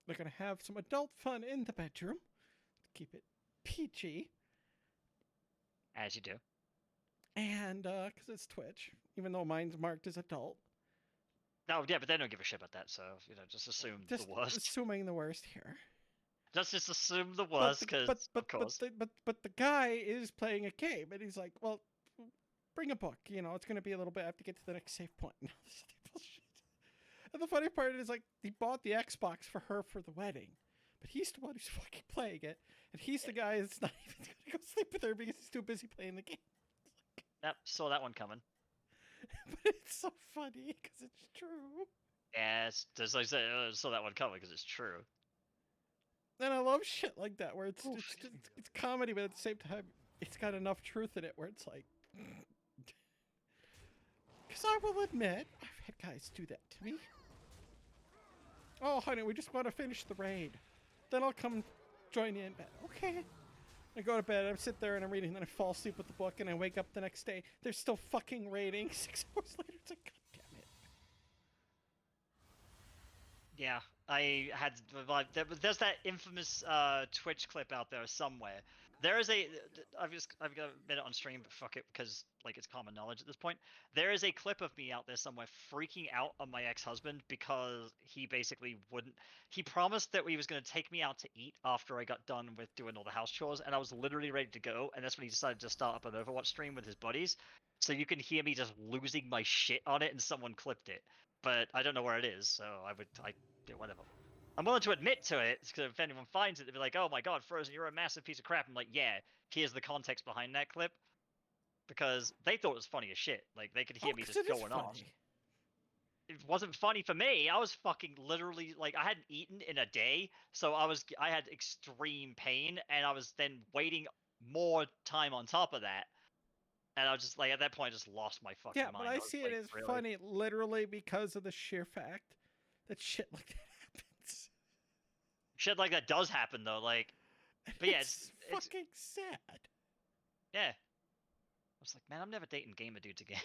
They're gonna have some adult fun in the bedroom to keep it PG. As you do. And because it's Twitch, even though mine's marked as adult. No, yeah, but they don't give a shit about that, so, you know, just assume Just the worst. assuming the worst here. Just assume the worst, because, of course. But the guy is playing a game, and he's like, well, bring a book. You know, it's going to be a little bit. I have to get to the next save point. Bullshit. And the funny part is, like, he bought the Xbox for her for the wedding, but he's the one who's fucking playing it, and he's the guy that's not even going to go sleep with her because he's too busy playing the game. Yep, saw that one coming. But it's so funny because it's true. Yeah, it's just like I said, I saw that one coming because it's true. And I love shit like that where it's Oof, it's, excuse me. it's comedy, but at the same time, it's got enough truth in it where it's like. Because I will admit, I've had guys do that to me. Oh, honey, we just want to finish the raid. Then I'll come join you in bed. Okay. I go to bed, I sit there and I'm reading, then I fall asleep with the book, and I wake up the next day. They're still fucking raiding. 6 hours later, it's like, God damn it. Yeah, I had there's that infamous Twitch clip out there somewhere. There is a I've got a minute on stream, but fuck it because like it's common knowledge at this point. There is a clip of me out there somewhere freaking out on my ex-husband because he basically wouldn't. He promised that he was going to take me out to eat after I got done with doing all the house chores, and I was literally ready to go. And that's when he decided to start up an Overwatch stream with his buddies. So you can hear me just losing my shit on it, and someone clipped it. But I don't know where it is, so I yeah, whatever. I'm willing to admit to it because if anyone finds it, they'll be like, "Oh my god, Frozen, you're a massive piece of crap." I'm like, "Yeah, here's the context behind that clip," because they thought it was funny as shit. Like they could Oh, hear me because just it is going off. funny. It wasn't funny for me. I was fucking literally like I hadn't eaten in a day, so I had extreme pain, and I was then waiting more time on top of that, and I was just like at that point I just lost my fucking Yeah, but mind. I I was see it like, as really? funny literally because of the sheer fact that shit like that happens. Shit like that does happen though. Like, And but yeah, it's it's fucking sad. yeah. I was like, man, I'm never dating gamer dudes again.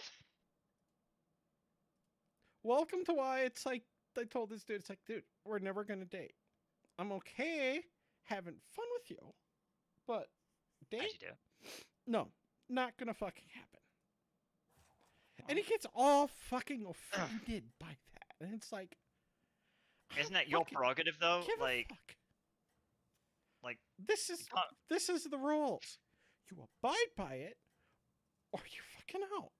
Welcome to why it's like, I told this dude, it's like, dude, we're never going to date. I'm okay having fun with you, but As date? you do. No, not going to fucking happen. And he gets all fucking Ugh. offended by that. And it's like, I Isn't don't that your fucking prerogative though? give a fuck. Like This you is can't. this is the rules. You abide by it, or you're fucking out.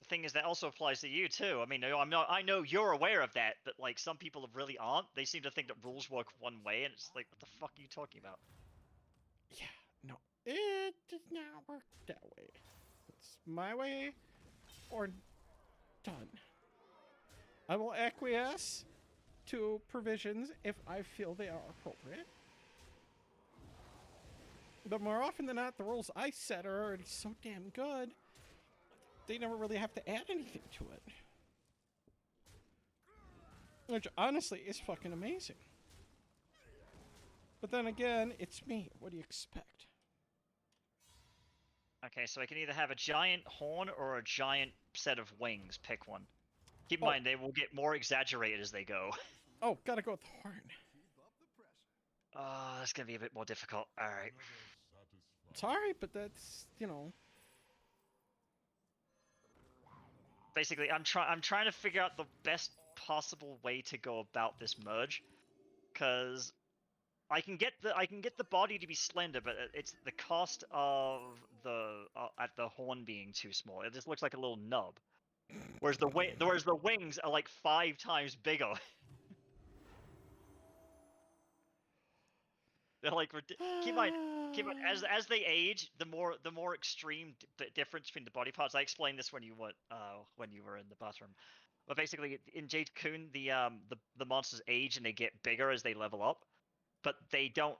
The thing is that also applies to you too. I mean, I'm not. I know you're aware of that, but like some people really aren't. They seem to think that rules work one way, and it's like, what the fuck are you talking about? Yeah, no, it does not work that way. It's my way, or done. I will acquiesce to provisions if I feel they are appropriate. But more often than not, the rules I set are already so damn good, they never really have to add anything to it. Which honestly is fucking amazing. But then again, it's me. What do you expect? Okay, so I can either have a giant horn or a giant set of wings. Pick one. Keep in Oh. mind they will get more exaggerated as they go. Oh, gotta go with the horn. Oh, that's gonna be a bit more difficult. All right. Sorry, but that's, you know. Basically, I'm trying to figure out the best possible way to go about this merge, because I can get the body to be slender, but it's the cost of the at the horn being too small. It just looks like a little nub. Whereas the wings are like 5 times bigger. They're like keep in mind as they age, the more extreme difference between the body parts. I explained this when you were in the bathroom. But basically, in Jade Coon, the monsters age and they get bigger as they level up, but they don't.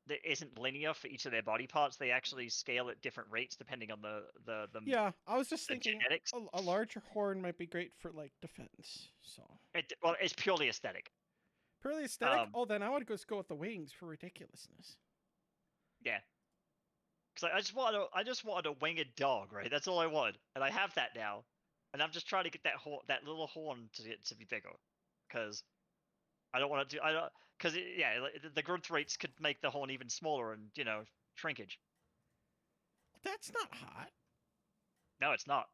It isn't linear for each of their body parts. They actually scale at different rates depending on the Yeah, I was just thinking genetics. a larger horn might be great for, like, defense. So. Well, it's purely aesthetic. Purely aesthetic? Oh, then I would just go with the wings for ridiculousness. Yeah. Because I just wanted a winged dog, right? That's all I want, and I have that now, and I'm just trying to get that little horn to be bigger, because I don't want to do I don't because yeah the growth rates could make the horn even smaller and shrinkage. That's not hot. No, it's not.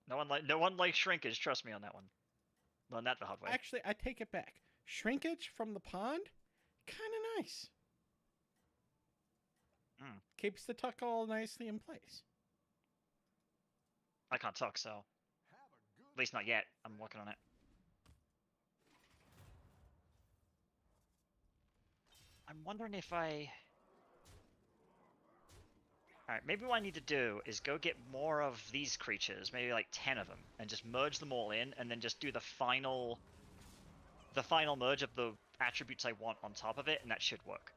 No one likes shrinkage. Trust me on that one. Learn that the hard way. Actually, I take it back. Shrinkage from the pond, kind of nice. Keeps the tuck all nicely in place. I can't talk, so at least not yet. I'm working on it. I'm wondering if I Alright, maybe what I need to do is go get more of these creatures, maybe like 10 of them, and just merge them all in, and then just do the final merge of the attributes I want on top of it, and that should work.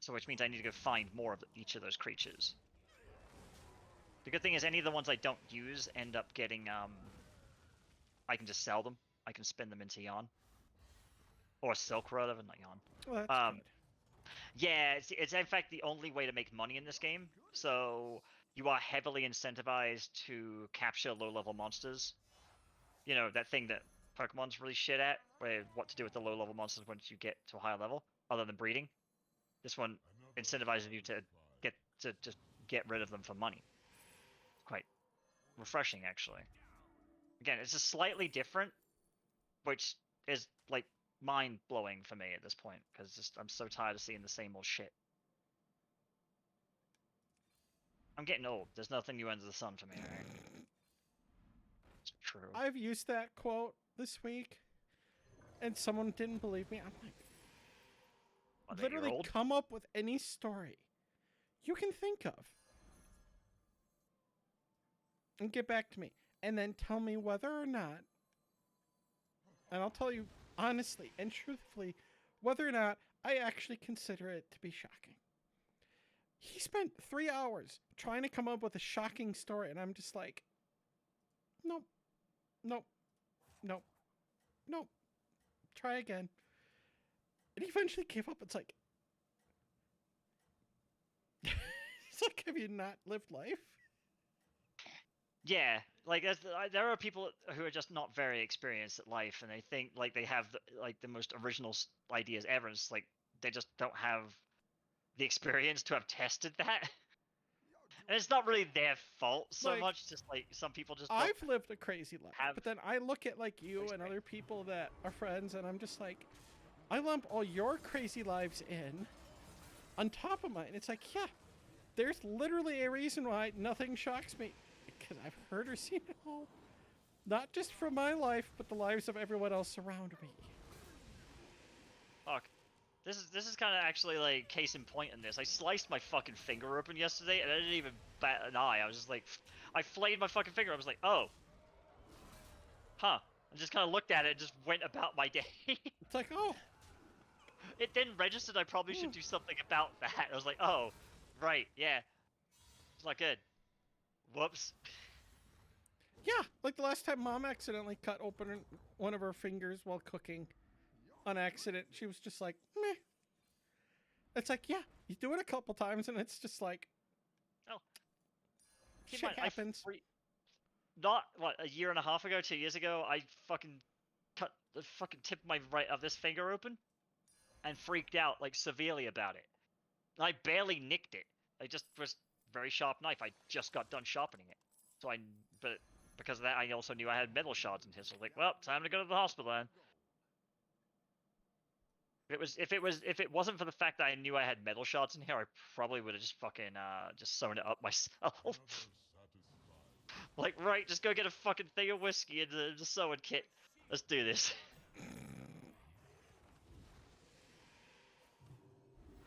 So which means I need to go find more of each of those creatures. The good thing is any of the ones I don't use end up getting, I can just sell them. I can spin them into yarn. Or silk, rather, not yarn. Well, that's good. Yeah, it's in fact the only way to make money in this game. So you are heavily incentivized to capture low-level monsters. You know, that thing that Pokemon's really shit at, where what to do with the low-level monsters once you get to a higher level, other than breeding. This one incentivizes you to just get rid of them for money. Quite refreshing, actually. Again, it's just slightly different, which is like mind-blowing for me at this point, because just I'm so tired of seeing the same old shit. I'm getting old. There's nothing new under the sun for me. Right? It's true. I've used that quote this week, and someone didn't believe me. I'm like, literally come up with any story you can think of and get back to me, and then tell me whether or not, and I'll tell you honestly and truthfully whether or not I actually consider it to be shocking. He spent 3 hours trying to come up with a shocking story, and I'm just like, nope, nope, nope, nope. Try again. And he eventually gave up. It's like, it's like, have you not lived life? Yeah, like there are people who are just not very experienced at life, and they think like they have the most original ideas ever. And it's like they just don't have the experience to have tested that. And it's not really their fault so much. Just like some people just. I've lived a crazy life, but then I look at like you and other people that are friends, and I'm just like, I lump all your crazy lives in on top of mine. It's like, yeah, there's literally a reason why nothing shocks me. Because I've heard or seen it all. Not just from my life, but the lives of everyone else around me. Fuck. This is kind of actually like case in point in this. I sliced my fucking finger open yesterday, and I didn't even bat an eye. I was just like, I flayed my fucking finger. I was like, oh. Huh. I just kind of looked at it and just went about my day. It's like, oh. It then registered I probably should do something about that. I was like, oh, right, yeah. It's not good. Whoops. Yeah, like the last time Mom accidentally cut open one of her fingers while cooking on accident. She was just like, meh. It's like, yeah, you do it a couple times and it's just like, oh, shit happens. Not, what, a year and a half ago, 2 years ago, I fucking cut the fucking tip of my right of this finger open and freaked out, like, severely about it. I barely nicked it. I just was very sharp knife. I just got done sharpening it. So but because of that, I also knew I had metal shards in here. So I was like, well, time to go to the hospital then. If it wasn't for the fact that I knew I had metal shards in here, I probably would have just fucking just sewn it up myself. Like, right, just go get a fucking thing of whiskey and the sewing kit. Let's do this.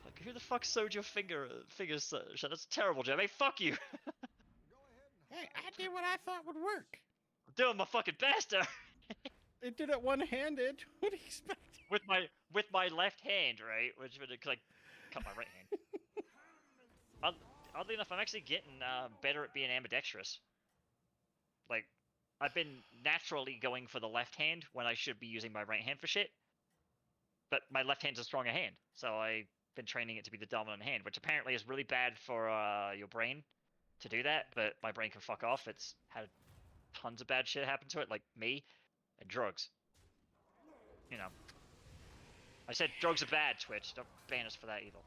Like, who the fuck sewed your fingers? That's a terrible job. Hey, fuck you. Hey, I did what I thought would work. I'm doing my fucking best. It did it one-handed. What do you expect? With my left hand, right? Which would I cut my right hand. Oddly enough, I'm actually getting better at being ambidextrous. Like, I've been naturally going for the left hand when I should be using my right hand for shit. But my left hand's a stronger hand, so I've been training it to be the dominant hand, which apparently is really bad for your brain to do that, but my brain can fuck off. It's had tons of bad shit happen to it, like me, and drugs. You know. I said drugs are bad, Twitch. Don't ban us for that either.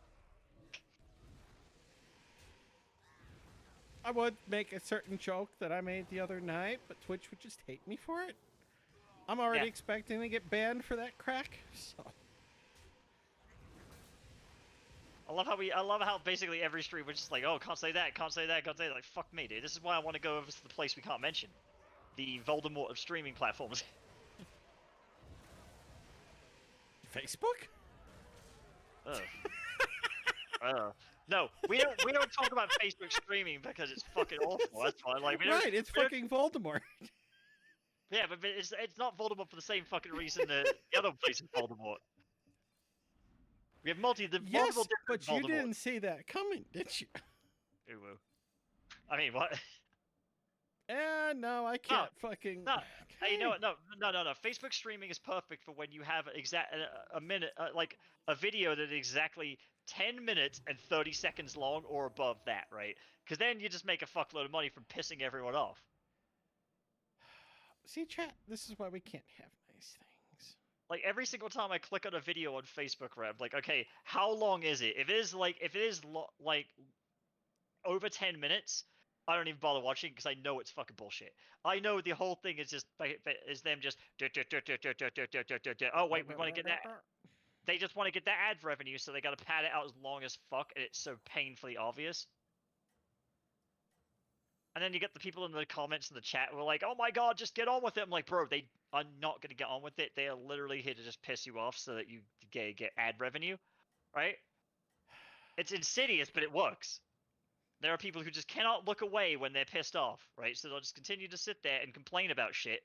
I would make a certain joke that I made the other night, but Twitch would just hate me for it. I'm already expecting to get banned for that crack, so... I love how basically every stream was just like, oh, can't say that, can't say that, can't say that. Like, fuck me, dude. This is why I want to go over to the place we can't mention. The Voldemort of streaming platforms. Facebook? Ugh. No, we don't talk about Facebook streaming because it's fucking awful. That's fine. Like, Right, it's fucking Voldemort. Yeah, but it's not Voldemort for the same fucking reason that the other place is Voldemort. We have multiple Yes, different but you Voldemorts. didn't see that coming, did you? Ooh. I mean, what? No, I can't fucking. No. Hey, you know Okay. what? No. Facebook streaming is perfect for when you have a minute, like a video that is exactly 10 minutes and 30 seconds long or above that, right? Because then you just make a fuckload of money from pissing everyone off. See, chat. This is why we can't have nice things. Like every single time I click on a video on Facebook, right, I'm like, okay, how long is it? If it is like over 10 minutes, I don't even bother watching because I know it's fucking bullshit. I know the whole thing is just is them just oh wait, we want to get that. They just want to get that ad revenue, so they got to pad it out as long as fuck, and it's so painfully obvious. And then you get the people in the comments in the chat who are like, "Oh my god, just get on with it." I'm like, bro, they are not going to get on with it. They are literally here to just piss you off so that you get ad revenue, right? It's insidious, but it works. There are people who just cannot look away when they're pissed off, right? So they'll just continue to sit there and complain about shit,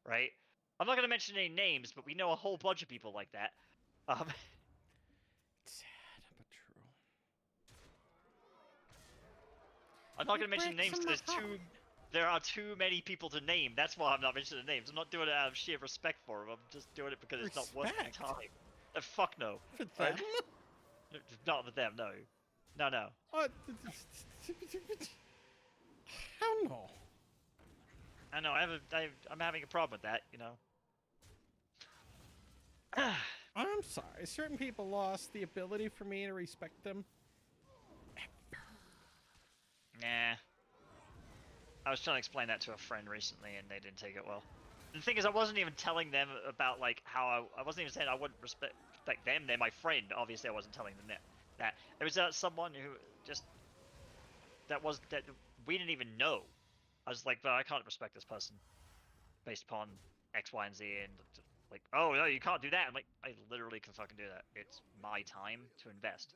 right? I'm not going to mention any names, but we know a whole bunch of people like that. Sad but true. I'm not going to mention names because there are too many people to name. That's why I'm not mentioning names. I'm not doing it out of sheer respect for them. I'm just doing it because it's not worth my time. Fuck no. For them? Not with them, no. No. How no? I know. I'm having a problem with that. You know. I'm sorry. Certain people lost the ability for me to respect them. Nah. I was trying to explain that to a friend recently, and they didn't take it well. The thing is, I wasn't even telling them about like how I wasn't even saying I wouldn't respect them. They're my friend. Obviously, I wasn't telling them that. It was someone who just that we didn't even know. I was like, well, I can't respect this person based upon X, Y, and Z, and like, oh no, you can't do that. I'm like, I literally can fucking do that. It's my time to invest.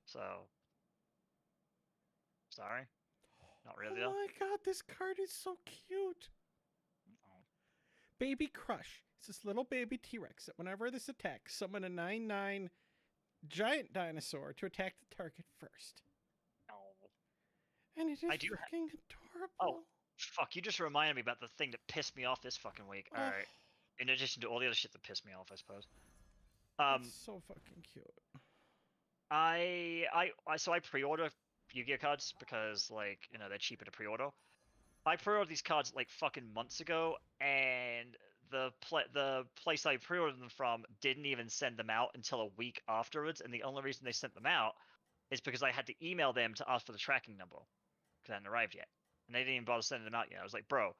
So, sorry, not really. Oh my god, this card is so cute. Oh. Baby Crush. It's this little baby T-Rex that whenever this attacks, summon a 9/9 giant dinosaur to attack the target first. Oh. And it is fucking adorable. Oh, fuck, you just reminded me about the thing that pissed me off this fucking week. Alright. In addition to all the other shit that pissed me off, I suppose. It's so fucking cute. So I pre-order Yu-Gi-Oh cards because, like, you know, they're cheaper to pre-order. I pre-ordered these cards like fucking months ago, and the place I pre-ordered them from didn't even send them out until a week afterwards, and the only reason they sent them out is because I had to email them to ask for the tracking number because it hadn't arrived yet, and they didn't even bother sending them out yet. I was like, bro,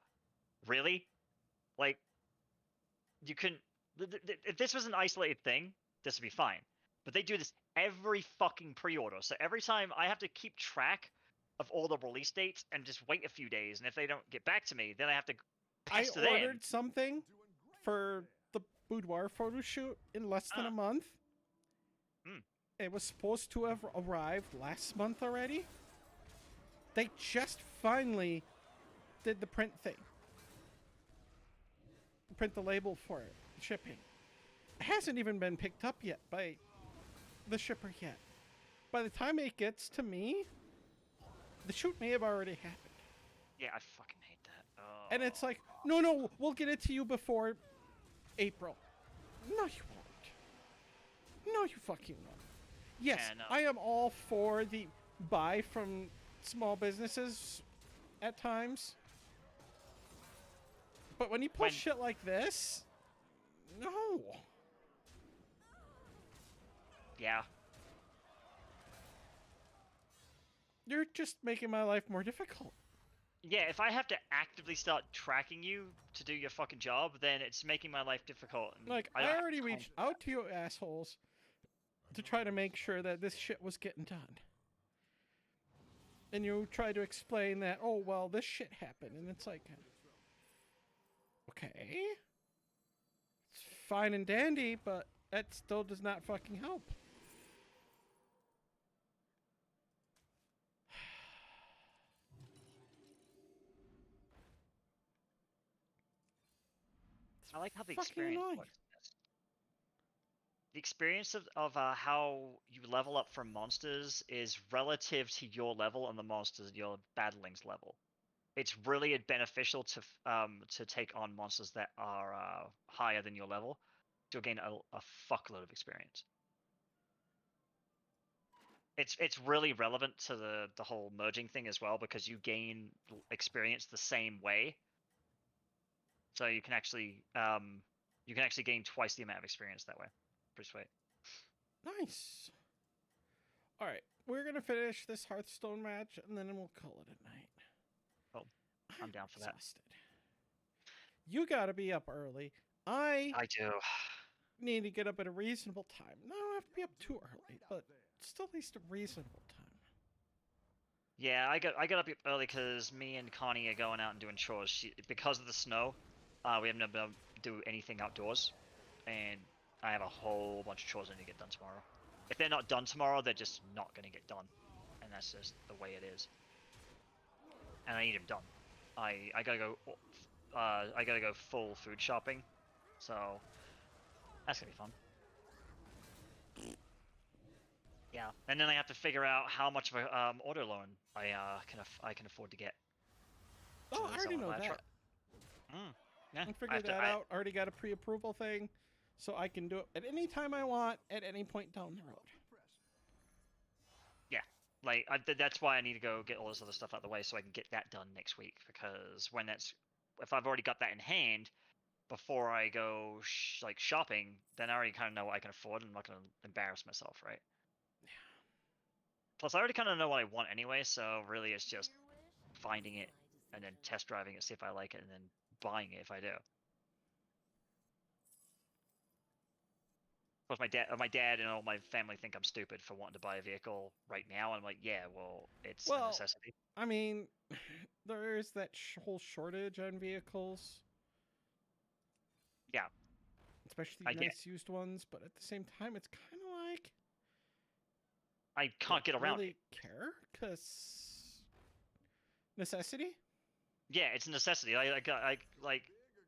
really? Like, you couldn't. If this was an isolated thing, this would be fine. But they do this every fucking pre-order, so every time I have to keep track of all the release dates and just wait a few days, and if they don't get back to me, then I have to pester them. I ordered something for the boudoir photo shoot in less than a month. It was supposed to have arrived last month already. They just finally did the print thing. Print the label for it. Shipping. It hasn't even been picked up yet by the shipper yet. By the time it gets to me, the shoot may have already happened. Yeah, I fucking hate that. Oh. And it's like, no, we'll get it to you before April. No, you won't. No, you fucking won't. Yes, Yeah, no. I am all for the buy from small businesses at times. But when you pull shit like this, no. Yeah. You're just making my life more difficult. Yeah, if I have to actively start tracking you to do your fucking job, then it's making my life difficult. Like, I already reached out to you assholes to try to make sure that this shit was getting done. And you try to explain that, oh, well, this shit happened. And it's like, okay. It's fine and dandy, but that still does not fucking help. I like how the fucking experience annoying. works. The experience of how you level up from monsters is relative to your level and the monsters you're battling's level. It's really beneficial to take on monsters that are higher than your level. You'll gain a fuckload of experience. It's really relevant to the whole merging thing as well, because you gain experience the same way. So you can actually gain twice the amount of experience that way. Pretty sweet. Nice. All right, we're gonna finish this Hearthstone match and then we'll call it a night. Oh, I'm down for that. Exhausted. You gotta be up early. I do. need to get up at a reasonable time. No, I don't have to be up too early, but still at least a reasonable time. Yeah, I got up early because me and Connie are going out and doing chores. Because of the snow, we haven't been able to do anything outdoors, and I have a whole bunch of chores I need to get done tomorrow. If they're not done tomorrow, they're just not going to get done, and that's just the way it is. And I need them done. I gotta go. I gotta go full food shopping, so that's gonna be fun. Yeah, and then I have to figure out how much of a auto loan I can afford to get. Oh, I already know that. Yeah, I figured that out. Already got a pre-approval thing, so I can do it at any time I want, at any point down the road. Yeah, like that's why I need to go get all this other stuff out of the way so I can get that done next week. Because if I've already got that in hand before I go shopping, then I already kind of know what I can afford, and I'm not going to embarrass myself, right? Plus, I already kind of know what I want anyway, so really it's just finding it and then test driving it, see if I like it, and then buying it if I do. Of course, my dad and all my family think I'm stupid for wanting to buy a vehicle right now. I'm like, yeah, well, it's a necessity. I mean, there is that whole shortage on vehicles. Yeah. Especially nice used ones, but at the same time, it's kind of like I can't get around really it. Care because necessity. Yeah, it's a necessity. I like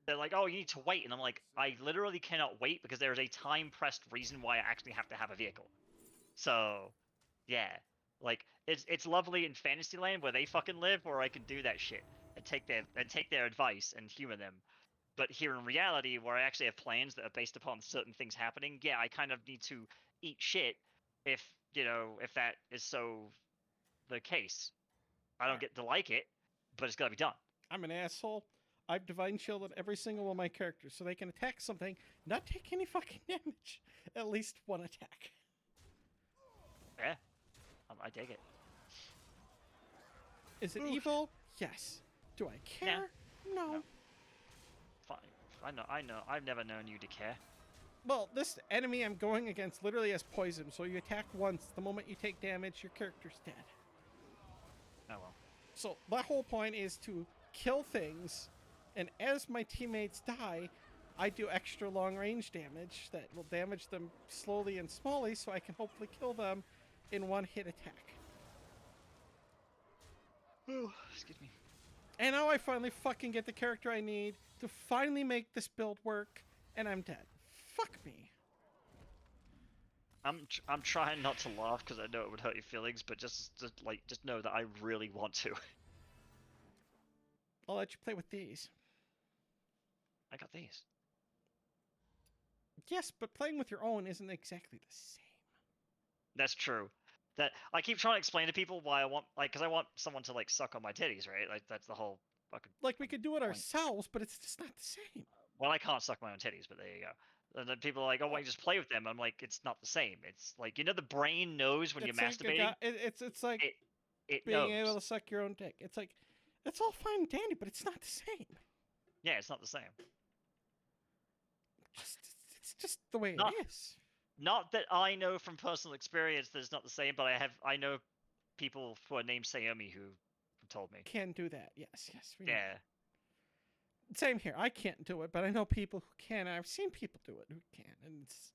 they're like, oh, you need to wait, and I'm like, I literally cannot wait because there is a time pressed reason why I actually have to have a vehicle. So, yeah, like it's lovely in Fantasyland where they fucking live, where I can do that shit and take their advice and humor them. But here in reality, where I actually have plans that are based upon certain things happening, yeah, I kind of need to eat shit if that is so the case. I don't get to like it, but it's gotta be done. I'm an asshole. I've divine shielded every single one of my characters so they can attack something, not take any fucking damage. At least one attack. Yeah, I dig it. Is it evil? Yes. Do I care? No. Fine. I know. I've never known you to care. Well, this enemy I'm going against literally has poison, so you attack once. The moment you take damage, your character's dead. Oh well. So my whole point is to kill things, and as my teammates die, I do extra long range damage that will damage them slowly and smallly, so I can hopefully kill them in one hit attack. Oh, excuse me. And now I finally fucking get the character I need to finally make this build work, and I'm dead. Fuck me. I'm trying not to laugh because I know it would hurt your feelings, but just know that I really want to. I'll let you play with these. I got these. Yes, but playing with your own isn't exactly the same. That's true. That I keep trying to explain to people why I want, because I want someone to suck on my titties, right? Like that's the whole fucking. We could do it ourselves, but it's just not the same. Well, I can't suck my own titties, but there you go. And then people are like, "Oh, why you just play with them?" I'm like, "It's not the same. It's like the brain knows when you're masturbating. It's like it being knows. able to suck your own dick. It's like it's all fine and dandy, but it's not the same. Yeah, it's not the same. It's just the way it is. Not that I know from personal experience that it's not the same, but I know people who are named Sayomi who told me. Can do that. Yes. Yeah. Know. Same here. I can't do it, but I know people who can. I've seen people do it who can, and it's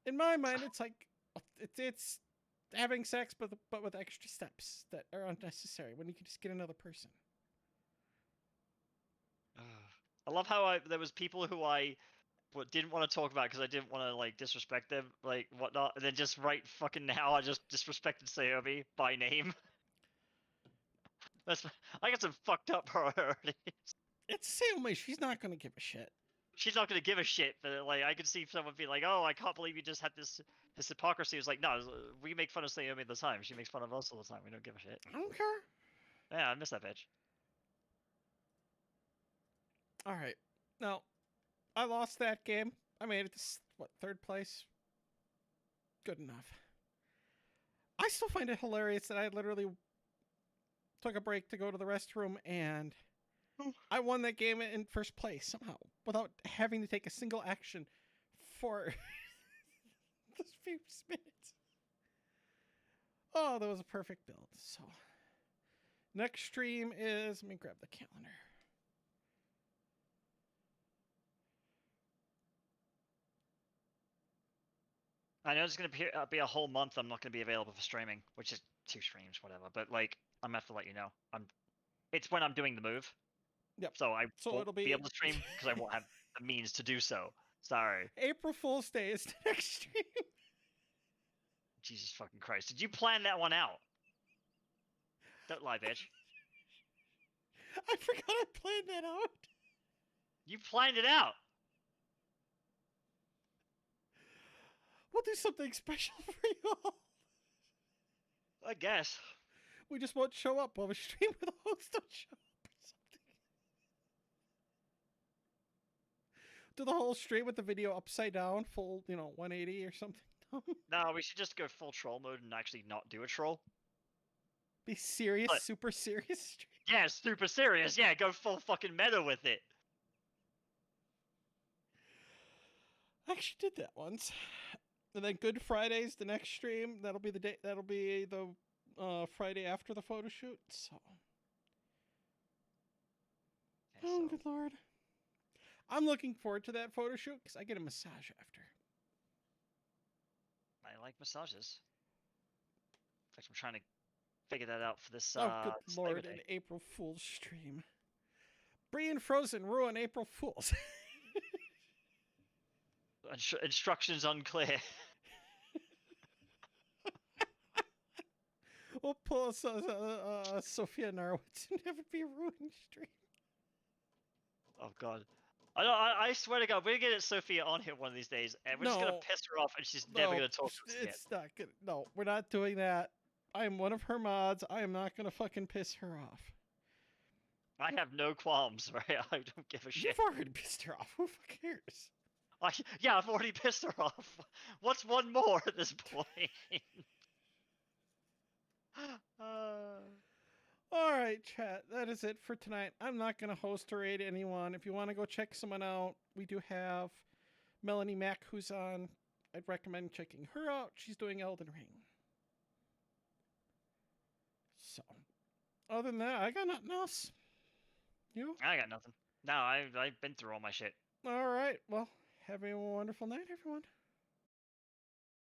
in my mind, it's like it's having sex, but with extra steps that are unnecessary when you can just get another person. I love how there was people who I didn't want to talk about because I didn't want to like disrespect them, like whatnot, and then just right fucking now I just disrespected Sayomi by name. That's I got some fucked up priorities. It's the same way. She's not gonna give a shit. She's not gonna give a shit, but like I could see someone be like, "Oh, I can't believe you just had this hypocrisy." It's like, no, we make fun of Sayomi all the time. She makes fun of us all the time. We don't give a shit. I don't care. Yeah, I miss that bitch. All right. Now, I lost that game. I made it to third place. Good enough. I still find it hilarious that I literally took a break to go to the restroom and I won that game in first place somehow without having to take a single action for those few minutes. Oh, that was a perfect build. So, next stream is, let me grab the calendar. I know it's gonna be a whole month. I'm not gonna be available for streaming, which is 2 streams, whatever. But like, I'm gonna have to let you know. It's when I'm doing the move. Yep. So I So won't it'll be be able to stream because I won't have the means to do so. Sorry. April Fool's Day is the next stream. Jesus fucking Christ! Did you plan that one out? Don't lie, bitch. I forgot I planned that out. You planned it out. We'll do something special for you all. I guess. We just won't show up while we stream with the host don't show up or something. Do the whole stream with the video upside down, full, 180 or something. No, we should just go full troll mode and actually not do a troll. Be serious, But- super serious stream. Yeah, super serious. Yeah, go full fucking meta with it. I actually did that once. And then Good Friday's the next stream. That'll be the day. That'll be the Friday after the photo shoot. So. Okay, Oh, so- good lord. I'm looking forward to that photo shoot because I get a massage after. I like massages. In fact, I'm trying to figure that out for this. Oh, good this lord! Labor An Day. April Fool's stream. Bree and Frozen ruin April Fools. Instructions unclear. We'll pull Sophia Narwitz and have it be a ruined stream. Oh god. I swear to God, we're gonna get Sophia on here one of these days, and we're just gonna No. piss her off, and she's never gonna talk to us again. It's not good. No, we're not doing that. I am one of her mods. I am not gonna fucking piss her off. I have no qualms, right? I don't give a shit. You've already pissed her off. Who fuck cares? Yeah, I've already pissed her off. What's one more at this point? All right, chat. That is it for tonight. I'm not going to host or raid anyone. If you want to go check someone out, we do have Melanie Mack who's on. I'd recommend checking her out. She's doing Elden Ring. So, other than that, I got nothing else. You? I got nothing. No, I've been through all my shit. All right. Well, have a wonderful night, everyone.